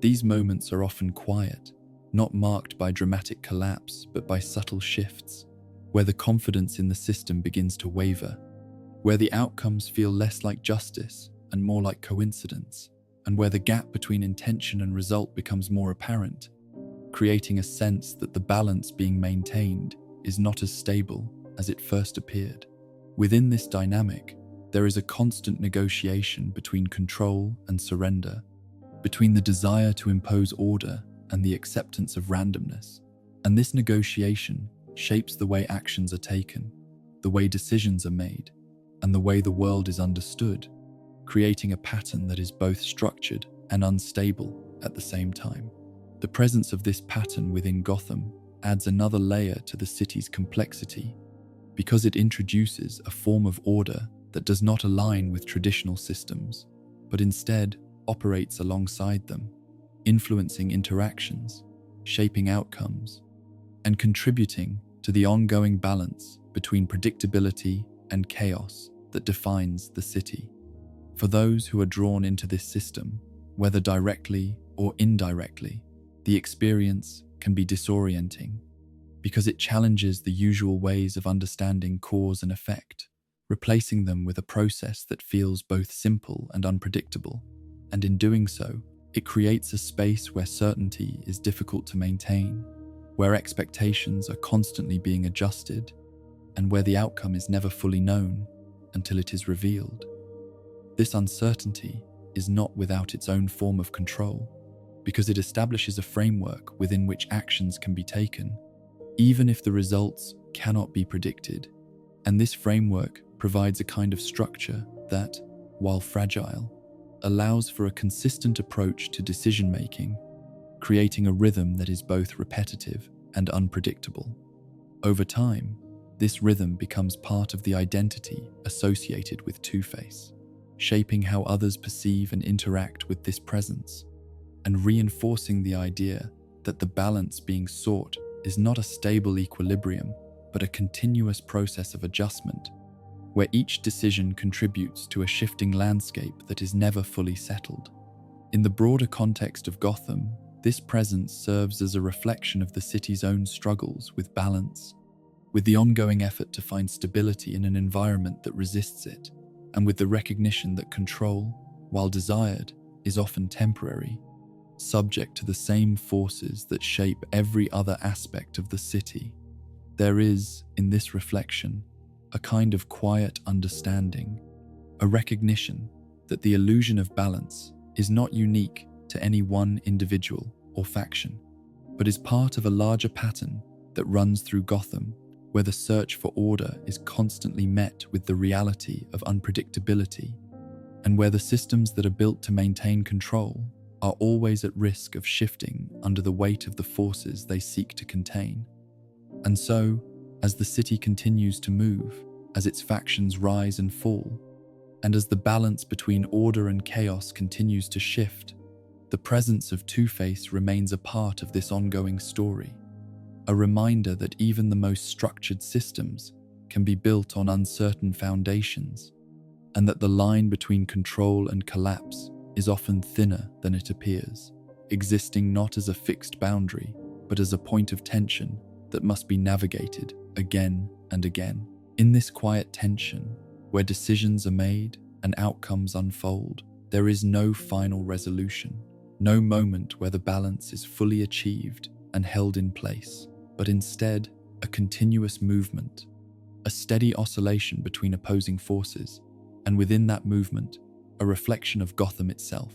These moments are often quiet, not marked by dramatic collapse, but by subtle shifts, where the confidence in the system begins to waver, where the outcomes feel less like justice and more like coincidence, and where the gap between intention and result becomes more apparent, creating a sense that the balance being maintained is not as stable as it first appeared. Within this dynamic, there is a constant negotiation between control and surrender, between the desire to impose order and the acceptance of randomness. And this negotiation shapes the way actions are taken, the way decisions are made, and the way the world is understood, creating a pattern that is both structured and unstable at the same time. The presence of this pattern within Gotham adds another layer to the city's complexity, because it introduces a form of order that does not align with traditional systems, but instead operates alongside them, influencing interactions, shaping outcomes, and contributing to the ongoing balance between predictability and chaos that defines the city. For those who are drawn into this system, whether directly or indirectly, the experience can be disorienting, because it challenges the usual ways of understanding cause and effect, replacing them with a process that feels both simple and unpredictable. And in doing so, it creates a space where certainty is difficult to maintain, where expectations are constantly being adjusted, and where the outcome is never fully known until it is revealed. This uncertainty is not without its own form of control, because it establishes a framework within which actions can be taken, even if the results cannot be predicted. And this framework provides a kind of structure that, while fragile, allows for a consistent approach to decision-making, creating a rhythm that is both repetitive and unpredictable. Over time, this rhythm becomes part of the identity associated with Two-Face, shaping how others perceive and interact with this presence, and reinforcing the idea that the balance being sought is not a stable equilibrium, but a continuous process of adjustment, where each decision contributes to a shifting landscape that is never fully settled. In the broader context of Gotham, this presence serves as a reflection of the city's own struggles with balance, with the ongoing effort to find stability in an environment that resists it, and with the recognition that control, while desired, is often temporary, subject to the same forces that shape every other aspect of the city. There is, in this reflection, a kind of quiet understanding, a recognition that the illusion of balance is not unique to any one individual or faction, but is part of a larger pattern that runs through Gotham, where the search for order is constantly met with the reality of unpredictability, and where the systems that are built to maintain control are always at risk of shifting under the weight of the forces they seek to contain. And so, as the city continues to move, as its factions rise and fall, and as the balance between order and chaos continues to shift, the presence of Two-Face remains a part of this ongoing story, a reminder that even the most structured systems can be built on uncertain foundations, and that the line between control and collapse is often thinner than it appears, existing not as a fixed boundary, but as a point of tension that must be navigated again and again. In this quiet tension, where decisions are made and outcomes unfold, there is no final resolution, no moment where the balance is fully achieved and held in place, but instead a continuous movement, a steady oscillation between opposing forces, and within that movement, a reflection of Gotham itself,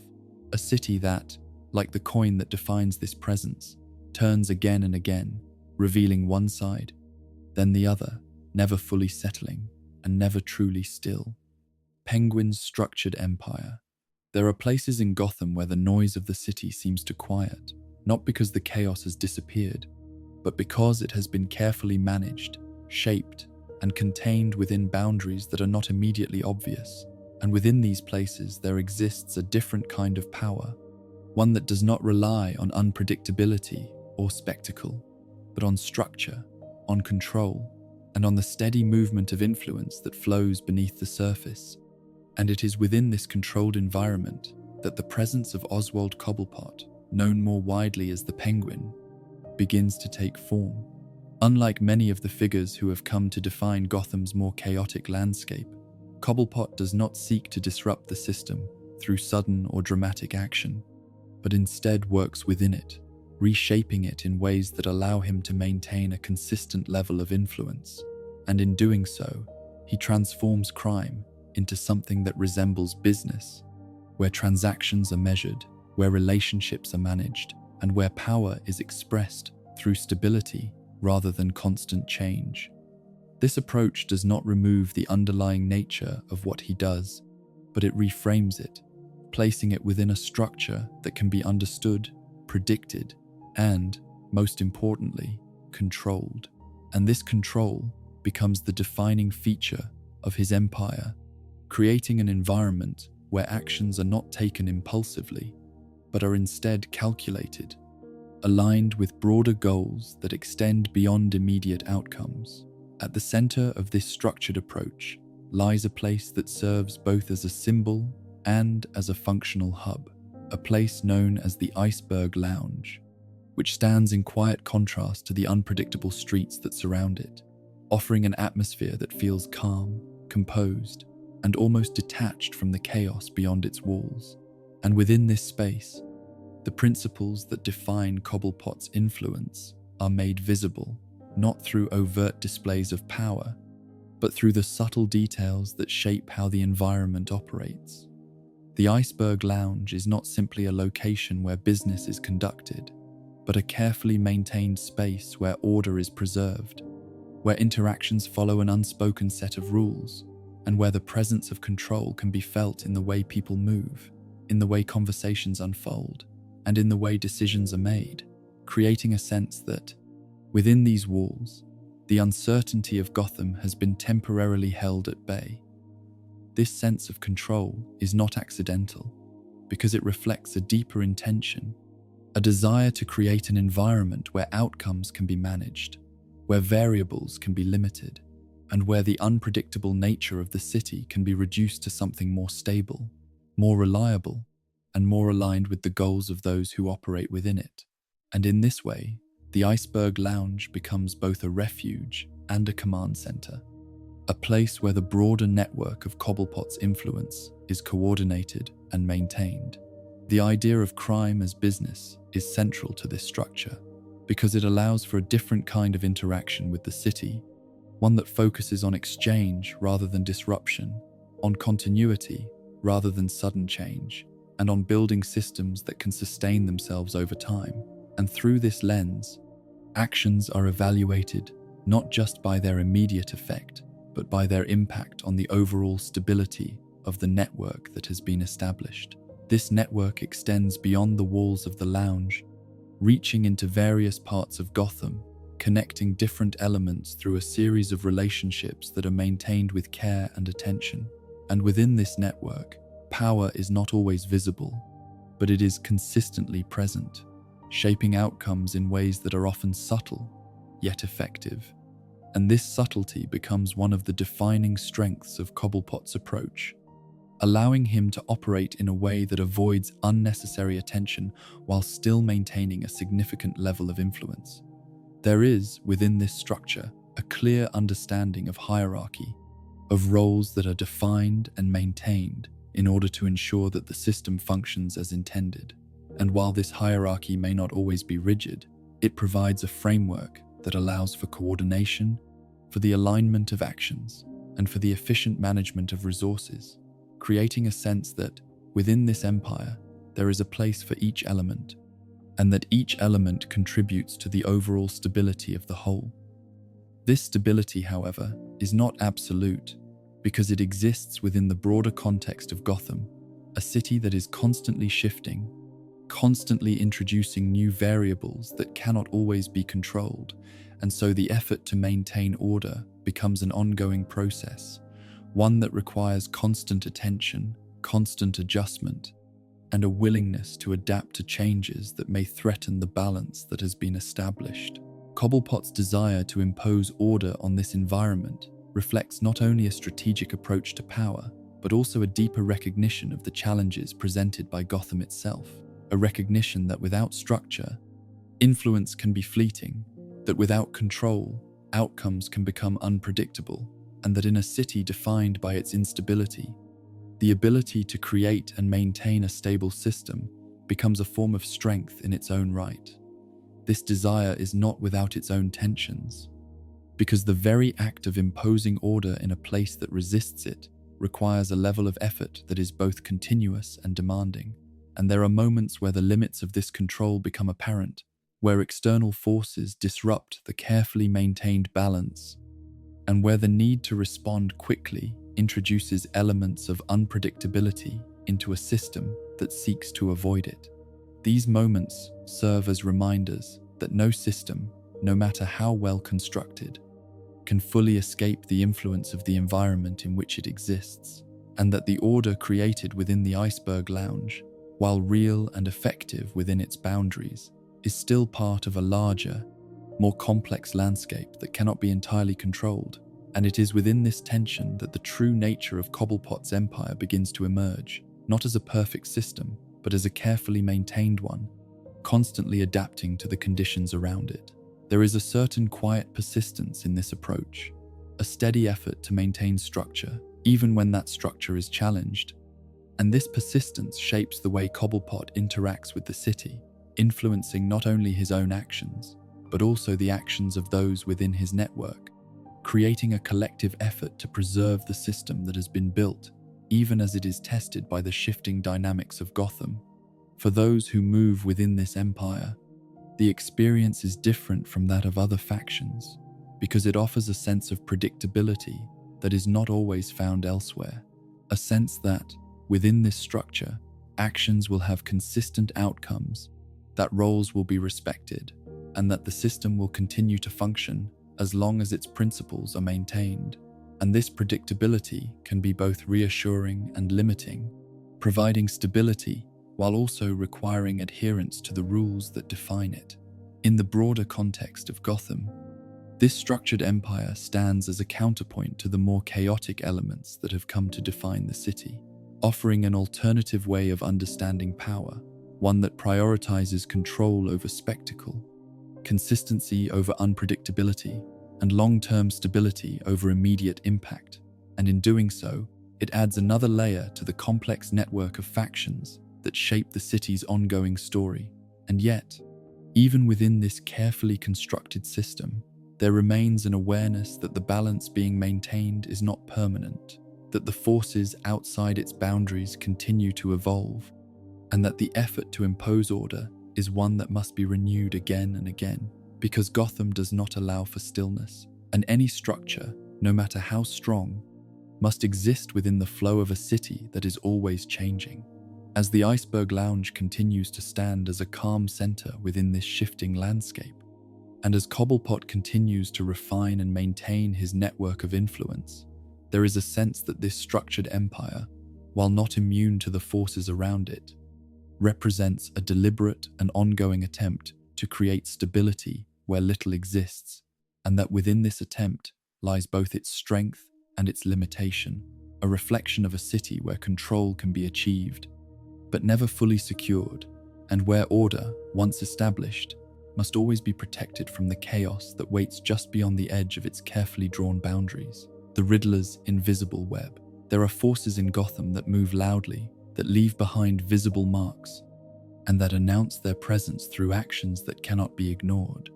a city that, like the coin that defines this presence, turns again and again, revealing one side, then the other, never fully settling and never truly still. Penguin's structured empire. There are places in Gotham where the noise of the city seems to quiet, not because the chaos has disappeared, but because it has been carefully managed, shaped, and contained within boundaries that are not immediately obvious. And within these places there exists a different kind of power, one that does not rely on unpredictability or spectacle, but on structure, on control, and on the steady movement of influence that flows beneath the surface. And it is within this controlled environment that the presence of Oswald Cobblepot, known more widely as the Penguin, begins to take form. Unlike many of the figures who have come to define Gotham's more chaotic landscape, Cobblepot does not seek to disrupt the system through sudden or dramatic action, but instead works within it, reshaping it in ways that allow him to maintain a consistent level of influence. And in doing so, he transforms crime into something that resembles business, where transactions are measured, where relationships are managed, and where power is expressed through stability rather than constant change. This approach does not remove the underlying nature of what he does, but it reframes it, placing it within a structure that can be understood, predicted, and, most importantly, controlled. And this control becomes the defining feature of his empire, creating an environment where actions are not taken impulsively, but are instead calculated, aligned with broader goals that extend beyond immediate outcomes. At the center of this structured approach lies a place that serves both as a symbol and as a functional hub, a place known as the Iceberg Lounge, which stands in quiet contrast to the unpredictable streets that surround it, offering an atmosphere that feels calm, composed, and almost detached from the chaos beyond its walls. And within this space, the principles that define Cobblepot's influence are made visible, not through overt displays of power, but through the subtle details that shape how the environment operates. The Iceberg Lounge is not simply a location where business is conducted, but a carefully maintained space where order is preserved, where interactions follow an unspoken set of rules, and where the presence of control can be felt in the way people move, in the way conversations unfold, and in the way decisions are made, creating a sense that, within these walls, the uncertainty of Gotham has been temporarily held at bay. This sense of control is not accidental, because it reflects a deeper intention, a desire to create an environment where outcomes can be managed, where variables can be limited, and where the unpredictable nature of the city can be reduced to something more stable, more reliable, and more aligned with the goals of those who operate within it. And in this way, the Iceberg Lounge becomes both a refuge and a command center, a place where the broader network of Cobblepot's influence is coordinated and maintained. The idea of crime as business is central to this structure, because it allows for a different kind of interaction with the city, one that focuses on exchange rather than disruption, on continuity rather than sudden change, and on building systems that can sustain themselves over time. And through this lens, actions are evaluated not just by their immediate effect, but by their impact on the overall stability of the network that has been established. This network extends beyond the walls of the lounge, reaching into various parts of Gotham, connecting different elements through a series of relationships that are maintained with care and attention. And within this network, power is not always visible, but it is consistently present, shaping outcomes in ways that are often subtle, yet effective. And this subtlety becomes one of the defining strengths of Cobblepot's approach, allowing him to operate in a way that avoids unnecessary attention while still maintaining a significant level of influence. There is, within this structure, a clear understanding of hierarchy, of roles that are defined and maintained in order to ensure that the system functions as intended. And while this hierarchy may not always be rigid, it provides a framework that allows for coordination, for the alignment of actions, and for the efficient management of resources, creating a sense that, within this empire, there is a place for each element, and that each element contributes to the overall stability of the whole. This stability, however, is not absolute, because it exists within the broader context of Gotham, a city that is constantly shifting, constantly introducing new variables that cannot always be controlled, and so the effort to maintain order becomes an ongoing process, one that requires constant attention, constant adjustment, and a willingness to adapt to changes that may threaten the balance that has been established. Cobblepot's desire to impose order on this environment reflects not only a strategic approach to power, but also a deeper recognition of the challenges presented by Gotham itself, a recognition that without structure, influence can be fleeting, that without control, outcomes can become unpredictable, and that in a city defined by its instability, the ability to create and maintain a stable system becomes a form of strength in its own right. This desire is not without its own tensions, because the very act of imposing order in a place that resists it requires a level of effort that is both continuous and demanding. And there are moments where the limits of this control become apparent, where external forces disrupt the carefully maintained balance, and where the need to respond quickly introduces elements of unpredictability into a system that seeks to avoid it. These moments serve as reminders that no system, no matter how well constructed, can fully escape the influence of the environment in which it exists, and that the order created within the Iceberg Lounge, while real and effective within its boundaries, is still part of a larger, more complex landscape that cannot be entirely controlled. And it is within this tension that the true nature of Cobblepot's empire begins to emerge, not as a perfect system, but as a carefully maintained one, constantly adapting to the conditions around it. There is a certain quiet persistence in this approach, a steady effort to maintain structure, even when that structure is challenged. And this persistence shapes the way Cobblepot interacts with the city, influencing not only his own actions, but also the actions of those within his network, creating a collective effort to preserve the system that has been built, even as it is tested by the shifting dynamics of Gotham. For those who move within this empire, the experience is different from that of other factions because it offers a sense of predictability that is not always found elsewhere. A sense that, within this structure, actions will have consistent outcomes, that roles will be respected, and that the system will continue to function as long as its principles are maintained. And this predictability can be both reassuring and limiting, providing stability while also requiring adherence to the rules that define it. In the broader context of Gotham, this structured empire stands as a counterpoint to the more chaotic elements that have come to define the city, offering an alternative way of understanding power, one that prioritizes control over spectacle, consistency over unpredictability, and long-term stability over immediate impact. And in doing so, it adds another layer to the complex network of factions that shape the city's ongoing story. And yet, even within this carefully constructed system, there remains an awareness that the balance being maintained is not permanent, that the forces outside its boundaries continue to evolve, and that the effort to impose order is one that must be renewed again and again, because Gotham does not allow for stillness, and any structure, no matter how strong, must exist within the flow of a city that is always changing. As the Iceberg Lounge continues to stand as a calm center within this shifting landscape, and as Cobblepot continues to refine and maintain his network of influence, there is a sense that this structured empire, while not immune to the forces around it, represents a deliberate and ongoing attempt to create stability where little exists, and that within this attempt lies both its strength and its limitation, a reflection of a city where control can be achieved, but never fully secured, and where order, once established, must always be protected from the chaos that waits just beyond the edge of its carefully drawn boundaries. The Riddler's invisible web. There are forces in Gotham that move loudly, that leave behind visible marks, and that announce their presence through actions that cannot be ignored.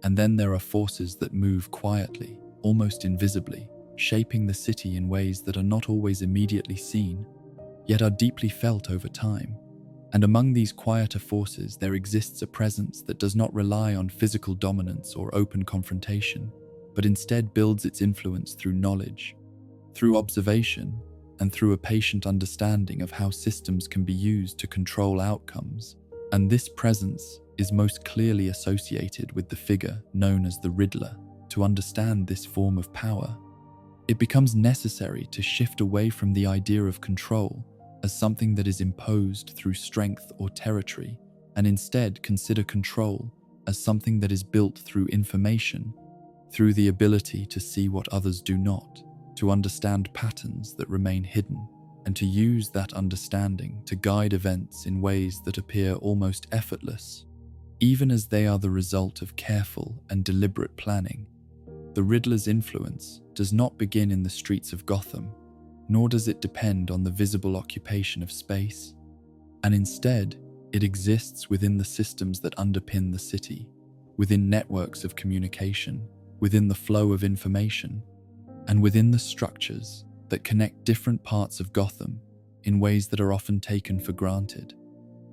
And then there are forces that move quietly, almost invisibly, shaping the city in ways that are not always immediately seen, yet are deeply felt over time. And among these quieter forces there exists a presence that does not rely on physical dominance or open confrontation, but instead builds its influence through knowledge, through observation, and through a patient understanding of how systems can be used to control outcomes. And this presence is most clearly associated with the figure known as the Riddler. To understand this form of power, it becomes necessary to shift away from the idea of control as something that is imposed through strength or territory, and instead consider control as something that is built through information, through the ability to see what others do not, to understand patterns that remain hidden, and to use that understanding to guide events in ways that appear almost effortless, even as they are the result of careful and deliberate planning. The Riddler's influence does not begin in the streets of Gotham, nor does it depend on the visible occupation of space, and instead, it exists within the systems that underpin the city, within networks of communication, within the flow of information, and within the structures that connect different parts of Gotham in ways that are often taken for granted.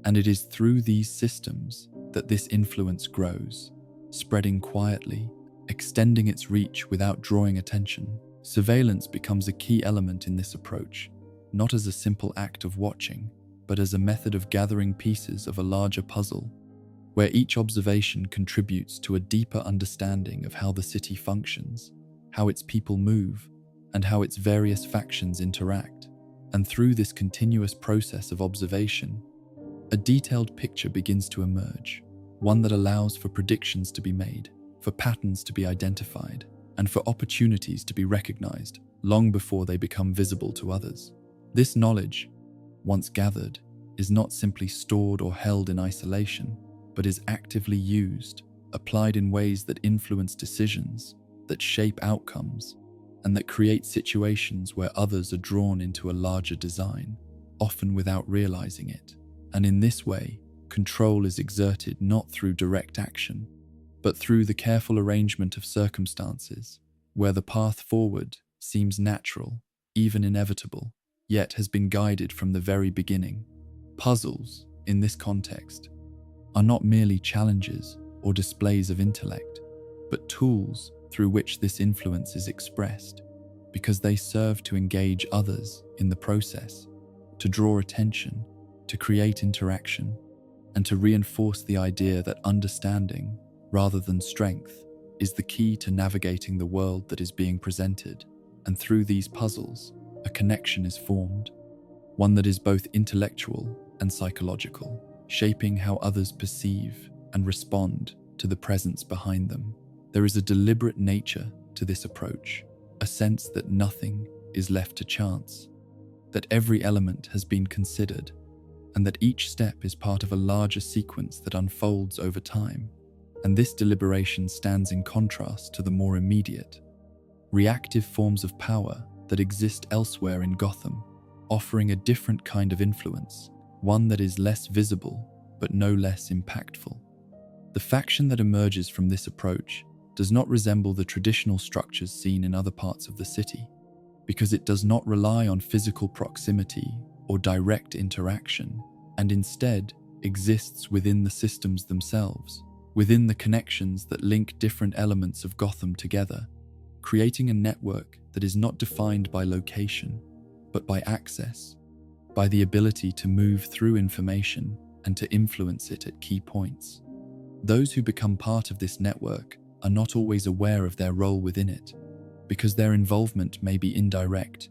And it is through these systems that this influence grows, spreading quietly, extending its reach without drawing attention. Surveillance becomes a key element in this approach, not as a simple act of watching, but as a method of gathering pieces of a larger puzzle, where each observation contributes to a deeper understanding of how the city functions, how its people move, and how its various factions interact. And through this continuous process of observation, a detailed picture begins to emerge, one that allows for predictions to be made, for patterns to be identified, and for opportunities to be recognized long before they become visible to others. This knowledge, once gathered, is not simply stored or held in isolation, but is actively used, applied in ways that influence decisions, that shape outcomes, and that create situations where others are drawn into a larger design, often without realizing it. And in this way, control is exerted not through direct action, but through the careful arrangement of circumstances, where the path forward seems natural, even inevitable. yet has been guided from the very beginning. Puzzles, in this context, are not merely challenges or displays of intellect, but tools through which this influence is expressed, because they serve to engage others in the process, to draw attention, to create interaction, and to reinforce the idea that understanding, rather than strength, is the key to navigating the world that is being presented. And through these puzzles, a connection is formed, one that is both intellectual and psychological, shaping how others perceive and respond to the presence behind them. There is a deliberate nature to this approach, a sense that nothing is left to chance, that every element has been considered, and that each step is part of a larger sequence that unfolds over time. And this deliberation stands in contrast to the more immediate, reactive forms of power that exist elsewhere in Gotham, offering a different kind of influence, one that is less visible but no less impactful. The faction that emerges from this approach does not resemble the traditional structures seen in other parts of the city, because it does not rely on physical proximity or direct interaction, and instead exists within the systems themselves, within the connections that link different elements of Gotham together, creating a network that is not defined by location, but by access, by the ability to move through information and to influence it at key points. Those who become part of this network are not always aware of their role within it, because their involvement may be indirect,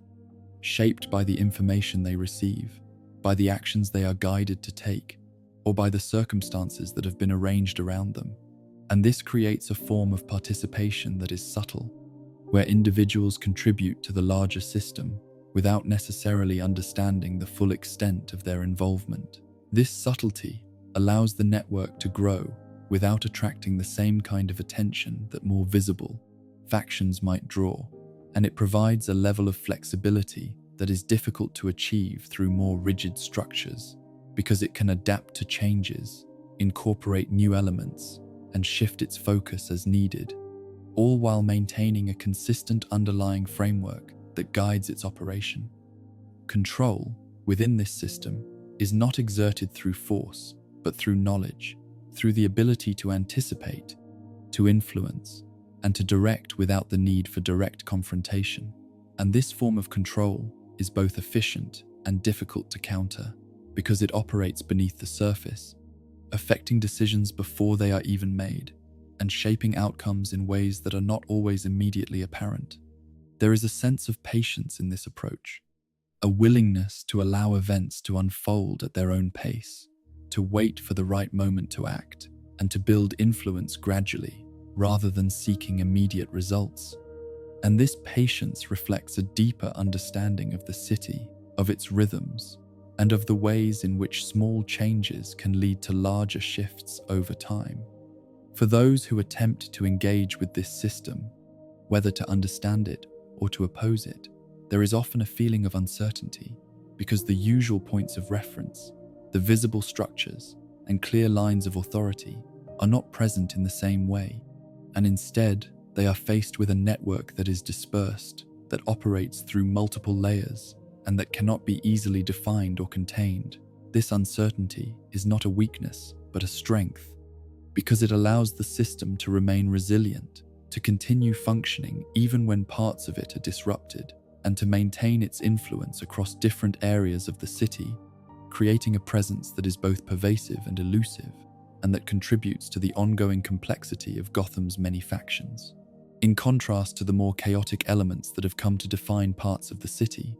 shaped by the information they receive, by the actions they are guided to take, or by the circumstances that have been arranged around them. And this creates a form of participation that is subtle, where individuals contribute to the larger system without necessarily understanding the full extent of their involvement. This subtlety allows the network to grow without attracting the same kind of attention that more visible factions might draw, and it provides a level of flexibility that is difficult to achieve through more rigid structures, because it can adapt to changes, incorporate new elements, and shift its focus as needed, all while maintaining a consistent underlying framework that guides its operation. Control within this system is not exerted through force, but through knowledge, through the ability to anticipate, to influence, and to direct without the need for direct confrontation. And this form of control is both efficient and difficult to counter, because it operates beneath the surface, affecting decisions before they are even made, and shaping outcomes in ways that are not always immediately apparent. There is a sense of patience in this approach, a willingness to allow events to unfold at their own pace, to wait for the right moment to act, and to build influence gradually, rather than seeking immediate results. And this patience reflects a deeper understanding of the city, of its rhythms, and of the ways in which small changes can lead to larger shifts over time. For those who attempt to engage with this system, whether to understand it or to oppose it, there is often a feeling of uncertainty, because the usual points of reference, the visible structures, and clear lines of authority are not present in the same way, and instead they are faced with a network that is dispersed, that operates through multiple layers, and that cannot be easily defined or contained. This uncertainty is not a weakness, but a strength, because it allows the system to remain resilient, to continue functioning even when parts of it are disrupted, and to maintain its influence across different areas of the city, creating a presence that is both pervasive and elusive, and that contributes to the ongoing complexity of Gotham's many factions. In contrast to the more chaotic elements that have come to define parts of the city,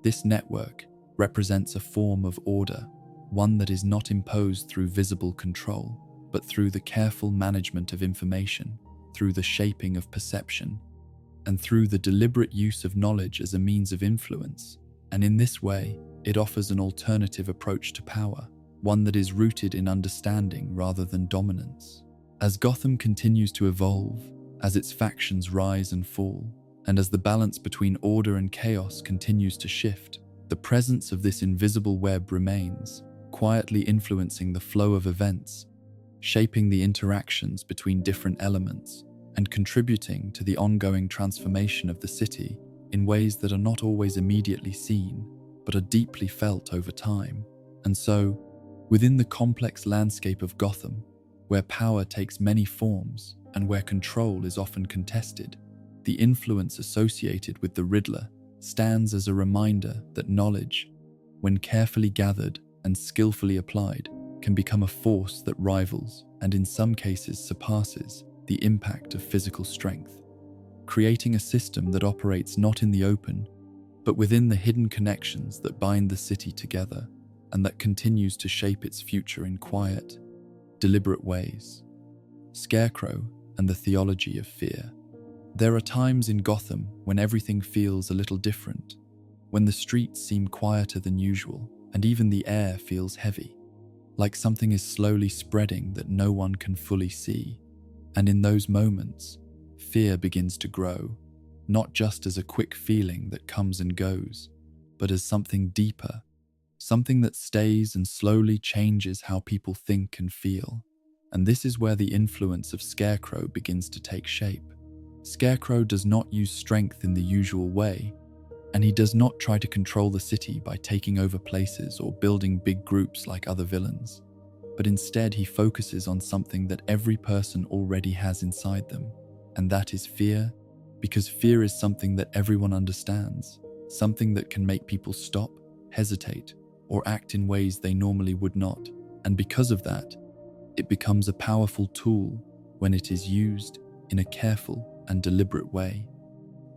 this network represents a form of order, one that is not imposed through visible control, but through the careful management of information, through the shaping of perception, and through the deliberate use of knowledge as a means of influence. And in this way, it offers an alternative approach to power, one that is rooted in understanding rather than dominance. As Gotham continues to evolve, as its factions rise and fall, and as the balance between order and chaos continues to shift, the presence of this invisible web remains, quietly influencing the flow of events, shaping the interactions between different elements, and contributing to the ongoing transformation of the city in ways that are not always immediately seen, but are deeply felt over time. And so, within the complex landscape of Gotham, where power takes many forms and where control is often contested, the influence associated with the Riddler stands as a reminder that knowledge, when carefully gathered and skillfully applied, can become a force that rivals and in some cases surpasses the impact of physical strength, creating a system that operates not in the open, but within the hidden connections that bind the city together and that continues to shape its future in quiet, deliberate ways. Scarecrow and the theology of fear. There are times in Gotham when everything feels a little different, when the streets seem quieter than usual and even the air feels heavy, like something is slowly spreading that no one can fully see. And in those moments, fear begins to grow, not just as a quick feeling that comes and goes, but as something deeper, something that stays and slowly changes how people think and feel. And this is where the influence of Scarecrow begins to take shape. Scarecrow does not use strength in the usual way, and he does not try to control the city by taking over places or building big groups like other villains, but instead he focuses on something that every person already has inside them, and that is fear, because fear is something that everyone understands, something that can make people stop, hesitate, or act in ways they normally would not, and because of that, it becomes a powerful tool when it is used in a careful and deliberate way.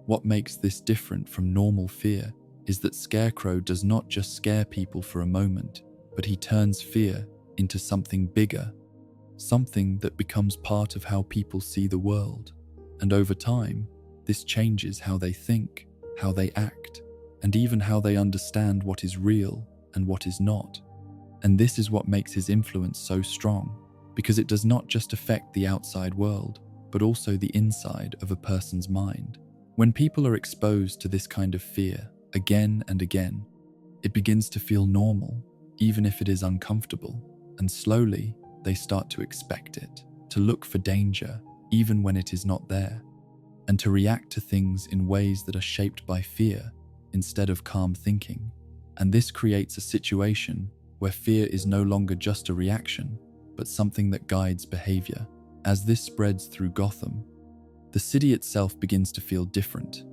What makes this different from normal fear is that Scarecrow does not just scare people for a moment, but he turns fear into something bigger, something that becomes part of how people see the world. And over time, this changes how they think, how they act, and even how they understand what is real and what is not. And this is what makes his influence so strong, because it does not just affect the outside world, but also the inside of a person's mind. When people are exposed to this kind of fear again and again, it begins to feel normal, even if it is uncomfortable, and slowly they start to expect it, to look for danger even when it is not there, and to react to things in ways that are shaped by fear instead of calm thinking. And this creates a situation where fear is no longer just a reaction, but something that guides behavior. As this spreads through Gotham, the city itself begins to feel different,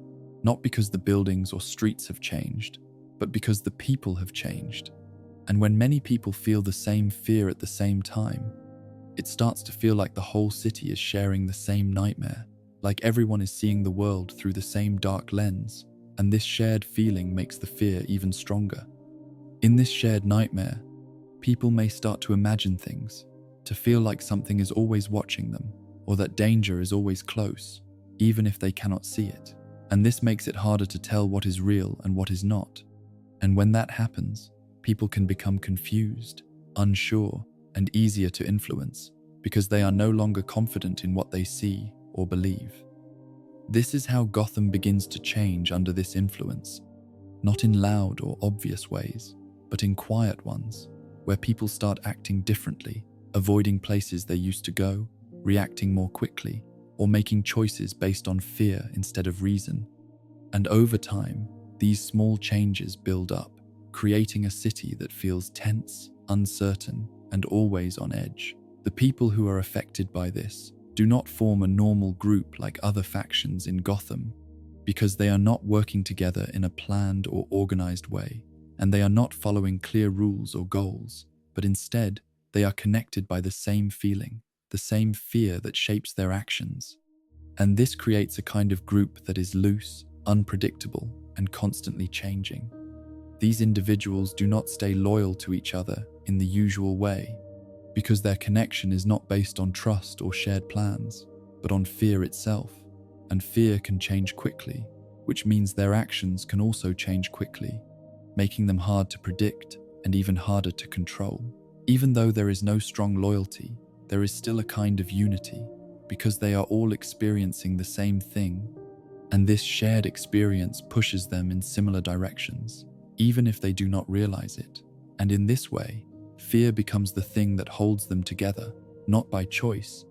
not because the buildings or streets have changed, but because the people have changed. And when many people feel the same fear at the same time, it starts to feel like the whole city is sharing the same nightmare, like everyone is seeing the world through the same dark lens, and this shared feeling makes the fear even stronger. In this shared nightmare, people may start to imagine things, to feel like something is always watching them, or that danger is always close, even if they cannot see it. And this makes it harder to tell what is real and what is not. And when that happens, people can become confused, unsure, and easier to influence, because they are no longer confident in what they see or believe. This is how Gotham begins to change under this influence, not in loud or obvious ways, but in quiet ones, where people start acting differently, avoiding places they used to go, reacting more quickly, or making choices based on fear instead of reason. And over time, these small changes build up, creating a city that feels tense, uncertain, and always on edge. The people who are affected by this do not form a normal group like other factions in Gotham, because they are not working together in a planned or organized way, and they are not following clear rules or goals, but instead, they are connected by the same feeling, the same fear that shapes their actions. And this creates a kind of group that is loose, unpredictable, and constantly changing. These individuals do not stay loyal to each other in the usual way, because their connection is not based on trust or shared plans, but on fear itself. And fear can change quickly, which means their actions can also change quickly, making them hard to predict and even harder to control. Even though there is no strong loyalty, there is still a kind of unity, because they are all experiencing the same thing, and this shared experience pushes them in similar directions, even if they do not realize it. And in this way, fear becomes the thing that holds them together, not by choice,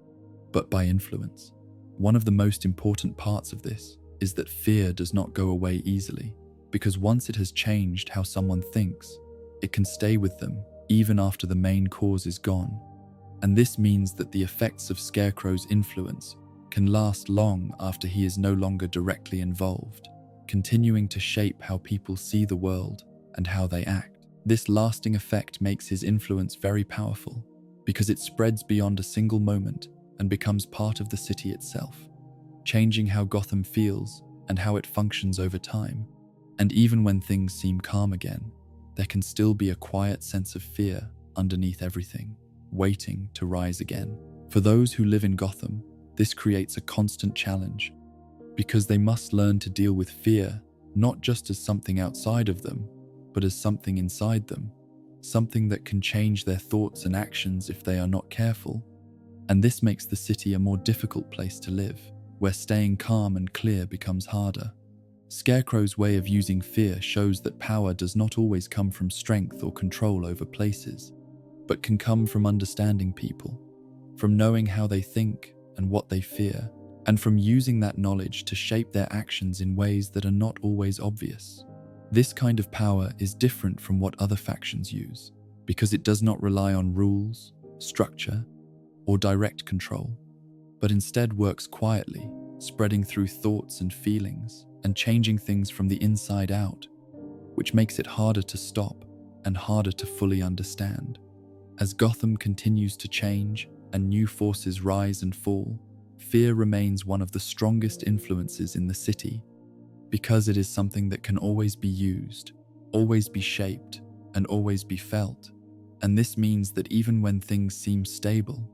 but by influence. One of the most important parts of this is that fear does not go away easily, because once it has changed how someone thinks, it can stay with them even after the main cause is gone. And this means that the effects of Scarecrow's influence can last long after he is no longer directly involved, continuing to shape how people see the world and how they act. This lasting effect makes his influence very powerful because it spreads beyond a single moment and becomes part of the city itself, changing how Gotham feels and how it functions over time. And even when things seem calm again, there can still be a quiet sense of fear underneath everything, waiting to rise again. For those who live in Gotham, this creates a constant challenge because they must learn to deal with fear not just as something outside of them, but as something inside them, something that can change their thoughts and actions if they are not careful. And this makes the city a more difficult place to live, where staying calm and clear becomes harder. Scarecrow's way of using fear shows that power does not always come from strength or control over places, but can come from understanding people, from knowing how they think and what they fear, and from using that knowledge to shape their actions in ways that are not always obvious. This kind of power is different from what other factions use, because it does not rely on rules, structure, or direct control, but instead works quietly, spreading through thoughts and feelings, and changing things from the inside out, which makes it harder to stop and harder to fully understand. As Gotham continues to change and new forces rise and fall, fear remains one of the strongest influences in the city, because it is something that can always be used, always be shaped, and always be felt. And this means that even when things seem stable,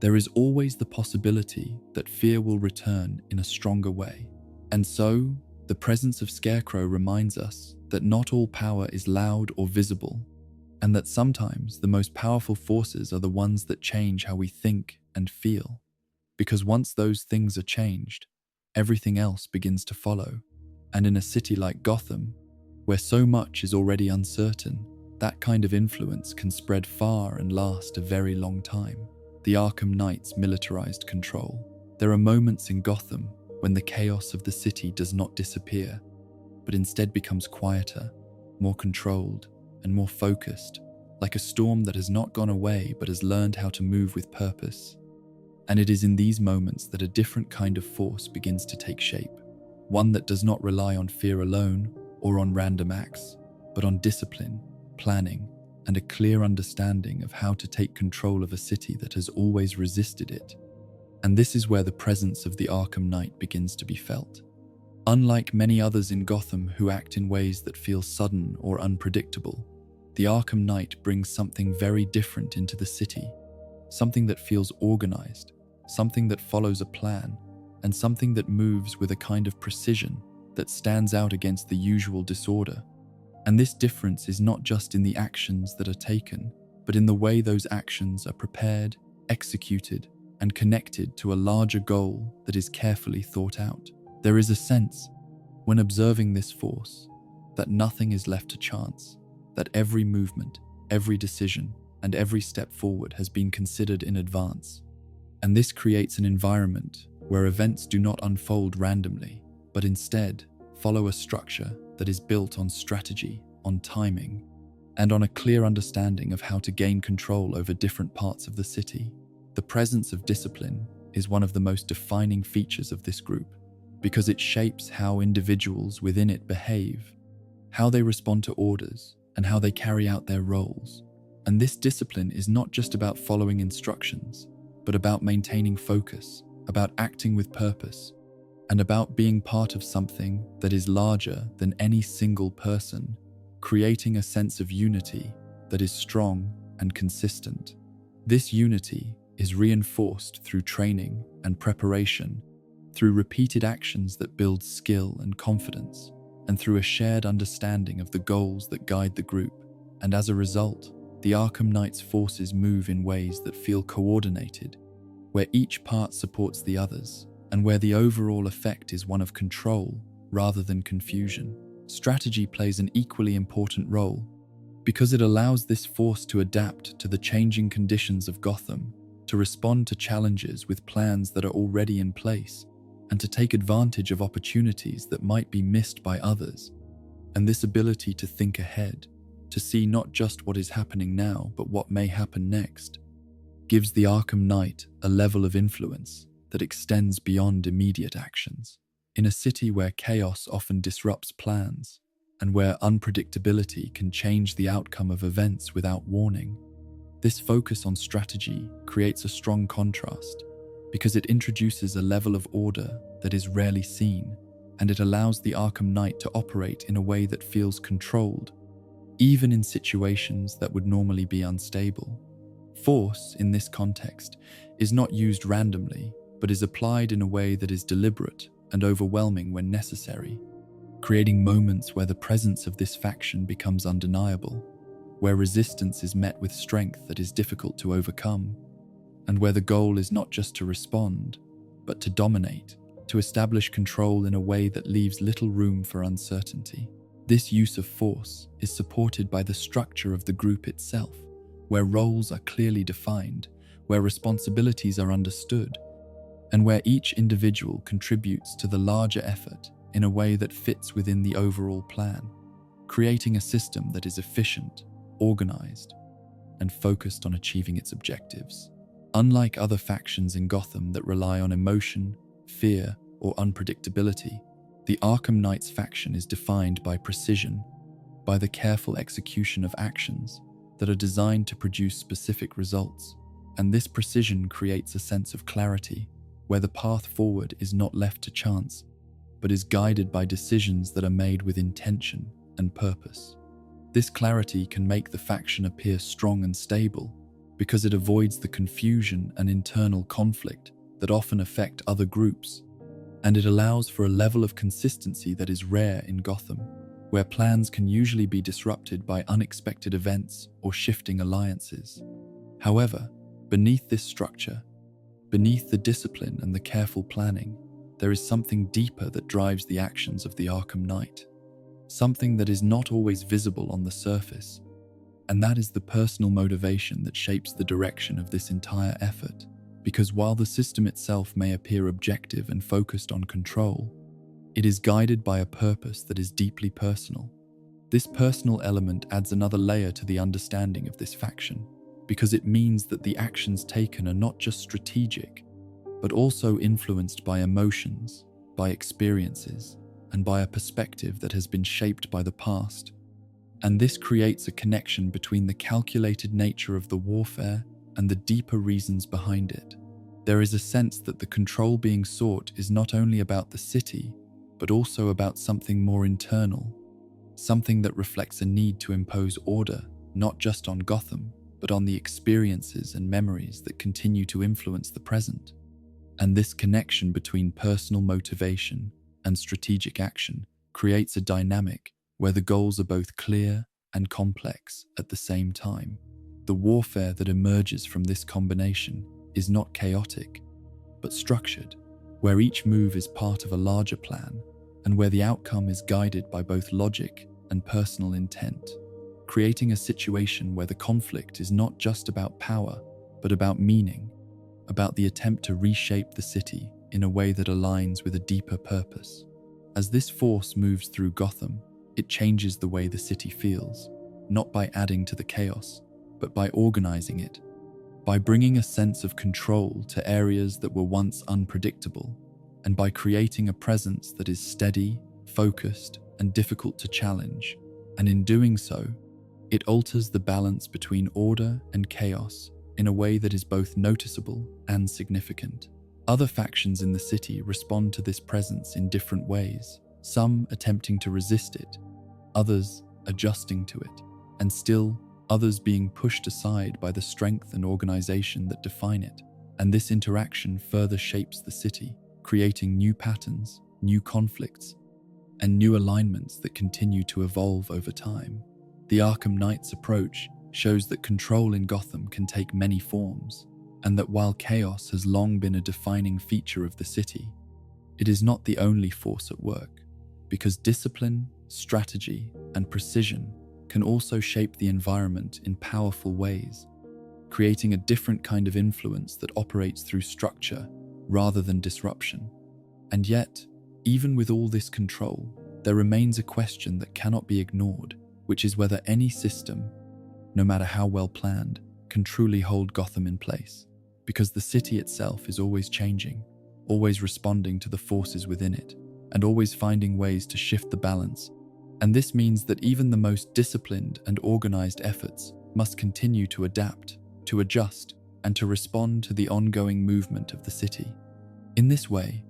there is always the possibility that fear will return in a stronger way. And so, the presence of Scarecrow reminds us that not all power is loud or visible, and that sometimes the most powerful forces are the ones that change how we think and feel. Because once those things are changed, everything else begins to follow. And in a city like Gotham, where so much is already uncertain, that kind of influence can spread far and last a very long time. The Arkham Knight's militarized control. There are moments in Gotham when the chaos of the city does not disappear, but instead becomes quieter, more controlled, and more focused, like a storm that has not gone away but has learned how to move with purpose. And it is in these moments that a different kind of force begins to take shape, one that does not rely on fear alone or on random acts, but on discipline, planning, and a clear understanding of how to take control of a city that has always resisted it. And this is where the presence of the Arkham Knight begins to be felt. Unlike many others in Gotham who act in ways that feel sudden or unpredictable, the Arkham Knight brings something very different into the city, something that feels organized, something that follows a plan, and something that moves with a kind of precision that stands out against the usual disorder. And this difference is not just in the actions that are taken, but in the way those actions are prepared, executed, and connected to a larger goal that is carefully thought out. There is a sense, when observing this force, that nothing is left to chance, that every movement, every decision, and every step forward has been considered in advance. And this creates an environment where events do not unfold randomly, but instead follow a structure that is built on strategy, on timing, and on a clear understanding of how to gain control over different parts of the city. The presence of discipline is one of the most defining features of this group, because it shapes how individuals within it behave, how they respond to orders, and how they carry out their roles. And this discipline is not just about following instructions, but about maintaining focus, about acting with purpose, and about being part of something that is larger than any single person, creating a sense of unity that is strong and consistent. This unity is reinforced through training and preparation, through repeated actions that build skill and confidence, and through a shared understanding of the goals that guide the group. And as a result, the Arkham Knight's forces move in ways that feel coordinated, where each part supports the others, and where the overall effect is one of control rather than confusion. Strategy plays an equally important role, because it allows this force to adapt to the changing conditions of Gotham, to respond to challenges with plans that are already in place, and to take advantage of opportunities that might be missed by others. And this ability to think ahead, to see not just what is happening now, but what may happen next, gives the Arkham Knight a level of influence that extends beyond immediate actions. In a city where chaos often disrupts plans, and where unpredictability can change the outcome of events without warning, this focus on strategy creates a strong contrast because it introduces a level of order that is rarely seen, and it allows the Arkham Knight to operate in a way that feels controlled, even in situations that would normally be unstable. Force, in this context, is not used randomly, but is applied in a way that is deliberate and overwhelming when necessary, creating moments where the presence of this faction becomes undeniable, where resistance is met with strength that is difficult to overcome, and where the goal is not just to respond, but to dominate, to establish control in a way that leaves little room for uncertainty. This use of force is supported by the structure of the group itself, where roles are clearly defined, where responsibilities are understood, and where each individual contributes to the larger effort in a way that fits within the overall plan, creating a system that is efficient, organized, and focused on achieving its objectives. Unlike other factions in Gotham that rely on emotion, fear, or unpredictability, the Arkham Knight's faction is defined by precision, by the careful execution of actions that are designed to produce specific results. And this precision creates a sense of clarity, where the path forward is not left to chance, but is guided by decisions that are made with intention and purpose. This clarity can make the faction appear strong and stable, because it avoids the confusion and internal conflict that often affect other groups, and it allows for a level of consistency that is rare in Gotham, where plans can usually be disrupted by unexpected events or shifting alliances. However, beneath this structure, beneath the discipline and the careful planning, there is something deeper that drives the actions of the Arkham Knight, something that is not always visible on the surface, and that is the personal motivation that shapes the direction of this entire effort. Because while the system itself may appear objective and focused on control, it is guided by a purpose that is deeply personal. This personal element adds another layer to the understanding of this faction, because it means that the actions taken are not just strategic, but also influenced by emotions, by experiences, and by a perspective that has been shaped by the past. And this creates a connection between the calculated nature of the warfare and the deeper reasons behind it. There is a sense that the control being sought is not only about the city, but also about something more internal, something that reflects a need to impose order, not just on Gotham, but on the experiences and memories that continue to influence the present. And this connection between personal motivation and strategic action creates a dynamic where the goals are both clear and complex at the same time. The warfare that emerges from this combination is not chaotic, but structured, where each move is part of a larger plan, and where the outcome is guided by both logic and personal intent, creating a situation where the conflict is not just about power, but about meaning, about the attempt to reshape the city in a way that aligns with a deeper purpose. As this force moves through Gotham, it changes the way the city feels, not by adding to the chaos, but by organizing it, by bringing a sense of control to areas that were once unpredictable, and by creating a presence that is steady, focused, and difficult to challenge. And in doing so, it alters the balance between order and chaos in a way that is both noticeable and significant. Other factions in the city respond to this presence in different ways, some attempting to resist it, others adjusting to it, and still others being pushed aside by the strength and organization that define it. And this interaction further shapes the city, creating new patterns, new conflicts, and new alignments that continue to evolve over time. The Arkham Knight's approach shows that control in Gotham can take many forms, and that while chaos has long been a defining feature of the city, it is not the only force at work, because discipline, strategy, and precision can also shape the environment in powerful ways, creating a different kind of influence that operates through structure rather than disruption. And yet, even with all this control, there remains a question that cannot be ignored, which is whether any system, no matter how well planned, can truly hold Gotham in place. Because the city itself is always changing, always responding to the forces within it, and always finding ways to shift the balance. And this means that even the most disciplined and organized efforts must continue to adapt, to adjust, and to respond to the ongoing movement of the city. In this way,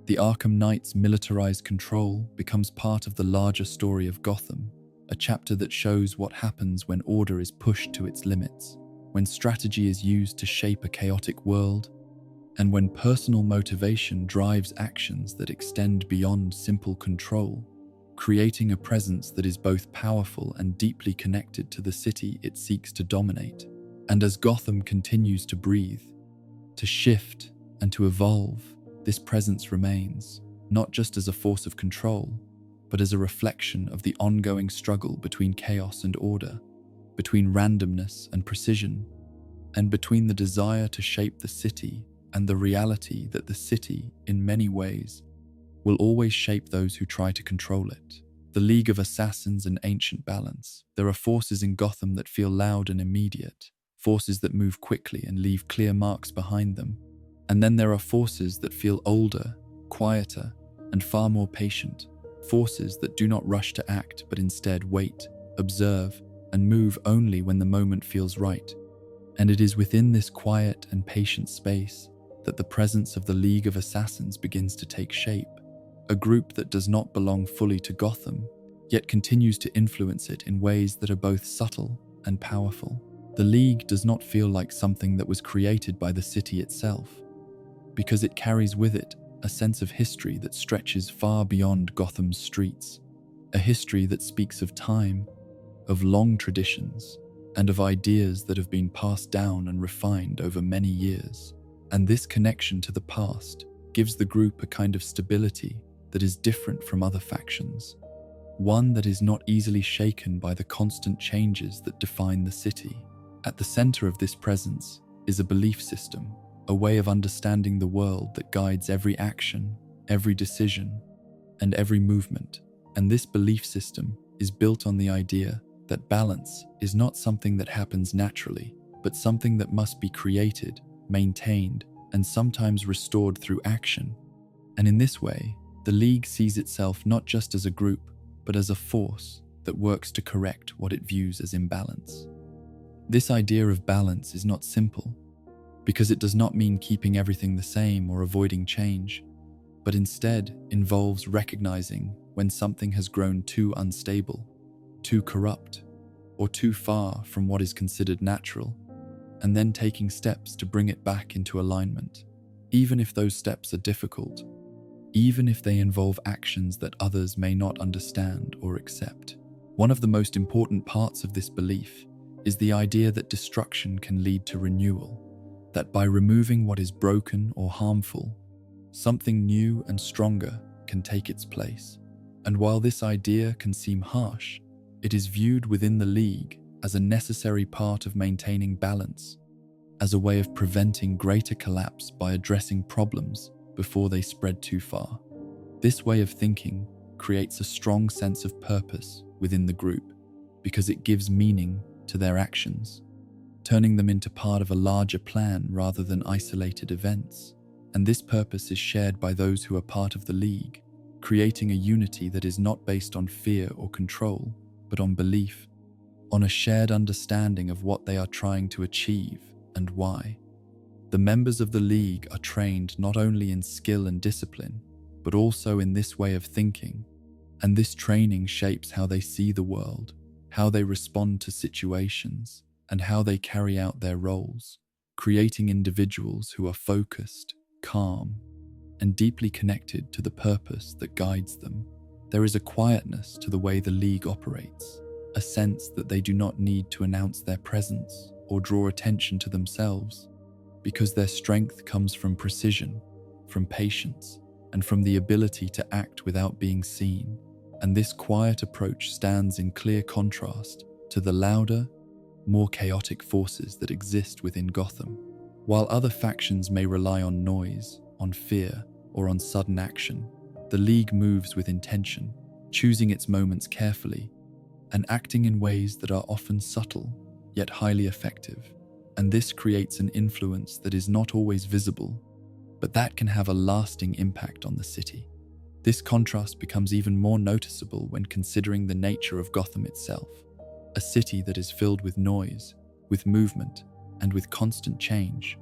the Arkham Knight's militarized control becomes part of the larger story of Gotham, a chapter that shows what happens when order is pushed to its limits, when strategy is used to shape a chaotic world, and when personal motivation drives actions that extend beyond simple control, creating a presence that is both powerful and deeply connected to the city it seeks to dominate. And as Gotham continues to breathe, to shift, and to evolve, this presence remains, not just as a force of control, but as a reflection of the ongoing struggle between chaos and order, between randomness and precision, and between the desire to shape the city and the reality that the city, in many ways, will always shape those who try to control it. The League of Assassins and ancient balance. There are forces in Gotham that feel loud and immediate, forces that move quickly and leave clear marks behind them. And then there are forces that feel older, quieter, and far more patient, forces that do not rush to act but instead wait, observe, and move only when the moment feels right. And it is within this quiet and patient space that the presence of the League of Assassins begins to take shape, a group that does not belong fully to Gotham, yet continues to influence it in ways that are both subtle and powerful. The League does not feel like something that was created by the city itself, because it carries with it a sense of history that stretches far beyond Gotham's streets, a history that speaks of time, of long traditions, and of ideas that have been passed down and refined over many years. And this connection to the past gives the group a kind of stability that is different from other factions, one that is not easily shaken by the constant changes that define the city. At the center of this presence is a belief system, a way of understanding the world that guides every action, every decision, and every movement. And this belief system is built on the idea that balance is not something that happens naturally, but something that must be created, maintained, and sometimes restored through action. And in this way, the League sees itself not just as a group, but as a force that works to correct what it views as imbalance. This idea of balance is not simple, because it does not mean keeping everything the same or avoiding change, but instead involves recognizing when something has grown too unstable, too corrupt, or too far from what is considered natural, and then taking steps to bring it back into alignment, even if those steps are difficult, even if they involve actions that others may not understand or accept. One of the most important parts of this belief is the idea that destruction can lead to renewal, that by removing what is broken or harmful, something new and stronger can take its place. And while this idea can seem harsh, it is viewed within the League as a necessary part of maintaining balance, as a way of preventing greater collapse by addressing problems before they spread too far. This way of thinking creates a strong sense of purpose within the group because it gives meaning to their actions, turning them into part of a larger plan rather than isolated events. And this purpose is shared by those who are part of the League, creating a unity that is not based on fear or control, but on belief, on a shared understanding of what they are trying to achieve and why. The members of the League are trained not only in skill and discipline, but also in this way of thinking, and this training shapes how they see the world, how they respond to situations, and how they carry out their roles, creating individuals who are focused, calm, and deeply connected to the purpose that guides them. There is a quietness to the way the League operates, a sense that they do not need to announce their presence or draw attention to themselves, because their strength comes from precision, from patience, and from the ability to act without being seen. And this quiet approach stands in clear contrast to the louder, more chaotic forces that exist within Gotham. While other factions may rely on noise, on fear, or on sudden action, the League moves with intention, choosing its moments carefully, and acting in ways that are often subtle, yet highly effective. And this creates an influence that is not always visible, but that can have a lasting impact on the city. This contrast becomes even more noticeable when considering the nature of Gotham itself, a city that is filled with noise, with movement, and with constant change.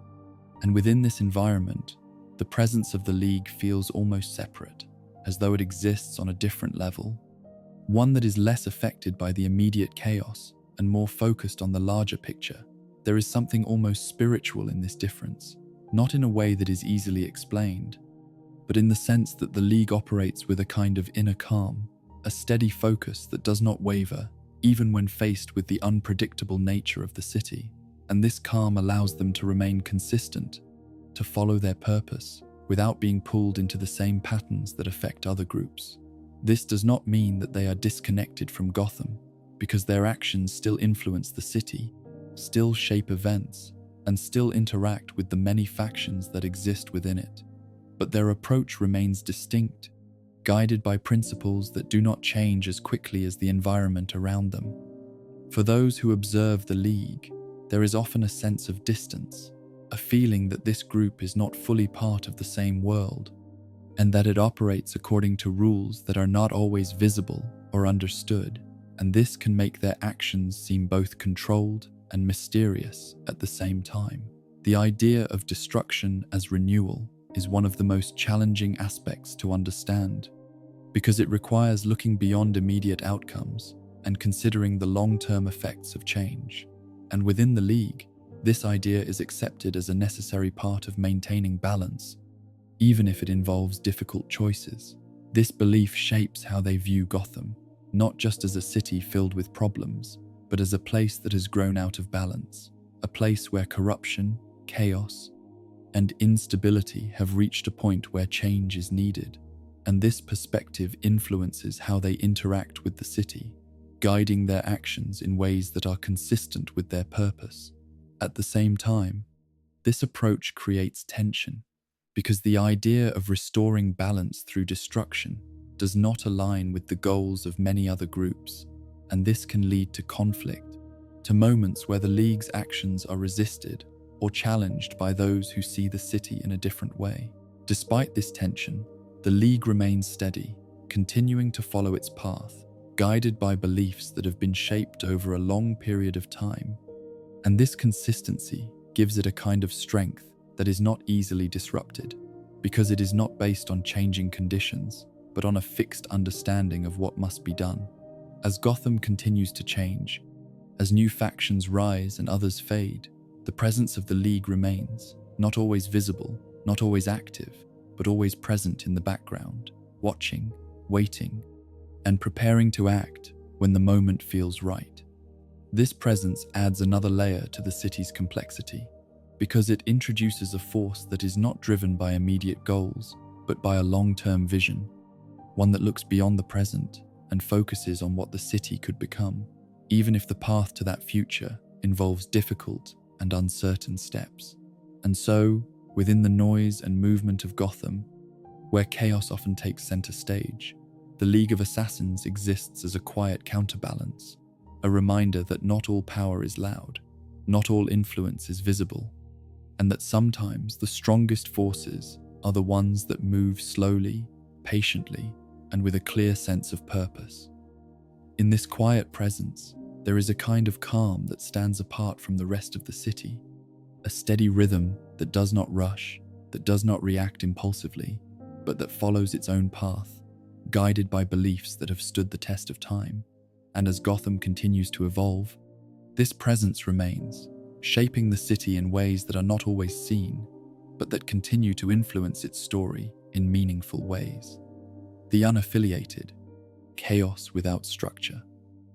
And within this environment, the presence of the League feels almost separate, as though it exists on a different level, one that is less affected by the immediate chaos and more focused on the larger picture. There is something almost spiritual in this difference, not in a way that is easily explained, but in the sense that the League operates with a kind of inner calm, a steady focus that does not waver, even when faced with the unpredictable nature of the city. And this calm allows them to remain consistent, to follow their purpose, without being pulled into the same patterns that affect other groups. This does not mean that they are disconnected from Gotham, because their actions still influence the city, still shape events, and still interact with the many factions that exist within it. But their approach remains distinct, guided by principles that do not change as quickly as the environment around them. For those who observe the League, there is often a sense of distance, a feeling that this group is not fully part of the same world, and that it operates according to rules that are not always visible or understood, and this can make their actions seem both controlled and mysterious at the same time. The idea of destruction as renewal is one of the most challenging aspects to understand, because it requires looking beyond immediate outcomes and considering the long-term effects of change. And within the League, this idea is accepted as a necessary part of maintaining balance, even if it involves difficult choices. This belief shapes how they view Gotham, not just as a city filled with problems, but as a place that has grown out of balance, a place where corruption, chaos, and instability have reached a point where change is needed. And this perspective influences how they interact with the city, guiding their actions in ways that are consistent with their purpose. At the same time, this approach creates tension, because the idea of restoring balance through destruction does not align with the goals of many other groups, and this can lead to conflict, to moments where the League's actions are resisted or challenged by those who see the city in a different way. Despite this tension, the League remains steady, continuing to follow its path, guided by beliefs that have been shaped over a long period of time. And this consistency gives it a kind of strength that is not easily disrupted, because it is not based on changing conditions, but on a fixed understanding of what must be done. As Gotham continues to change, as new factions rise and others fade, the presence of the League remains, not always visible, not always active, but always present in the background, watching, waiting, and preparing to act when the moment feels right. This presence adds another layer to the city's complexity, because it introduces a force that is not driven by immediate goals, but by a long-term vision, one that looks beyond the present and focuses on what the city could become, even if the path to that future involves difficult and uncertain steps. And so, within the noise and movement of Gotham, where chaos often takes center stage, the League of Assassins exists as a quiet counterbalance, a reminder that not all power is loud, not all influence is visible, and that sometimes the strongest forces are the ones that move slowly, patiently, and with a clear sense of purpose. In this quiet presence, there is a kind of calm that stands apart from the rest of the city, a steady rhythm that does not rush, that does not react impulsively, but that follows its own path, guided by beliefs that have stood the test of time. And as Gotham continues to evolve, this presence remains, shaping the city in ways that are not always seen, but that continue to influence its story in meaningful ways. The unaffiliated, chaos without structure.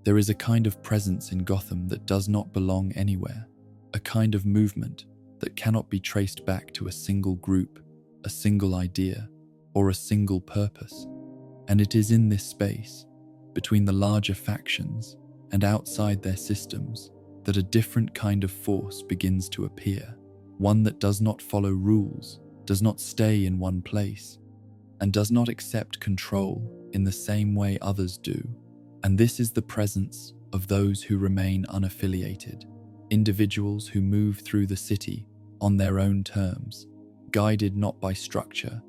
There is a kind of presence in Gotham that does not belong anywhere, a kind of movement that cannot be traced back to a single group, a single idea, or a single purpose. And it is in this space, between the larger factions and outside their systems, that a different kind of force begins to appear, one that does not follow rules, does not stay in one place, and does not accept control in the same way others do. And this is the presence of those who remain unaffiliated, individuals who move through the city on their own terms, guided not by structure,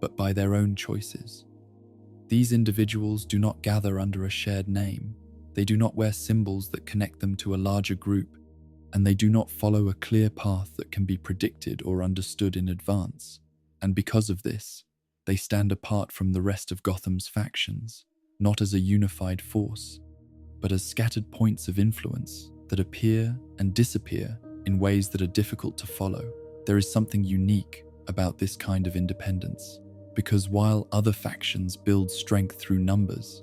but by their own choices. These individuals do not gather under a shared name, they do not wear symbols that connect them to a larger group, and they do not follow a clear path that can be predicted or understood in advance. And because of this, they stand apart from the rest of Gotham's factions, not as a unified force, but as scattered points of influence that appear and disappear in ways that are difficult to follow. There is something unique about this kind of independence, because while other factions build strength through numbers,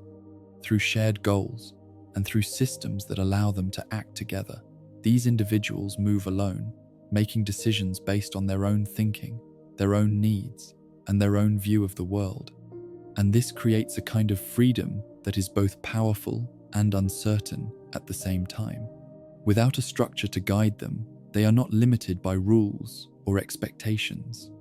through shared goals, and through systems that allow them to act together, these individuals move alone, making decisions based on their own thinking, their own needs, and their own view of the world. And this creates a kind of freedom that is both powerful and uncertain at the same time. Without a structure to guide them, they are not limited by rules or expectations.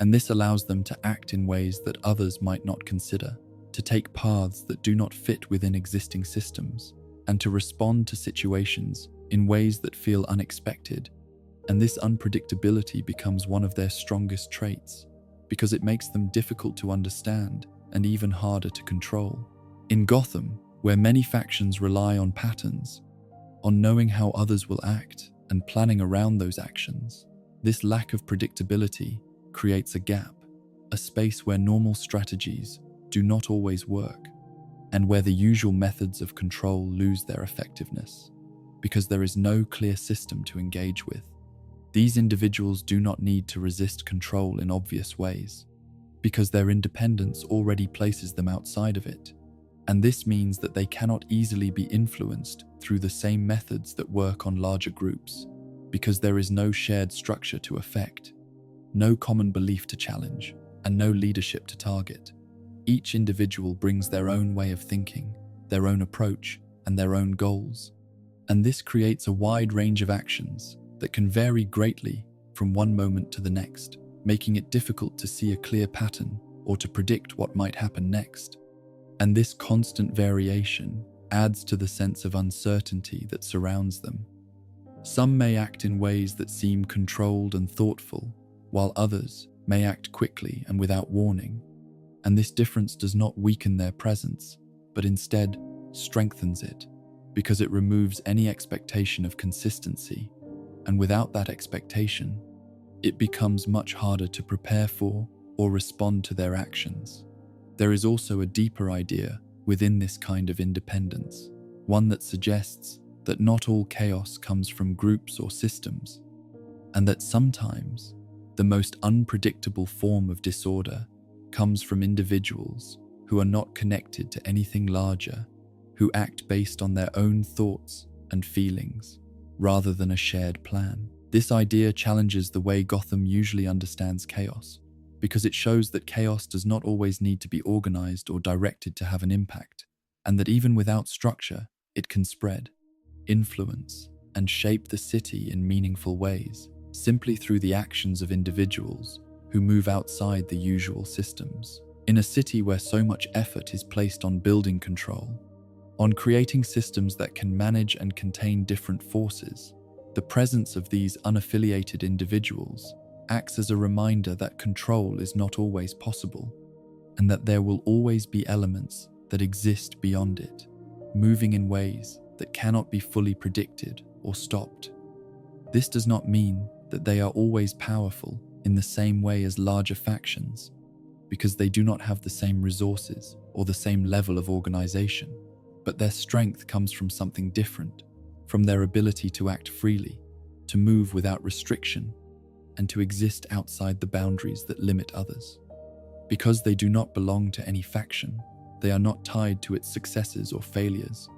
And this allows them to act in ways that others might not consider, to take paths that do not fit within existing systems, and to respond to situations in ways that feel unexpected. And this unpredictability becomes one of their strongest traits, because it makes them difficult to understand and even harder to control. In Gotham, where many factions rely on patterns, on knowing how others will act and planning around those actions, this lack of predictability creates a gap, a space where normal strategies do not always work, and where the usual methods of control lose their effectiveness, because there is no clear system to engage with. These individuals do not need to resist control in obvious ways, because their independence already places them outside of it, and this means that they cannot easily be influenced through the same methods that work on larger groups, because there is no shared structure to affect, no common belief to challenge, and no leadership to target. Each individual brings their own way of thinking, their own approach, and their own goals, and this creates a wide range of actions that can vary greatly from one moment to the next, making it difficult to see a clear pattern or to predict what might happen next. And this constant variation adds to the sense of uncertainty that surrounds them. Some may act in ways that seem controlled and thoughtful, while others may act quickly and without warning. And this difference does not weaken their presence, but instead strengthens it, because it removes any expectation of consistency. And without that expectation, it becomes much harder to prepare for or respond to their actions. There is also a deeper idea within this kind of independence, one that suggests that not all chaos comes from groups or systems, and that sometimes the most unpredictable form of disorder comes from individuals who are not connected to anything larger, who act based on their own thoughts and feelings, rather than a shared plan. This idea challenges the way Gotham usually understands chaos, because it shows that chaos does not always need to be organized or directed to have an impact, and that even without structure, it can spread, influence, and shape the city in meaningful ways, simply through the actions of individuals who move outside the usual systems. In a city where so much effort is placed on building control, on creating systems that can manage and contain different forces, the presence of these unaffiliated individuals acts as a reminder that control is not always possible, and that there will always be elements that exist beyond it, moving in ways that cannot be fully predicted or stopped. This does not mean that they are always powerful in the same way as larger factions, because they do not have the same resources or the same level of organization, but their strength comes from something different, from their ability to act freely, to move without restriction, and to exist outside the boundaries that limit others. Because they do not belong to any faction, they are not tied to its successes or failures,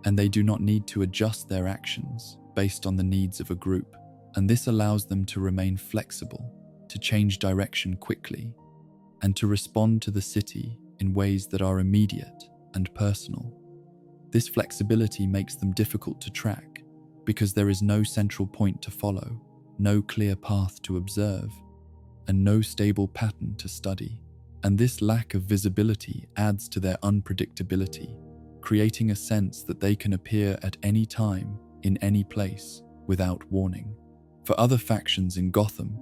and they do not need to adjust their actions based on the needs of a group. And this allows them to remain flexible, to change direction quickly, and to respond to the city in ways that are immediate and personal. This flexibility makes them difficult to track, because there is no central point to follow, no clear path to observe, and no stable pattern to study. And this lack of visibility adds to their unpredictability, creating a sense that they can appear at any time, in any place, without warning. For other factions in Gotham,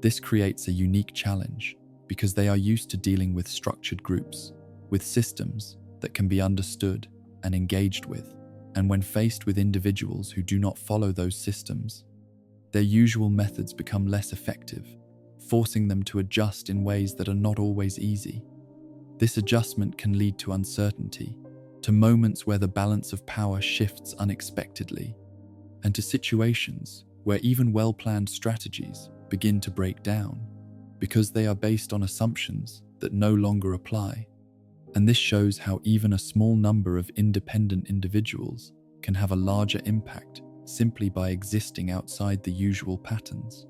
this creates a unique challenge because they are used to dealing with structured groups, with systems that can be understood and engaged with. And when faced with individuals who do not follow those systems, their usual methods become less effective, forcing them to adjust in ways that are not always easy. This adjustment can lead to uncertainty, to moments where the balance of power shifts unexpectedly, and to situations where even well-planned strategies begin to break down because they are based on assumptions that no longer apply. And this shows how even a small number of independent individuals can have a larger impact simply by existing outside the usual patterns.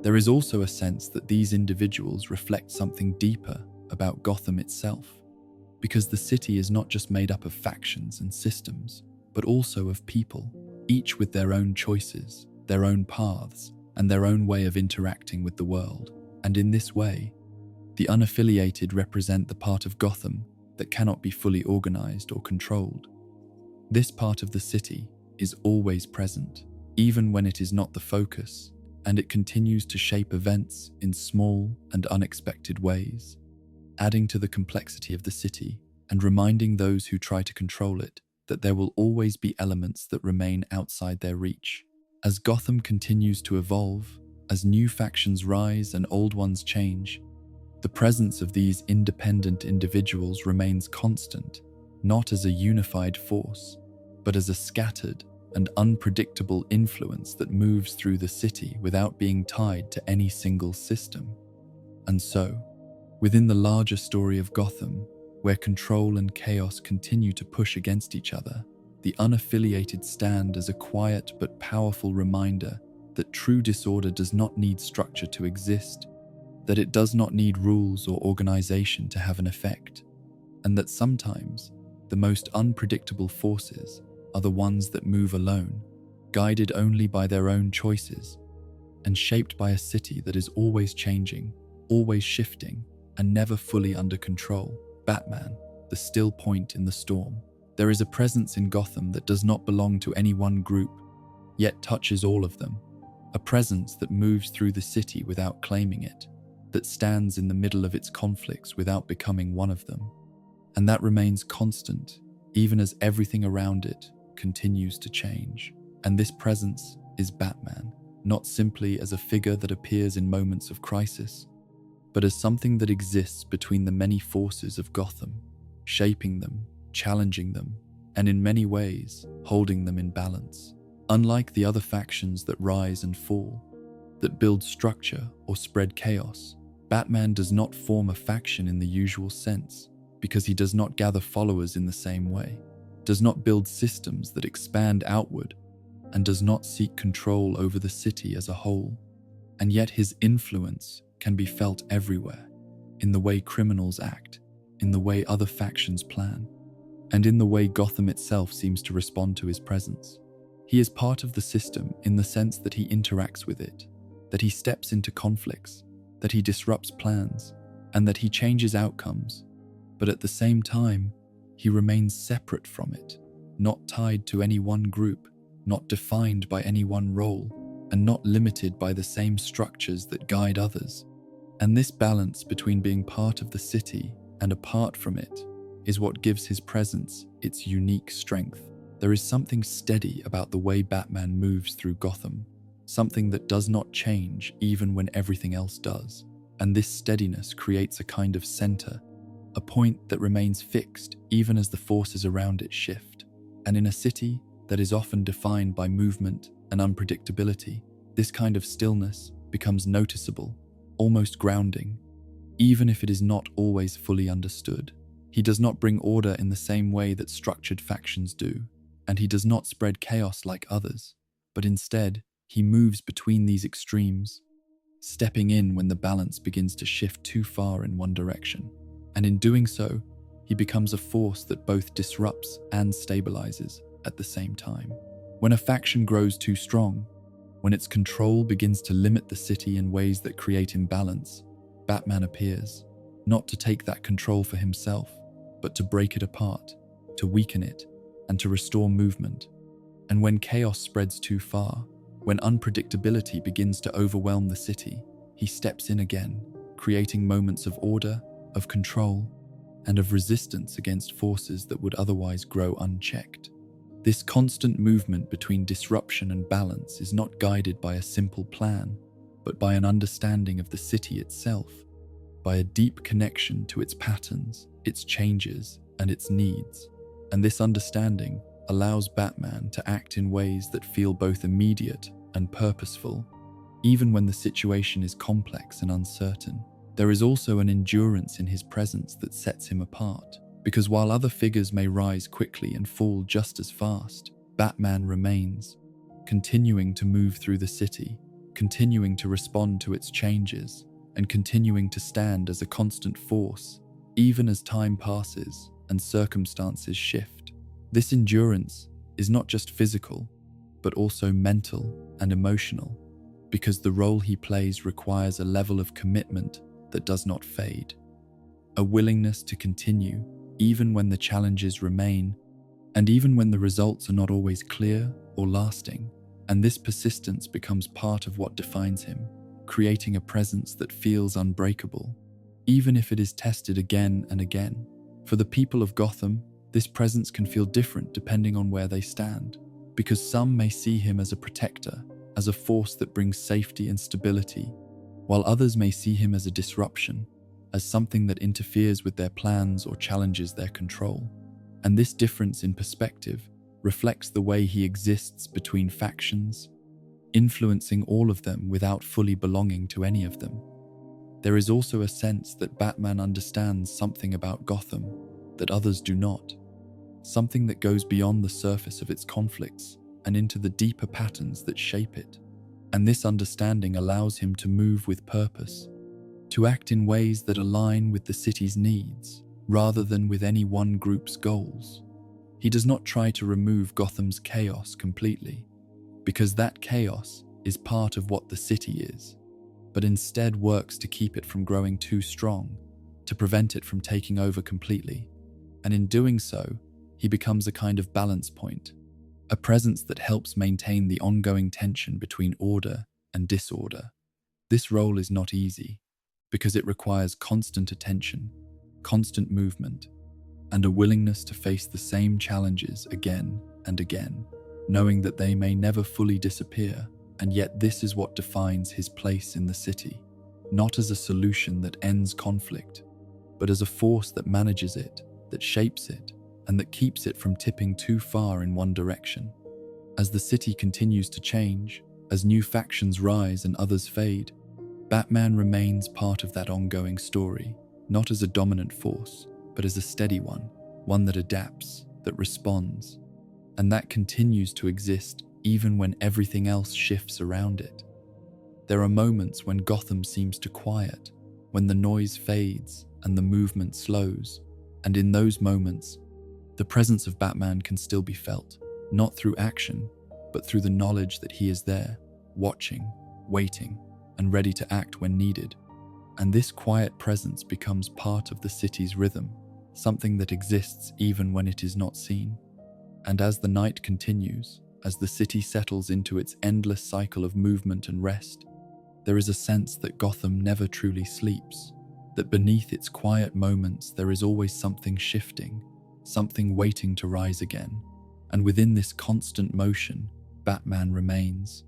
There is also a sense that these individuals reflect something deeper about Gotham itself, because the city is not just made up of factions and systems, but also of people, each with their own choices, their own paths, and their own way of interacting with the world. And in this way, the unaffiliated represent the part of Gotham that cannot be fully organized or controlled. This part of the city is always present, even when it is not the focus, and it continues to shape events in small and unexpected ways, adding to the complexity of the city and reminding those who try to control it that there will always be elements that remain outside their reach. As Gotham continues to evolve, as new factions rise and old ones change, the presence of these independent individuals remains constant, not as a unified force, but as a scattered and unpredictable influence that moves through the city without being tied to any single system. And so, within the larger story of Gotham, where control and chaos continue to push against each other, the unaffiliated stand as a quiet but powerful reminder that true disorder does not need structure to exist, that it does not need rules or organization to have an effect, and that sometimes the most unpredictable forces are the ones that move alone, guided only by their own choices, and shaped by a city that is always changing, always shifting, and never fully under control. Batman, the still point in the storm. There is a presence in Gotham that does not belong to any one group, yet touches all of them. A presence that moves through the city without claiming it, that stands in the middle of its conflicts without becoming one of them. And that remains constant, even as everything around it continues to change. And this presence is Batman, not simply as a figure that appears in moments of crisis, but as something that exists between the many forces of Gotham, shaping them, challenging them, and in many ways, holding them in balance. Unlike the other factions that rise and fall, that build structure or spread chaos, Batman does not form a faction in the usual sense, because he does not gather followers in the same way, does not build systems that expand outward, and does not seek control over the city as a whole. And yet his influence can be felt everywhere, in the way criminals act, in the way other factions plan, and in the way Gotham itself seems to respond to his presence. He is part of the system in the sense that he interacts with it, that he steps into conflicts, that he disrupts plans, and that he changes outcomes. But at the same time, he remains separate from it, not tied to any one group, not defined by any one role, and not limited by the same structures that guide others. And this balance between being part of the city and apart from it is what gives his presence its unique strength. There is something steady about the way Batman moves through Gotham, something that does not change even when everything else does. And this steadiness creates a kind of center, a point that remains fixed even as the forces around it shift. And in a city that is often defined by movement and unpredictability, this kind of stillness becomes noticeable, almost grounding, even if it is not always fully understood. He does not bring order in the same way that structured factions do, and he does not spread chaos like others, but instead, he moves between these extremes, stepping in when the balance begins to shift too far in one direction. And in doing so, he becomes a force that both disrupts and stabilizes at the same time. When a faction grows too strong, when its control begins to limit the city in ways that create imbalance, Batman appears, not to take that control for himself, but to break it apart, to weaken it, and to restore movement. And when chaos spreads too far, when unpredictability begins to overwhelm the city, he steps in again, creating moments of order, of control, and of resistance against forces that would otherwise grow unchecked. This constant movement between disruption and balance is not guided by a simple plan, but by an understanding of the city itself, by a deep connection to its patterns, its changes, and its needs. And this understanding allows Batman to act in ways that feel both immediate and purposeful, even when the situation is complex and uncertain. There is also an endurance in his presence that sets him apart, because while other figures may rise quickly and fall just as fast, Batman remains, continuing to move through the city, continuing to respond to its changes, and continuing to stand as a constant force, even as time passes and circumstances shift. This endurance is not just physical, but also mental and emotional, because the role he plays requires a level of commitment that does not fade, a willingness to continue even when the challenges remain, and even when the results are not always clear or lasting. And this persistence becomes part of what defines him, creating a presence that feels unbreakable, even if it is tested again and again. For the people of Gotham, this presence can feel different depending on where they stand, because some may see him as a protector, as a force that brings safety and stability, while others may see him as a disruption, as something that interferes with their plans or challenges their control. And this difference in perspective reflects the way he exists between factions, influencing all of them without fully belonging to any of them. There is also a sense that Batman understands something about Gotham that others do not, something that goes beyond the surface of its conflicts and into the deeper patterns that shape it. And this understanding allows him to move with purpose, to act in ways that align with the city's needs, rather than with any one group's goals. He does not try to remove Gotham's chaos completely, because that chaos is part of what the city is, but instead works to keep it from growing too strong, to prevent it from taking over completely. And in doing so, he becomes a kind of balance point, a presence that helps maintain the ongoing tension between order and disorder. This role is not easy, because it requires constant attention, constant movement, and a willingness to face the same challenges again and again, knowing that they may never fully disappear. And yet this is what defines his place in the city, not as a solution that ends conflict, but as a force that manages it, that shapes it, and that keeps it from tipping too far in one direction. As the city continues to change, as new factions rise and others fade, Batman remains part of that ongoing story, not as a dominant force, but as a steady one that adapts, that responds, and that continues to exist even when everything else shifts around it. There are moments when Gotham seems to quiet, when the noise fades and the movement slows, and in those moments, the presence of Batman can still be felt, not through action, but through the knowledge that he is there, watching, waiting, and ready to act when needed. And this quiet presence becomes part of the city's rhythm, something that exists even when it is not seen. And as the night continues, as the city settles into its endless cycle of movement and rest, there is a sense that Gotham never truly sleeps, that beneath its quiet moments there is always something shifting, something waiting to rise again. And within this constant motion, Batman remains,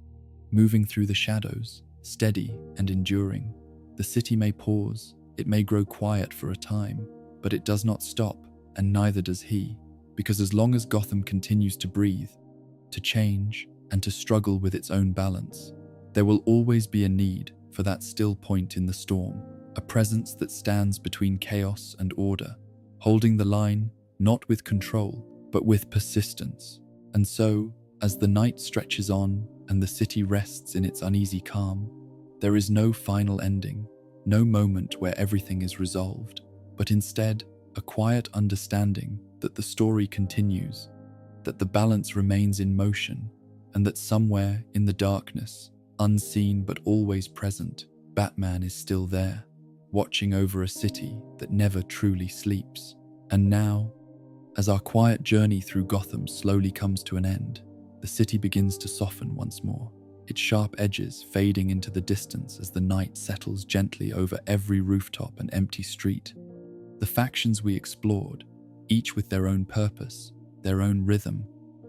moving through the shadows, steady and enduring. The city may pause, it may grow quiet for a time, but it does not stop, and neither does he, because as long as Gotham continues to breathe, to change, and to struggle with its own balance, there will always be a need for that still point in the storm, a presence that stands between chaos and order, holding the line not with control, but with persistence. And so, as the night stretches on and the city rests in its uneasy calm, there is no final ending, no moment where everything is resolved, but instead a quiet understanding that the story continues, that the balance remains in motion, and that somewhere in the darkness, unseen but always present, Batman is still there, watching over a city that never truly sleeps. And now, as our quiet journey through Gotham slowly comes to an end, the city begins to soften once more, its sharp edges fading into the distance as the night settles gently over every rooftop and empty street. The factions we explored, each with their own purpose, their own rhythm,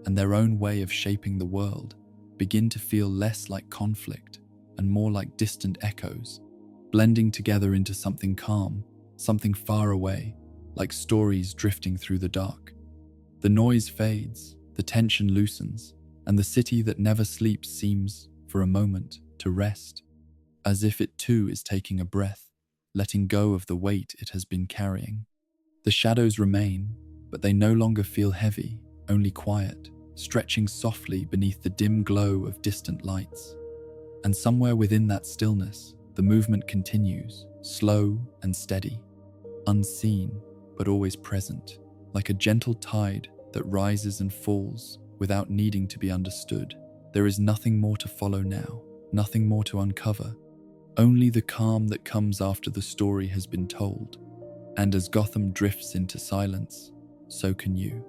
and their own way of shaping the world, begin to feel less like conflict and more like distant echoes, blending together into something calm, something far away, like stories drifting through the dark. The noise fades, the tension loosens, and the city that never sleeps seems, for a moment, to rest, as if it too is taking a breath, letting go of the weight it has been carrying. The shadows remain, but they no longer feel heavy, only quiet, stretching softly beneath the dim glow of distant lights. And somewhere within that stillness, the movement continues, slow and steady, unseen but always present, like a gentle tide that rises and falls without needing to be understood. There is nothing more to follow now, nothing more to uncover, only the calm that comes after the story has been told. And as Gotham drifts into silence, so can you.